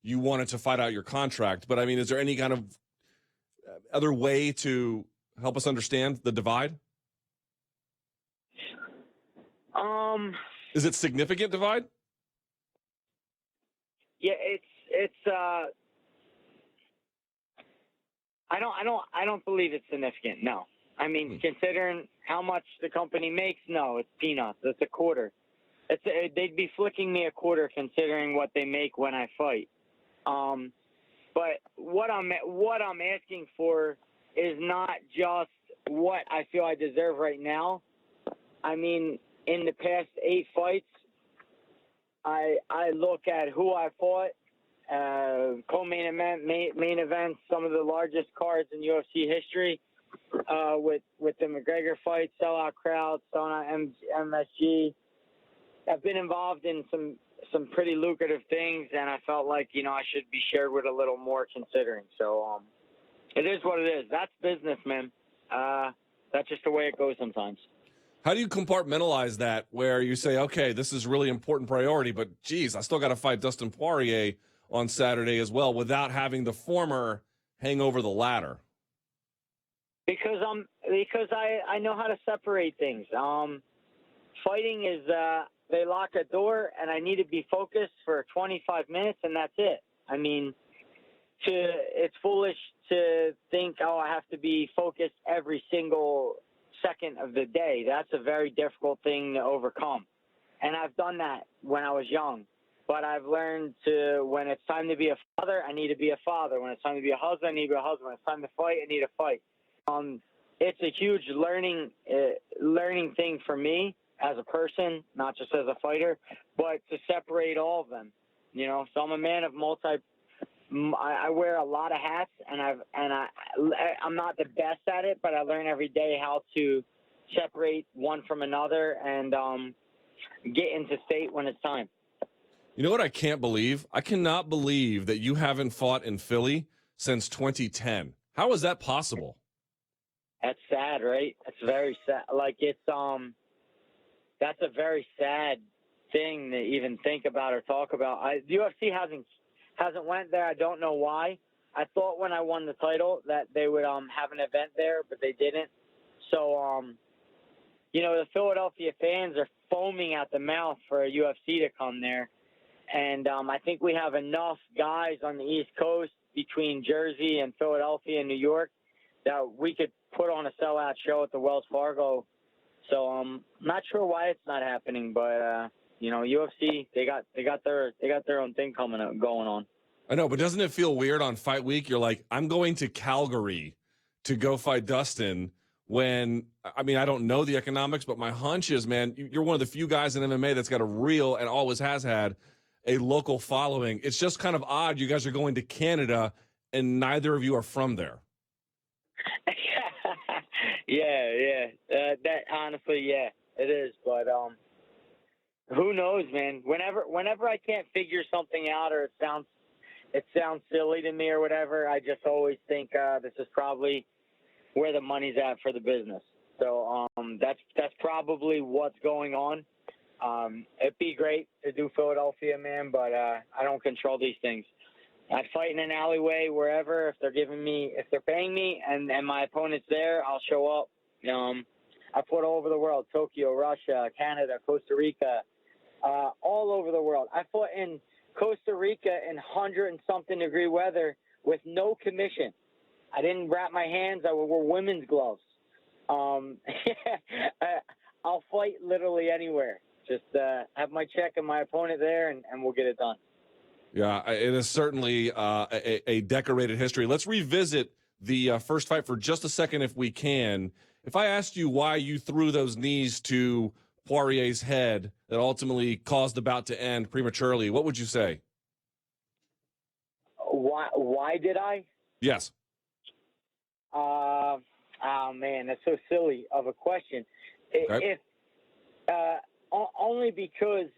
you wanted to fight out your contract. But, I mean, is there any kind of other way to help us understand the divide? Is it significant divide? Yeah, it's I don't believe it's significant. No. I mean, considering how much the company makes, no, it's peanuts. It's a quarter. They'd be flicking me a quarter considering what they make when I fight. But what I'm asking for is not just what I feel I deserve right now. I mean, in the past 8 fights, I look at who I fought, co-main event, main events, some of the largest cards in UFC history. With the McGregor fight, sellout crowds, selling out MSG. I've been involved in some pretty lucrative things, and I felt like, I should be shared with a little more considering. So it is what it is. That's business, man. That's just the way it goes sometimes. How do you compartmentalize that where you say, okay, this is really important priority, but geez, I still got to fight Dustin Poirier on Saturday as well without having the former hang over the ladder? Because I know how to separate things. Fighting is they lock a door, and I need to be focused for 25 minutes, and that's it. I mean, it's foolish to think, oh, I have to be focused every single second of the day. That's a very difficult thing to overcome. And I've done that when I was young. But I've learned to, when it's time to be a father, I need to be a father. When it's time to be a husband, I need to be a husband. When it's time to fight, I need to fight. It's a huge learning thing for me as a person, not just as a fighter, but to separate all of them. You know, so I'm a man of I wear a lot of hats, and I'm not the best at it, but I learn every day how to separate one from another and get into state when it's time. You know what I can't believe? I cannot believe that you haven't fought in Philly since 2010. How is that possible? That's sad, right? That's very sad. Like, it's that's a very sad thing to even think about or talk about. The UFC hasn't went there. I don't know why. I thought when I won the title that they would have an event there, but they didn't. So you know, the Philadelphia fans are foaming at the mouth for a UFC to come there. And I think we have enough guys on the East Coast between Jersey and Philadelphia and New York that we could put on a sellout show at the Wells Fargo. So I'm not sure why it's not happening, but you know, UFC, they got their own thing going on. I know, but doesn't it feel weird on fight week? You're like, I'm going to Calgary to go fight Dustin when, I mean, I don't know the economics, but my hunch is, man, you're one of the few guys in MMA that's got a real and always has had a local following. It's just kind of odd. You guys are going to Canada and neither of you are from there. Yeah. That honestly, yeah, it is. But who knows, man? Whenever I can't figure something out or it sounds silly to me or whatever, I just always think this is probably where the money's at for the business. So that's probably what's going on. It'd be great to do Philadelphia, man, but I don't control these things. I'd fight in an alleyway wherever if they're paying me, and my opponent's there, I'll show up. I fought all over the world: Tokyo, Russia, Canada, Costa Rica, all over the world. I fought in Costa Rica in 100-something degree weather with no commission. I didn't wrap my hands. I wore women's gloves. I'll fight literally anywhere. Just have my check and my opponent there, and we'll get it done. Yeah, it is certainly a decorated history. Let's revisit the first fight for just a second if we can. If I asked you why you threw those knees to Poirier's head that ultimately caused the bout to end prematurely, what would you say? Why did I? Yes. Oh, man, that's so silly of a question. Okay. Only because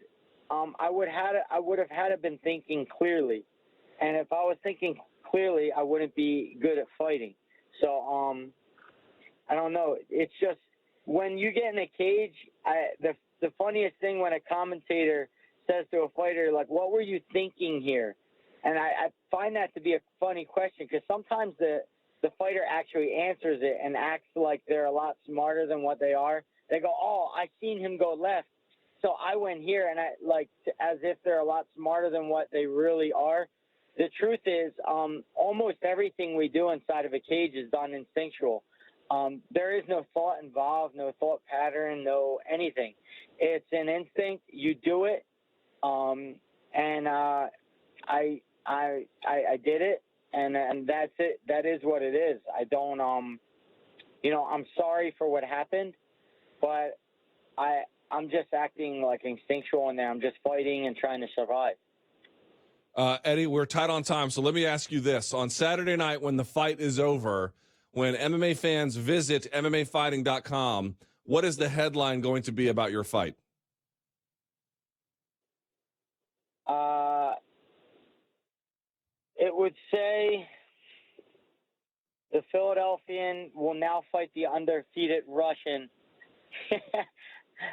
I would have had to been thinking clearly, and if I was thinking clearly, I wouldn't be good at fighting. So I don't know. It's just when you get in a cage, the funniest thing when a commentator says to a fighter, like, "What were you thinking here?" And I find that to be a funny question because sometimes the fighter actually answers it and acts like they're a lot smarter than what they are. They go, "Oh, I seen him go left, so I went here," and as if they're a lot smarter than what they really are. The truth is, almost everything we do inside of a cage is done instinctual. There is no thought involved, no thought pattern, no anything. It's an instinct. You do it, and I did it, and that's it. That is what it is. I don't, I'm sorry for what happened, but I'm just acting like instinctual in there. I'm just fighting and trying to survive. Eddie, we're tight on time, so let me ask you this. On Saturday night when the fight is over, when MMA fans visit MMAFighting.com, what is the headline going to be about your fight? It would say the Philadelphian will now fight the undefeated Russian.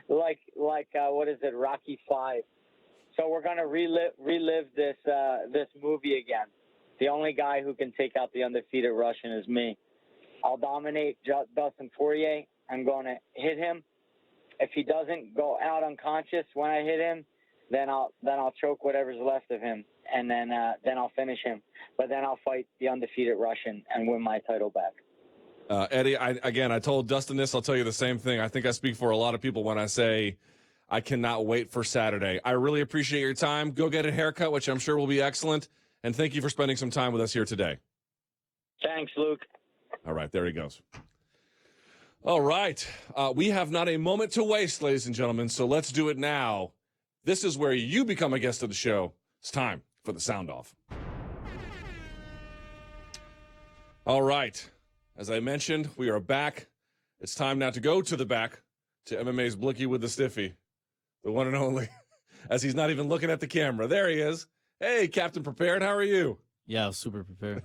like what is it, Rocky V. So we're gonna relive this movie again. The only guy who can take out the undefeated Russian is me. I'll dominate Dustin Poirier. I'm gonna hit him. If he doesn't go out unconscious when I hit him, then I'll choke whatever's left of him, and then I'll finish him. But then I'll fight the undefeated Russian and win my title back. Eddie, I told Dustin this. I'll tell you the same thing. I think I speak for a lot of people when I say I cannot wait for Saturday. I really appreciate your time. Go get a haircut, which I'm sure will be excellent. And thank you for spending some time with us here today. Thanks, Luke. All right, there he goes. All right. We have not a moment to waste, ladies and gentlemen, so let's do it now. This is where you become a guest of the show. It's time for the sound off. All right. As I mentioned, we are back. It's time now to go to the back to MMA's Blicky with the Stiffy, the one and only, as he's not even looking at the camera. There he is. Hey, Captain Prepared, how are you? Yeah, I was super prepared.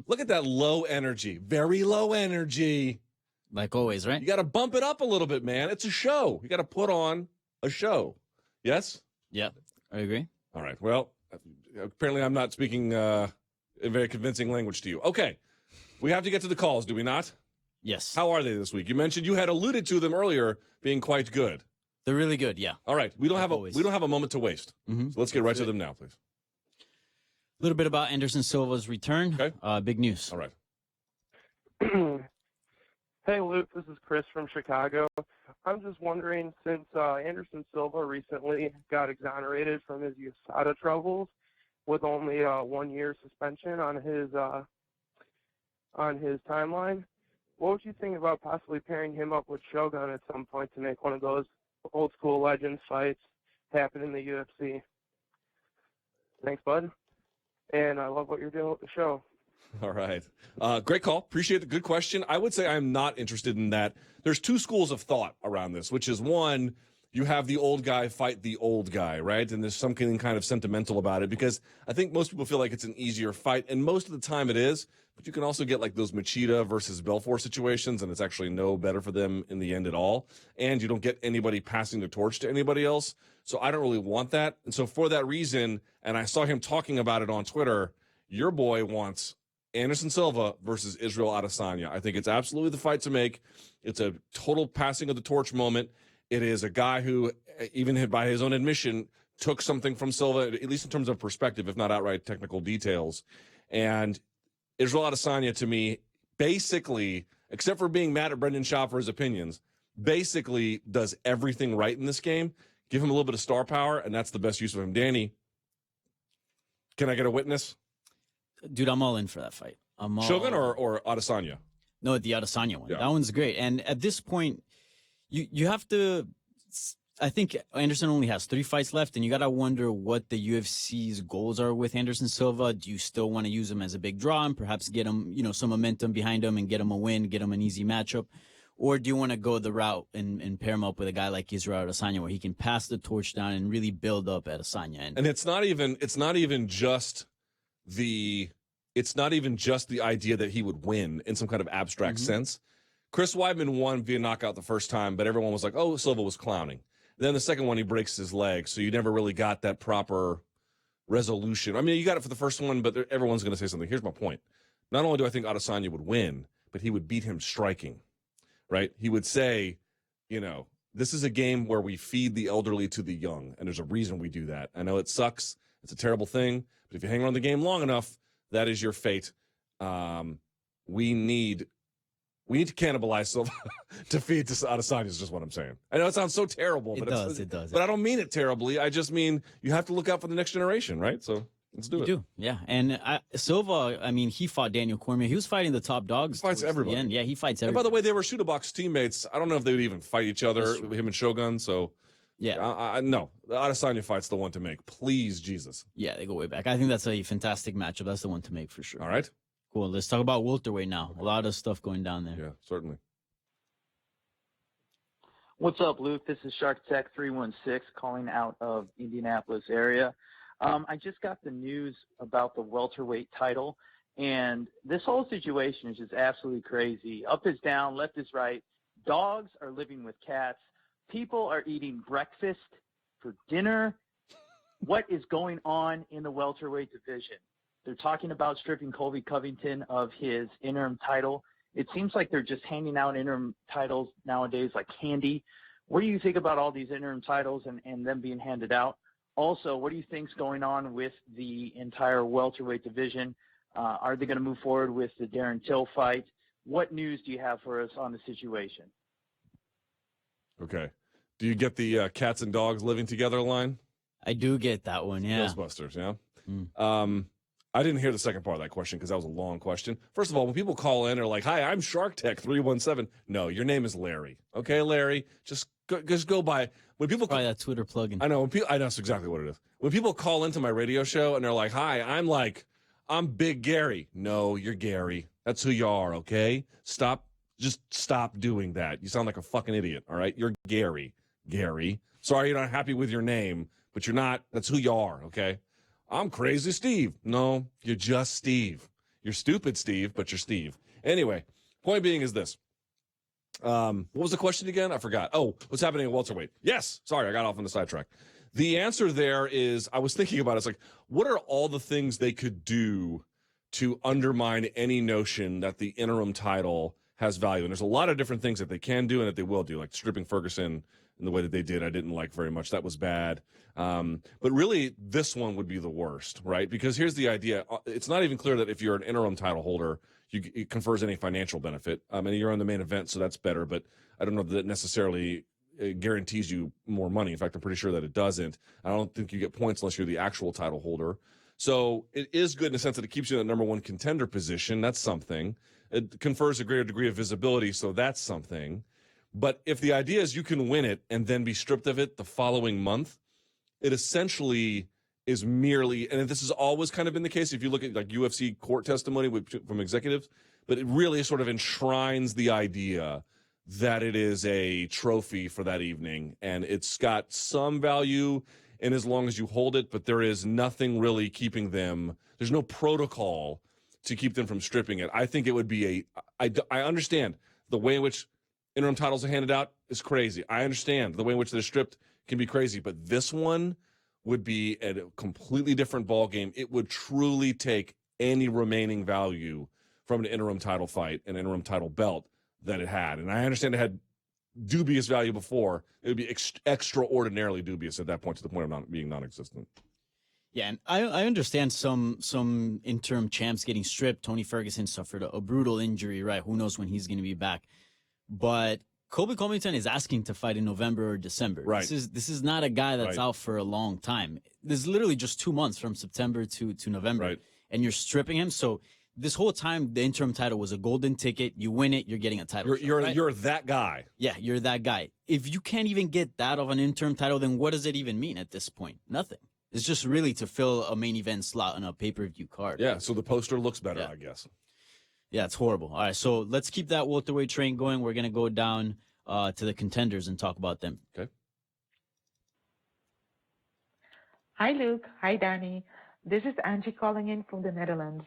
Look at that low energy, very low energy. Like always, right? You got to bump it up a little bit, man. It's a show. You got to put on a show. Yes? Yeah, I agree. All right. Well, apparently I'm not speaking a very convincing language to you. Okay. We have to get to the calls, do we not? Yes. How are they this week? You mentioned you had alluded to them earlier being quite good. They're really good, yeah. All right. We don't have a moment to waste. Mm-hmm. So let's get right to them now, please. A little bit about Anderson Silva's return. Okay. Big news. All right. Hey, Luke, this is Chris from Chicago. I'm just wondering, since Anderson Silva recently got exonerated from his USADA troubles with only 1 year suspension on his timeline, what would you think about possibly pairing him up with Shogun at some point to make one of those old school legends fights happen in the UFC? Thanks, bud. And I love what you're doing with the show. All right. Great call. Appreciate the good question. I would say I'm not interested in that. There's two schools of thought around this, which is one, you have the old guy fight the old guy, right? And there's something kind of sentimental about it because I think most people feel like it's an easier fight, and most of the time it is. But you can also get like those Machida versus Belfort situations, and it's actually no better for them in the end at all. And you don't get anybody passing the torch to anybody else. So I don't really want that. And so for that reason, and I saw him talking about it on Twitter, your boy wants Anderson Silva versus Israel Adesanya. I think it's absolutely the fight to make. It's a total passing of the torch moment. It is a guy who, even by his own admission, took something from Silva, at least in terms of perspective, if not outright technical details. And Israel Adesanya, to me, basically, except for being mad at Brendan Schaub for his opinions, basically does everything right in this game. Give him a little bit of star power, and that's the best use of him. Danny, can I get a witness? Dude, I'm all in for that fight. Shogun or Adesanya? No, the Adesanya one. Yeah. That one's great. And at this point, you have to. I think Anderson only has 3 fights left, and you got to wonder what the UFC's goals are with Anderson Silva. Do you still want to use him as a big draw and perhaps get him, some momentum behind him and get him a win, get him an easy matchup? Or do you want to go the route and pair him up with a guy like Israel Adesanya where he can pass the torch down and really build up Adesanya? And it's not even just the idea that he would win in some kind of abstract sense. Chris Weidman won via knockout the first time, but everyone was like, oh, Silva was clowning. Then the second one, he breaks his leg, so you never really got that proper resolution. I mean, you got it for the first one, but everyone's going to say something. Here's my point. Not only do I think Adesanya would win, but he would beat him striking, right? He would say, this is a game where we feed the elderly to the young, and there's a reason we do that. I know it sucks. It's a terrible thing, but if you hang around the game long enough, that is your fate. We need to cannibalize Silva to feed to Adesanya is just what I'm saying. I know it sounds so terrible, but it does. But I don't mean it terribly. I just mean you have to look out for the next generation, right? So let's do it. You do, yeah. And Silva, he fought Daniel Cormier. He was fighting the top dogs. He fights everybody. Yeah, he fights everybody. And by the way, they were Shooter Box teammates. I don't know if they would even fight each other, him and Shogun. So yeah, no, the Adesanya fight's the one to make. Please, Jesus. Yeah, they go way back. I think that's a fantastic matchup. That's the one to make for sure. All right. Cool. Let's talk about welterweight now. A lot of stuff going down there. Yeah, certainly. What's up, Luke? This is Shark Tech 316 calling out of Indianapolis area. I just got the news about the welterweight title, and this whole situation is just absolutely crazy. Up is down, left is right. Dogs are living with cats. People are eating breakfast for dinner. What is going on in the welterweight division? They're talking about stripping Colby Covington of his interim title. It seems like they're just handing out interim titles nowadays like candy. What do you think about all these interim titles and them being handed out? Also, what do you think's going on with the entire welterweight division? Are they going to move forward with the Darren Till fight? What news do you have for us on the situation? Okay. Do you get the cats and dogs living together line? I do get that one, yeah. Ghostbusters, yeah. Mm. I didn't hear the second part of that question because that was a long question. First of all, when people call in, they're like, "Hi, I'm Shark Tech 317." No, your name is Larry. Okay, Larry. Just go by. When people Probably that Twitter plugin. I know. I know that's exactly what it is. When people call into my radio show and they're like, "Hi, I'm Big Gary." No, you're Gary. That's who you are. Okay, just stop doing that. You sound like a fucking idiot. All right, you're Gary. Gary. Sorry, you're not happy with your name, but you're not. That's who you are. Okay. I'm Crazy Steve. No, you're just Steve. You're stupid, Steve, but you're Steve. Anyway, point being is this. What was the question again? I forgot. Oh, what's happening at welterweight? Yes. Sorry, I got off on the sidetrack. The answer there is, I was thinking about it. It's like, what are all the things they could do to undermine any notion that the interim title has value? And there's a lot of different things that they can do and that they will do, like stripping Ferguson in the way that they did. I didn't like very much. That was bad. But really, this one would be the worst, right? Because here's the idea. It's not even clear that if you're an interim title holder, it confers any financial benefit. And you're on the main event, so that's better. But I don't know that it necessarily guarantees you more money. In fact, I'm pretty sure that it doesn't. I don't think you get points unless you're the actual title holder. So it is good in the sense that it keeps you in that number one contender position. That's something. It confers a greater degree of visibility, so that's something. But if the idea is you can win it and then be stripped of it the following month, it essentially is merely, and this has always kind of been the case if you look at like UFC court testimony from executives, but it really sort of enshrines the idea that it is a trophy for that evening. And it's got some value in as long as you hold it, but there is nothing really keeping them. There's no protocol to keep them from stripping it. I think it would be I understand the way in which interim titles are handed out is crazy. I understand the way in which they're stripped can be crazy, but this one would be a completely different ball game. It would truly take any remaining value from an interim title fight, an interim title belt that it had. And I understand it had dubious value before. It would be extraordinarily dubious at that point, to the point of being non-existent. Yeah, and I understand some interim champs getting stripped. Tony Ferguson suffered a brutal injury, right? Who knows when he's going to be back? But Colby Covington is asking to fight in November or December. Right. This is not a guy that's out for a long time. This is literally just 2 months from September to November. Right. And you're stripping him. So this whole time, the interim title was a golden ticket. You win it, you're getting a title. You're that guy. Yeah, you're that guy. If you can't even get that of an interim title, then what does it even mean at this point? Nothing. It's just really to fill a main event slot on a pay-per-view card. Yeah, so the poster looks better, I guess. Yeah, it's horrible. All right, so let's keep that welterweight train going. We're going to go down to the contenders and talk about them. Okay. Hi, Luke. Hi, Danny. This is Angie calling in from the Netherlands.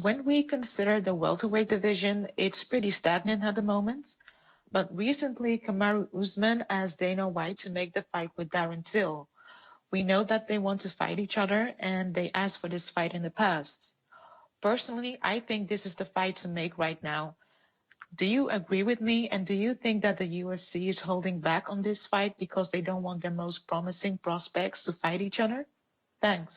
When we consider the welterweight division, it's pretty stagnant at the moment. But recently, Kamaru Usman asked Dana White to make the fight with Darren Till. We know that they want to fight each other, and they asked for this fight in the past. Personally, I think this is the fight to make right now. Do you agree with me, and do you think that the UFC is holding back on this fight because they don't want their most promising prospects to fight each other? Thanks.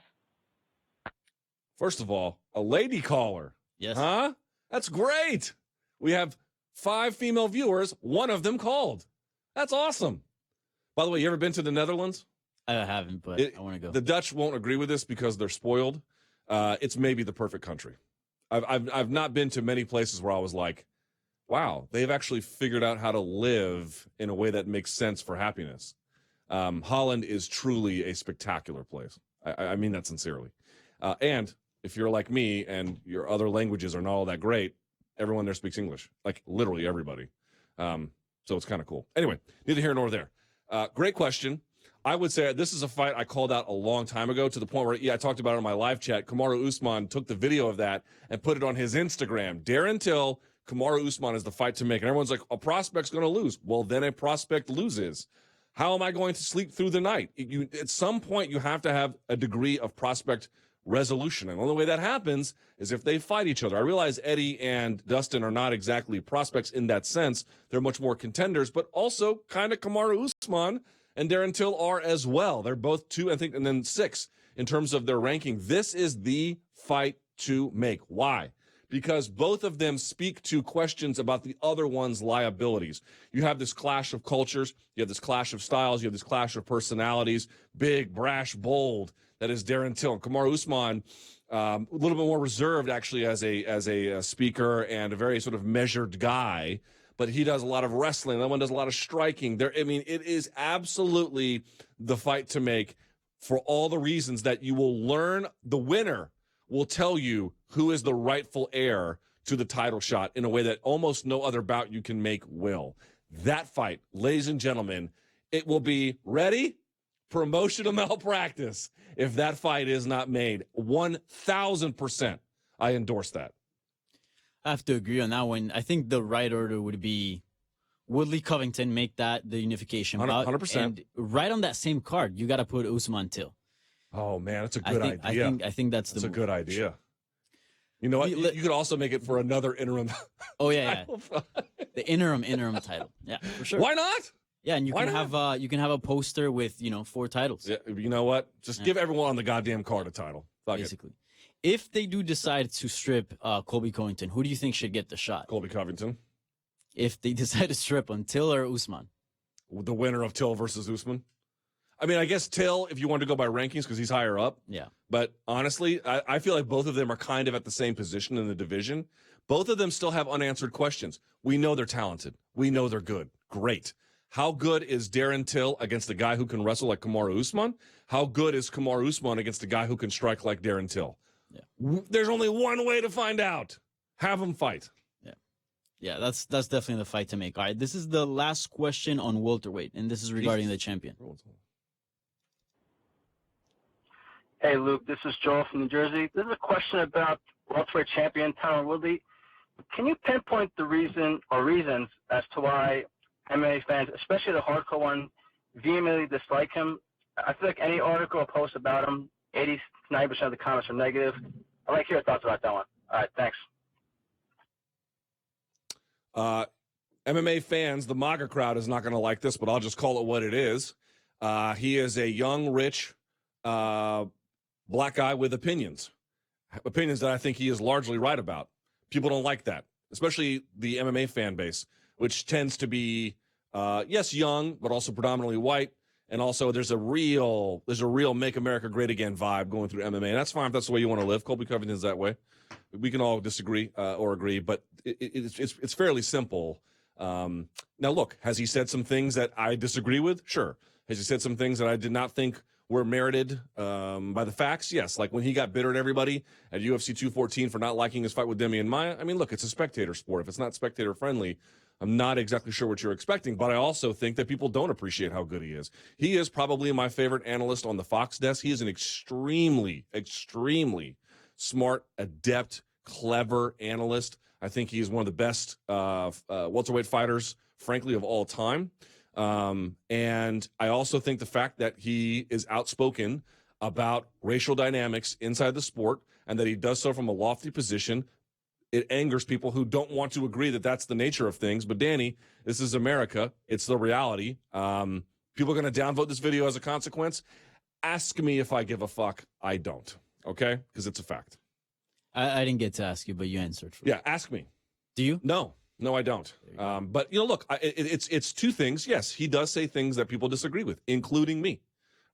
First of all, a lady caller. Yes. Huh? That's great. We have 5 female viewers. One of them called. That's awesome. By the way, you ever been to the Netherlands? I haven't, but I want to go. The Dutch won't agree with this because they're spoiled. It's maybe the perfect country. I've not been to many places where I was like, wow, they've actually figured out how to live in a way that makes sense for happiness. Holland is truly a spectacular place. I mean that sincerely. And if you're like me and your other languages are not all that great, everyone there speaks English, like literally everybody. So it's kind of cool. Anyway, neither here nor there. Great question. I would say this is a fight I called out a long time ago, to the point where, I talked about it on my live chat. Kamaru Usman took the video of that and put it on his Instagram. Darren Till, Kamaru Usman is the fight to make. And everyone's like, a prospect's going to lose. Well, then a prospect loses. How am I going to sleep through the night? At some point, you have to have a degree of prospect resolution. And the only way that happens is if they fight each other. I realize Eddie and Dustin are not exactly prospects in that sense. They're much more contenders, but also kind of Kamaru Usman and Darren Till are as well. They're both 2, I think, and then 6 in terms of their ranking. This is the fight to make. Why? Because both of them speak to questions about the other one's liabilities. You have this clash of cultures. You have this clash of styles. You have this clash of personalities. Big, brash, bold. That is Darren Till. Kamaru Usman, a little bit more reserved, actually, as a speaker and a very sort of measured guy. But he does a lot of wrestling. That one does a lot of striking. It is absolutely the fight to make for all the reasons that you will learn. The winner will tell you who is the rightful heir to the title shot in a way that almost no other bout you can make will. That fight, ladies and gentlemen, it will be ready, promotional malpractice if that fight is not made. 1,000%. I endorse that. I have to agree on that one. I think the right order would be Woodley Covington, make that the unification bout. 100%. And right on that same card, you got to put Usman Till. Oh, man, that's a good idea. I think that's a good idea. You know what? You could also make it for another interim. Oh, yeah. The interim title. Yeah, for sure. Why not? Yeah, and you can have a poster with, 4 titles. Yeah, you know what? Just give everyone on the goddamn card a title. Basically. If they do decide to strip Colby Covington, who do you think should get the shot? Colby Covington. If they decide to strip him, Till or Usman? The winner of Till versus Usman? I mean, I guess Till, if you want to go by rankings, because he's higher up. Yeah. But honestly, I feel like both of them are kind of at the same position in the division. Both of them still have unanswered questions. We know they're talented. We know they're good. Great. How good is Darren Till against a guy who can wrestle like Kamaru Usman? How good is Kamaru Usman against a guy who can strike like Darren Till? Yeah. There's only one way to find out. Have them fight. Yeah, that's definitely the fight to make. All right, this is the last question on welterweight, and this is regarding the champion. Hey, Luke, this is Joel from New Jersey. This is a question about welterweight champion Tyron Woodley. Can you pinpoint the reason or reasons as to why MMA fans, especially the hardcore one, vehemently dislike him? I feel like any article or post about him, 80 to 90% of the comments are negative. I'd like to hear your thoughts about that one. All right, thanks. MMA fans, the MAGA crowd is not going to like this, but I'll just call it what it is. He is a young, rich, black guy with opinions that I think he is largely right about. People don't like that, especially the MMA fan base, which tends to be, yes, young, but also predominantly white. And also there's a real Make America Great Again vibe going through MMA. And that's fine if that's the way you want to live. Colby Covington's that way. We can all disagree or agree, but it's fairly simple. Now, look, has he said some things that I disagree with? Sure. Has he said some things that I did not think were merited by the facts? Yes. Like when he got bitter at everybody at UFC 214 for not liking his fight with Demian Maia. I mean, look, it's a spectator sport. If it's not spectator friendly, I'm not exactly sure what you're expecting, but I also think that people don't appreciate how good he is. He is probably my favorite analyst on the Fox desk. He is an extremely, extremely smart, adept, clever analyst. I think he is one of the best welterweight fighters, frankly, of all time. And I also think the fact that he is outspoken about racial dynamics inside the sport and that he does so from a lofty position, it angers people who don't want to agree that that's the nature of things. But Danny, this is America. It's the reality. People are going to downvote this video as a consequence. Ask me if I give a fuck. I don't. Okay? Because it's a fact. I didn't get to ask you, but you answered. Yeah, ask me. Do you? No, I don't. But, look, it's two things. Yes, he does say things that people disagree with, including me,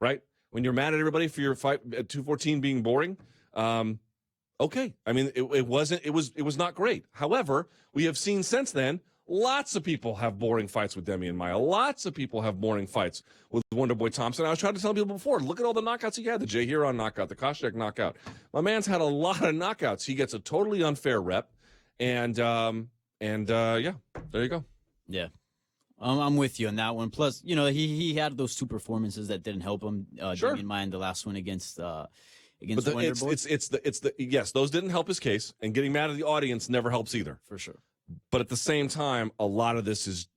right? When you're mad at everybody for your fight at 214 being boring, okay. I mean, it was not great. However, we have seen since then, lots of people have boring fights with Demian Maia. Lots of people have boring fights with Wonderboy Thompson. I was trying to tell people before, look at all the knockouts he had. The Jay Huron knockout, the Koscheck knockout. My man's had a lot of knockouts. He gets a totally unfair rep. And yeah, there you go. Yeah. I'm with you on that one. Plus, he had those two performances that didn't help him. Sure. Demian Maia in the last one against But Wonderboy. Yes, those didn't help his case, and getting mad at the audience never helps either. For sure. But at the same time, a lot of this is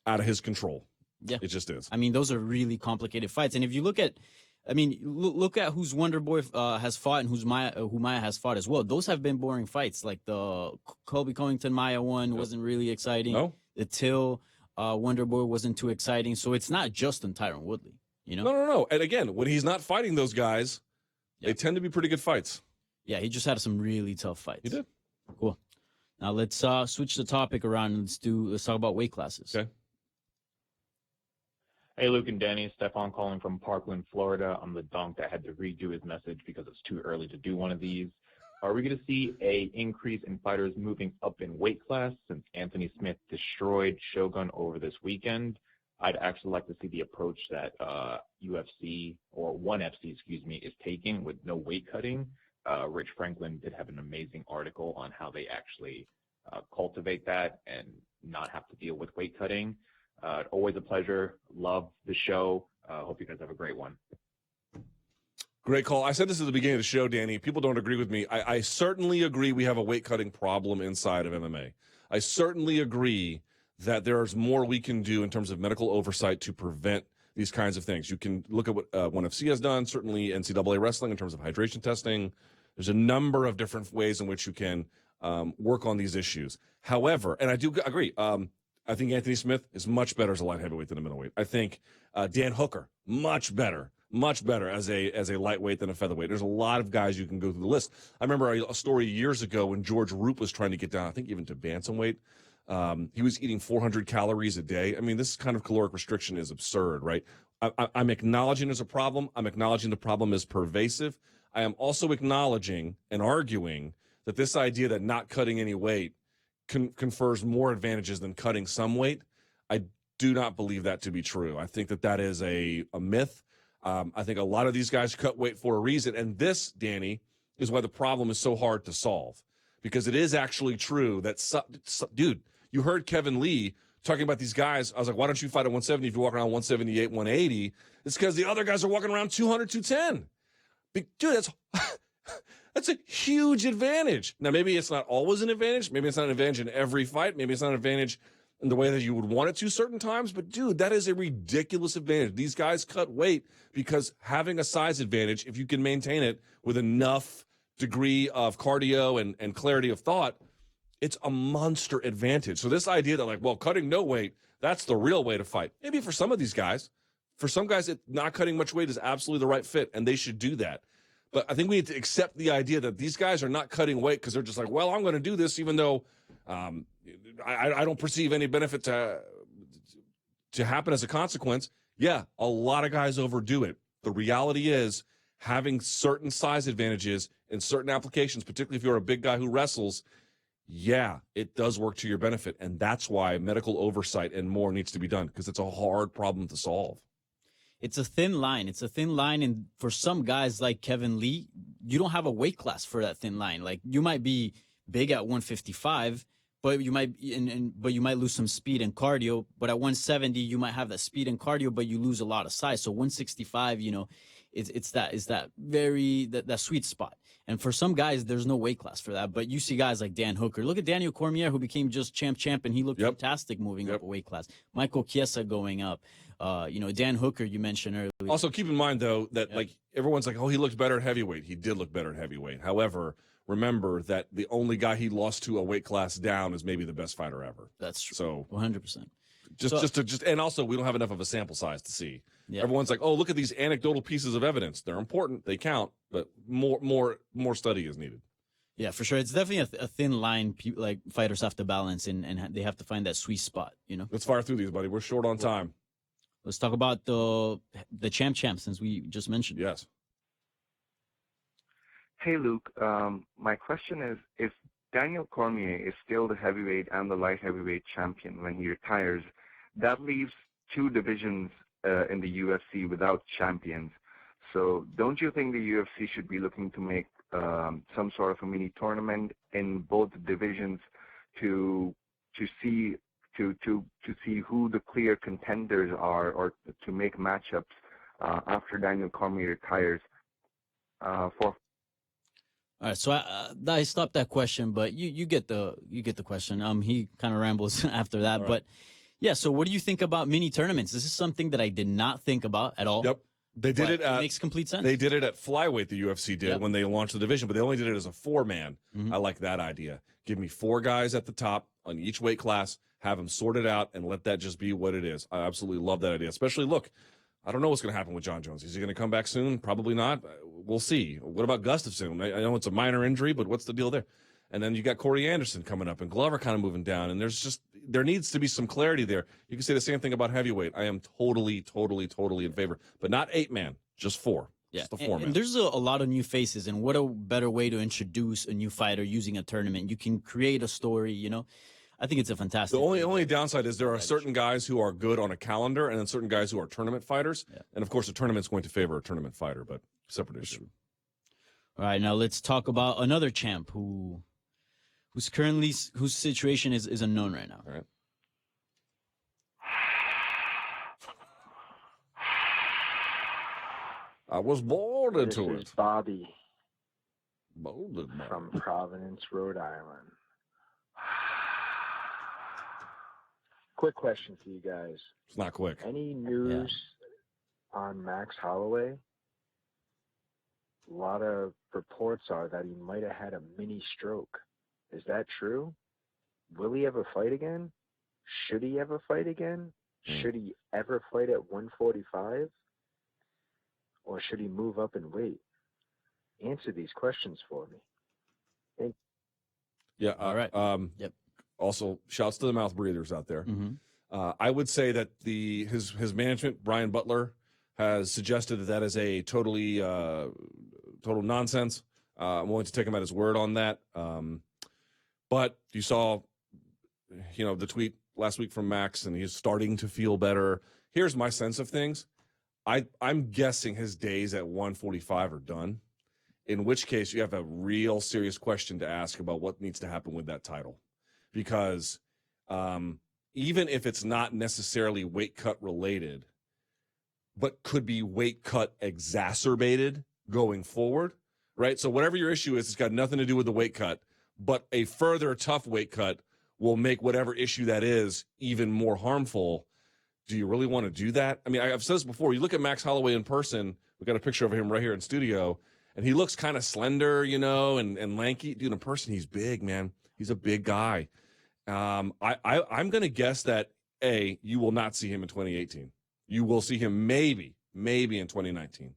out of his control. Yeah. It just is. I mean, those are really complicated fights. And if you look at who's Wonderboy has fought and who Maia has fought as well. Those have been boring fights. Like the Colby Covington Maia one wasn't really exciting. No. The Till Wonder Boy wasn't too exciting. So it's not just on Tyron Woodley, you know? No. And again, when he's not fighting those guys, they tend to be pretty good fights. Yeah, he just had some really tough fights. He did. Cool. Now let's switch the topic around and let's talk about weight classes. Okay. Hey, Luke and Danny. Stefan calling from Parkland, Florida. I'm the dunk that had to redo his message because it's too early to do one of these. Are we going to see a increase in fighters moving up in weight class since Anthony Smith destroyed Shogun over this weekend? I'd actually like to see the approach that UFC or ONE FC, is taking with no weight cutting. Rich Franklin did have an amazing article on how they actually cultivate that and not have to deal with weight cutting. Always a pleasure. Love the show. Hope you guys have a great one. Great call. I said this at the beginning of the show, Danny. People don't agree with me. I certainly agree we have a weight cutting problem inside of MMA. I certainly agree that there's more we can do in terms of medical oversight to prevent these kinds of things. You can look at what ONE FC has done, certainly NCAA wrestling in terms of hydration testing. There's a number of different ways in which you can work on these issues. However, and I do agree, I think Anthony Smith is much better as a light heavyweight than a middleweight. I think Dan Hooker, much better as a lightweight than a featherweight. There's a lot of guys you can go through the list. I remember a story years ago when George Roop was trying to get down, I think even to bantamweight. He was eating 400 calories a day. I mean, this kind of caloric restriction is absurd, right? I'm acknowledging there's a problem. I'm acknowledging the problem is pervasive. I am also acknowledging and arguing that this idea that not cutting any weight confers more advantages than cutting some weight. I do not believe that to be true. I think that is a myth. I think a lot of these guys cut weight for a reason. And this, Danny, is why the problem is so hard to solve. Because it is actually true that, dude, you heard Kevin Lee talking about these guys. I was like, why don't you fight at 170 if you walk around 178, 180? It's because the other guys are walking around 200, 210. Dude, that's a huge advantage. Now, maybe it's not always an advantage. Maybe it's not an advantage in every fight. Maybe it's not an advantage in the way that you would want it to certain times. But, dude, that is a ridiculous advantage. These guys cut weight because having a size advantage, if you can maintain it with enough degree of cardio and clarity of thought, it's a monster advantage. So this idea that, like, well, cutting no weight, that's the real way to fight. Maybe for some of these guys. For some guys, not cutting much weight is absolutely the right fit, and they should do that. But I think we need to accept the idea that these guys are not cutting weight because they're just like, well, I'm going to do this even though I don't perceive any benefit to happen as a consequence. Yeah, a lot of guys overdo it. The reality is having certain size advantages in certain applications, particularly if you're a big guy who wrestles, yeah, it does work to your benefit. And that's why medical oversight and more needs to be done because it's a hard problem to solve. It's a thin line. It's a thin line. And for some guys like Kevin Lee, you don't have a weight class for that thin line. Like you might be big at 155, but you might but you might lose some speed and cardio. But at 170, you might have that speed and cardio, but you lose a lot of size. So 165, it's that sweet spot. And for some guys, there's no weight class for that. But you see guys like Dan Hooker. Look at Daniel Cormier, who became just champ, and he looked fantastic moving up a weight class. Michael Chiesa going up. Dan Hooker, you mentioned earlier. Also, keep in mind, though, that like everyone's like, oh, he looked better at heavyweight. He did look better at heavyweight. However, remember that the only guy he lost to a weight class down is maybe the best fighter ever. That's true. So 100%. And also we don't have enough of a sample size to see. Yeah. Everyone's like, oh, look at these anecdotal pieces of evidence. They're important. They count, but more study is needed. Yeah, for sure. It's definitely a thin line. Like fighters have to balance and they have to find that sweet spot. Let's fire through these, buddy. We're short on time. Let's talk about the champ since we just mentioned. Yes. Hey, Luke. My question is, if Daniel Cormier is still the heavyweight and the light heavyweight champion when he retires, that leaves two divisions in the UFC without champions. So don't you think the UFC should be looking to make some sort of a mini tournament in both divisions to see who the clear contenders are, or to make matchups after Daniel Cormier retires? All right, so I stopped that question, but you get the question. He kind of rambles after that, but yeah. So what do you think about mini tournaments? This is something that I did not think about at all. Yep. They did it. It makes complete sense. They did it at flyweight. The UFC did when they launched the division, but they only did it as a 4-man. I like that idea. Give me 4 guys at the top on each weight class, have them sorted out, and let that just be what it is. I absolutely love that idea. Especially, look, I don't know what's going to happen with John Jones. Is he going to come back soon? Probably not. We'll see. What about Gustafsson? I know it's a minor injury, but what's the deal there? And then you got Corey Anderson coming up, and Glover kind of moving down. And there needs to be some clarity there. You can say the same thing about heavyweight. I am totally in favor, but not 8-man, just 4. Yeah, just the 4-man. And there's a lot of new faces, and what a better way to introduce a new fighter using a tournament. You can create a story, you know. I think it's a fantastic. The only downside is there are certain guys who are good on a calendar, and then certain guys who are tournament fighters. Yeah. And of course, a tournament's going to favor a tournament fighter, but separate issue. All right, now let's talk about another champ whose situation is unknown right now. All right. I was born into it. Bobby Molded from Providence, Rhode Island. Quick question for you guys. It's not quick. Any news on Max Holloway? A lot of reports are that he might have had a mini stroke. Is that true? Will he ever fight again? Should he ever fight again? Should he ever fight at 145? Or should he move up and wait? Answer these questions for me. Thank you. Yeah. All right. Yep. Also, shouts to the mouth breathers out there. I would say that his management, Brian Butler, has suggested that is a total nonsense. I'm willing to take him at his word on that. But you saw, the tweet last week from Max, and he's starting to feel better. Here's my sense of things. I'm guessing his days at 145 are done, in which case you have a real serious question to ask about what needs to happen with that title. Because even if it's not necessarily weight cut related, but could be weight cut exacerbated going forward, right? So whatever your issue is, it's got nothing to do with the weight cut, but a further tough weight cut will make whatever issue that is even more harmful. Do you really want to do that? I mean, I've said this before. You look at Max Holloway in person. We got a picture of him right here in studio, and he looks kind of slender, and lanky. Dude, in person, he's big, man. He's a big guy. I'm going to guess that, you will not see him in 2018. You will see him maybe in 2019.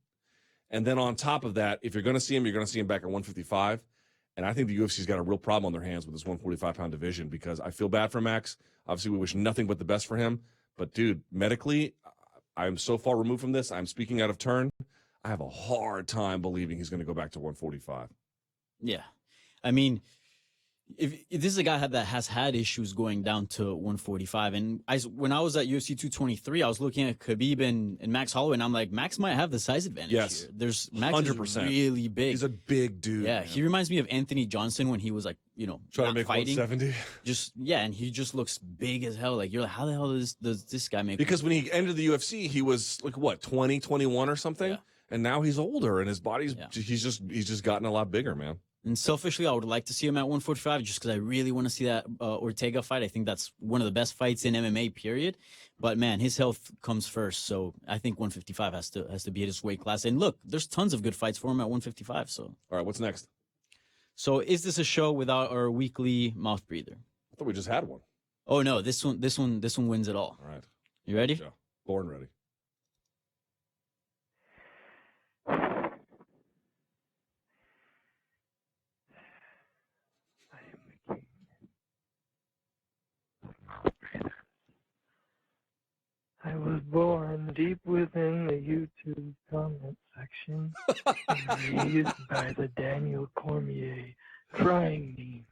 And then on top of that, if you're going to see him, you're going to see him back at 155. And I think the UFC's got a real problem on their hands with this 145-pound division, because I feel bad for Max. Obviously, we wish nothing but the best for him. But, dude, medically, I'm so far removed from this. I'm speaking out of turn. I have a hard time believing he's going to go back to 145. Yeah. I mean, if this is a guy that has had issues going down to 145, and when I was at UFC 223, I was looking at Khabib and Max Holloway, and I'm like, Max might have the size advantage here. Max 100%. Is really big. He's a big dude. Yeah, man. He reminds me of Anthony Johnson when he was trying to make fighting. 170. And he just looks big as hell. Like, you're like, how the hell does this guy make? Because when he entered the UFC, he was like what, 20, 21 or something, and now he's older, and his body's he's just gotten a lot bigger, man. And selfishly, I would like to see him at 145 just because I really want to see that Ortega fight. I think that's one of the best fights in MMA, period. But, man, his health comes first. So I think 155 has to be his weight class. And, look, there's tons of good fights for him at 155. So. All right, what's next? So is this a show without our weekly mouth breather? I thought we just had one. Oh, no, this one wins it all. All right. You ready? Born ready. I was born deep within the YouTube comment section, raised by the Daniel Cormier crying memes.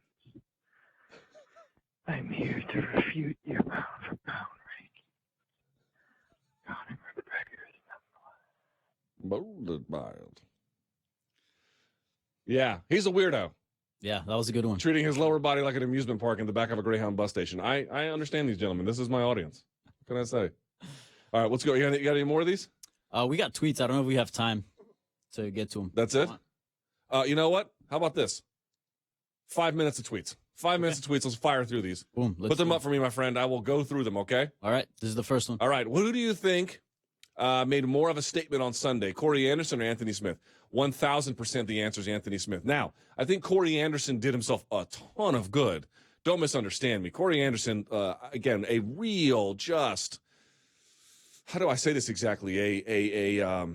I'm here to refute your pound-for-pound ranking. Conor McGregor is Molded mild. Yeah, he's a weirdo. Yeah, that was a good one. Treating his lower body like an amusement park in the back of a Greyhound bus station. I understand these gentlemen. This is my audience. What can I say? All right, let's go. You got any more of these? We got tweets. I don't know if we have time to get to them. That's it? You know what? How about this? 5 minutes of tweets. 5 minutes of tweets. Let's fire through these. Boom. Put them up for me, my friend. I will go through them, okay? All right. This is the first one. All right. Who do you think made more of a statement on Sunday? Corey Anderson or Anthony Smith? 1,000% the answer is Anthony Smith. Now, I think Corey Anderson did himself a ton of good. Don't misunderstand me. Corey Anderson, again, a real just, how do I say this exactly? A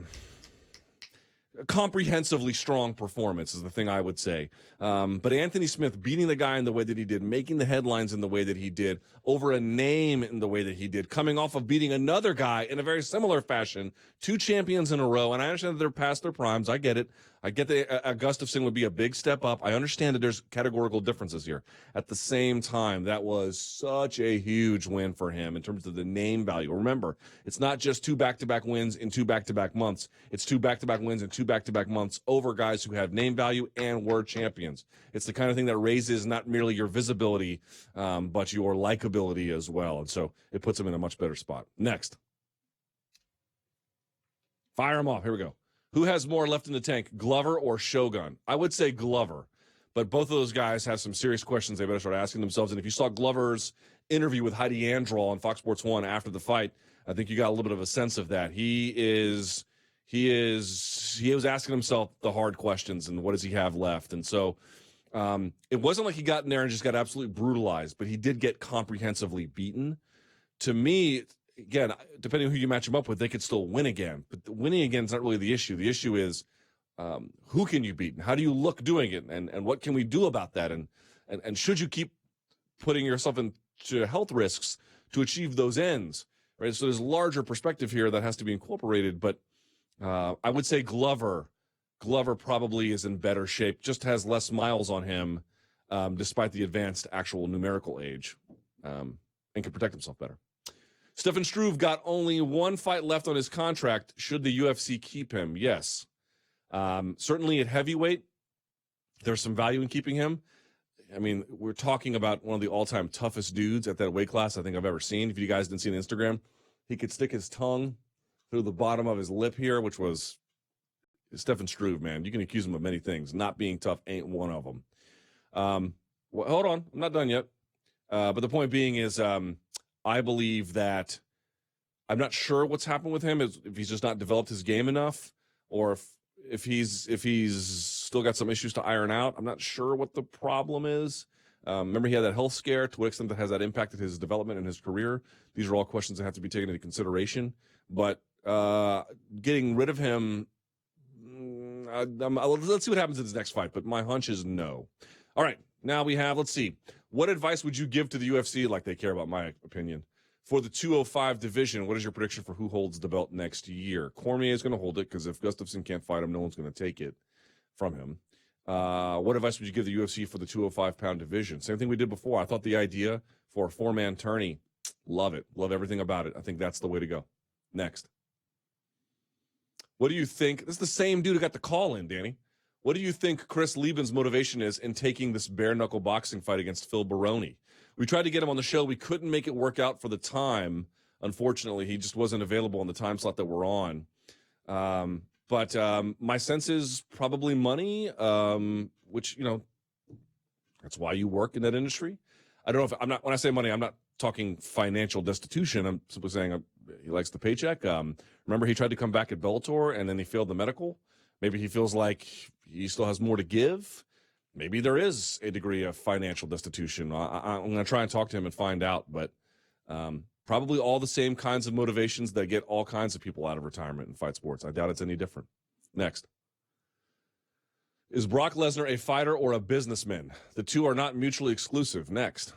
comprehensively strong performance is the thing I would say. But Anthony Smith beating the guy in the way that he did, making the headlines in the way that he did, over a name in the way that he did, coming off of beating another guy in a very similar fashion, 2 champions in a row. And I understand that they're past their primes. I get it. I get that Gustafsson would be a big step up. I understand that there's categorical differences here. At the same time, that was such a huge win for him in terms of the name value. Remember, it's not just 2 back-to-back wins in 2 back-to-back months. It's 2 back-to-back wins in 2 back-to-back months over guys who have name value and were champions. It's the kind of thing that raises not merely your visibility, but your likability as well. And so it puts him in a much better spot. Next. Fire him off. Here we go. Who has more left in the tank, Glover or Shogun? I would say Glover, but both of those guys have some serious questions they better start asking themselves. And if you saw Glover's interview with Heidi Androl on Fox Sports 1 after the fight, I think you got a little bit of a sense of that. He was asking himself the hard questions and what does he have left. And so it wasn't like he got in there and just got absolutely brutalized, but he did get comprehensively beaten. To me, again, depending on who you match him up with, they could still win again. But winning again is not really the issue. The issue is who can you beat? And how do you look doing it? And what can we do about that? And should you keep putting yourself into health risks to achieve those ends? Right. So there's a larger perspective here that has to be incorporated. But I would say Glover probably is in better shape, just has less miles on him, despite the advanced actual numerical age, and can protect himself better. Stefan Struve got only 1 fight left on his contract. Should the UFC keep him? Yes. Certainly at heavyweight, there's some value in keeping him. I mean, we're talking about one of the all-time toughest dudes at that weight class I think I've ever seen. If you guys didn't see on Instagram, he could stick his tongue through the bottom of his lip here, which was Stefan Struve, man. You can accuse him of many things. Not being tough ain't one of them. Well, hold on. I'm not done yet. But the point being is I believe that I'm not sure what's happened with him, if he's just not developed his game enough, or if he's still got some issues to iron out. I'm not sure what the problem is. Remember, he had that health scare. To what extent that has that impacted his development and his career? These are all questions that have to be taken into consideration. But getting rid of him, let's see what happens in his next fight. But my hunch is no. All right, now we have, let's see. What advice would you give to the UFC, like they care about my opinion, for the 205 division? What is your prediction for who holds the belt next year? Cormier is going to hold it because if Gustafsson can't fight him, no one's going to take it from him. What advice would you give the UFC for the 205-pound division? Same thing we did before. I thought the idea for a 4-man tourney, love it. Love everything about it. I think that's the way to go. Next. What do you think? This is the same dude who got the call in, Danny. What do you think Chris Lieben's motivation is in taking this bare-knuckle boxing fight against Phil Baroni? We tried to get him on the show. We couldn't make it work out for the time. Unfortunately, he just wasn't available on the time slot that we're on. But my sense is probably money, which, you know, that's why you work in that industry. I don't know if when I say money, I'm not talking financial destitution. I'm simply saying he likes the paycheck. Remember, he tried to come back at Bellator and then he failed the medical. Maybe he feels like he still has more to give. Maybe there is a degree of financial destitution. I'm going to try and talk to him and find out, but probably all the same kinds of motivations that get all kinds of people out of retirement in fight sports. I doubt it's any different. Next. Is Brock Lesnar a fighter or a businessman? The two are not mutually exclusive. Next.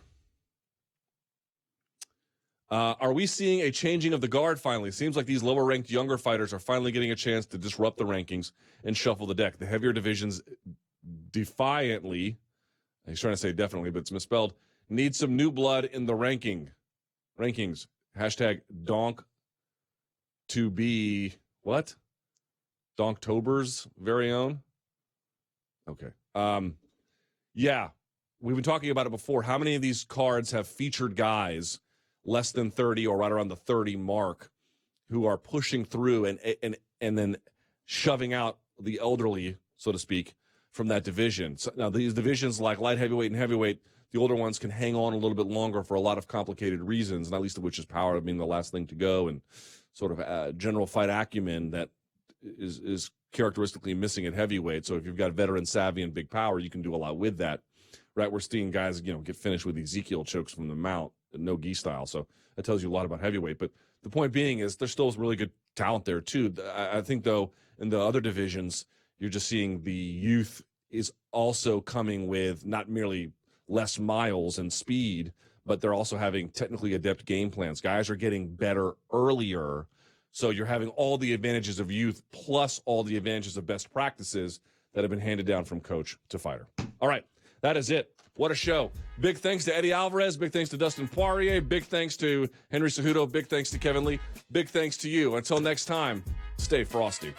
Are we seeing a changing of the guard finally? Seems like these lower-ranked younger fighters are finally getting a chance to disrupt the rankings and shuffle the deck. The heavier divisions defiantly, he's trying to say definitely, but it's misspelled, need some new blood in the rankings. Hashtag donk to be what? Donktober's very own? Okay. Yeah, we've been talking about it before. How many of these cards have featured guys less than 30 or right around the 30 mark who are pushing through and then shoving out the elderly, so to speak, from that division? So now these divisions like light heavyweight and heavyweight, the older ones can hang on a little bit longer for a lot of complicated reasons, not least of which is power being the last thing to go and sort of general fight acumen that is characteristically missing at heavyweight. So if you've got veteran savvy and big power, you can do a lot with that. Right, we're seeing guys, get finished with Ezekiel chokes from the mount, no gi style. So that tells you a lot about heavyweight. But the point being is there's still really good talent there too. I think though in the other divisions, you're just seeing the youth is also coming with not merely less miles and speed, but they're also having technically adept game plans. Guys are getting better earlier. So you're having all the advantages of youth plus all the advantages of best practices that have been handed down from coach to fighter. All right. That is it. What a show. Big thanks to Eddie Alvarez. Big thanks to Dustin Poirier. Big thanks to Henry Cejudo. Big thanks to Kevin Lee. Big thanks to you. Until next time, stay frosty.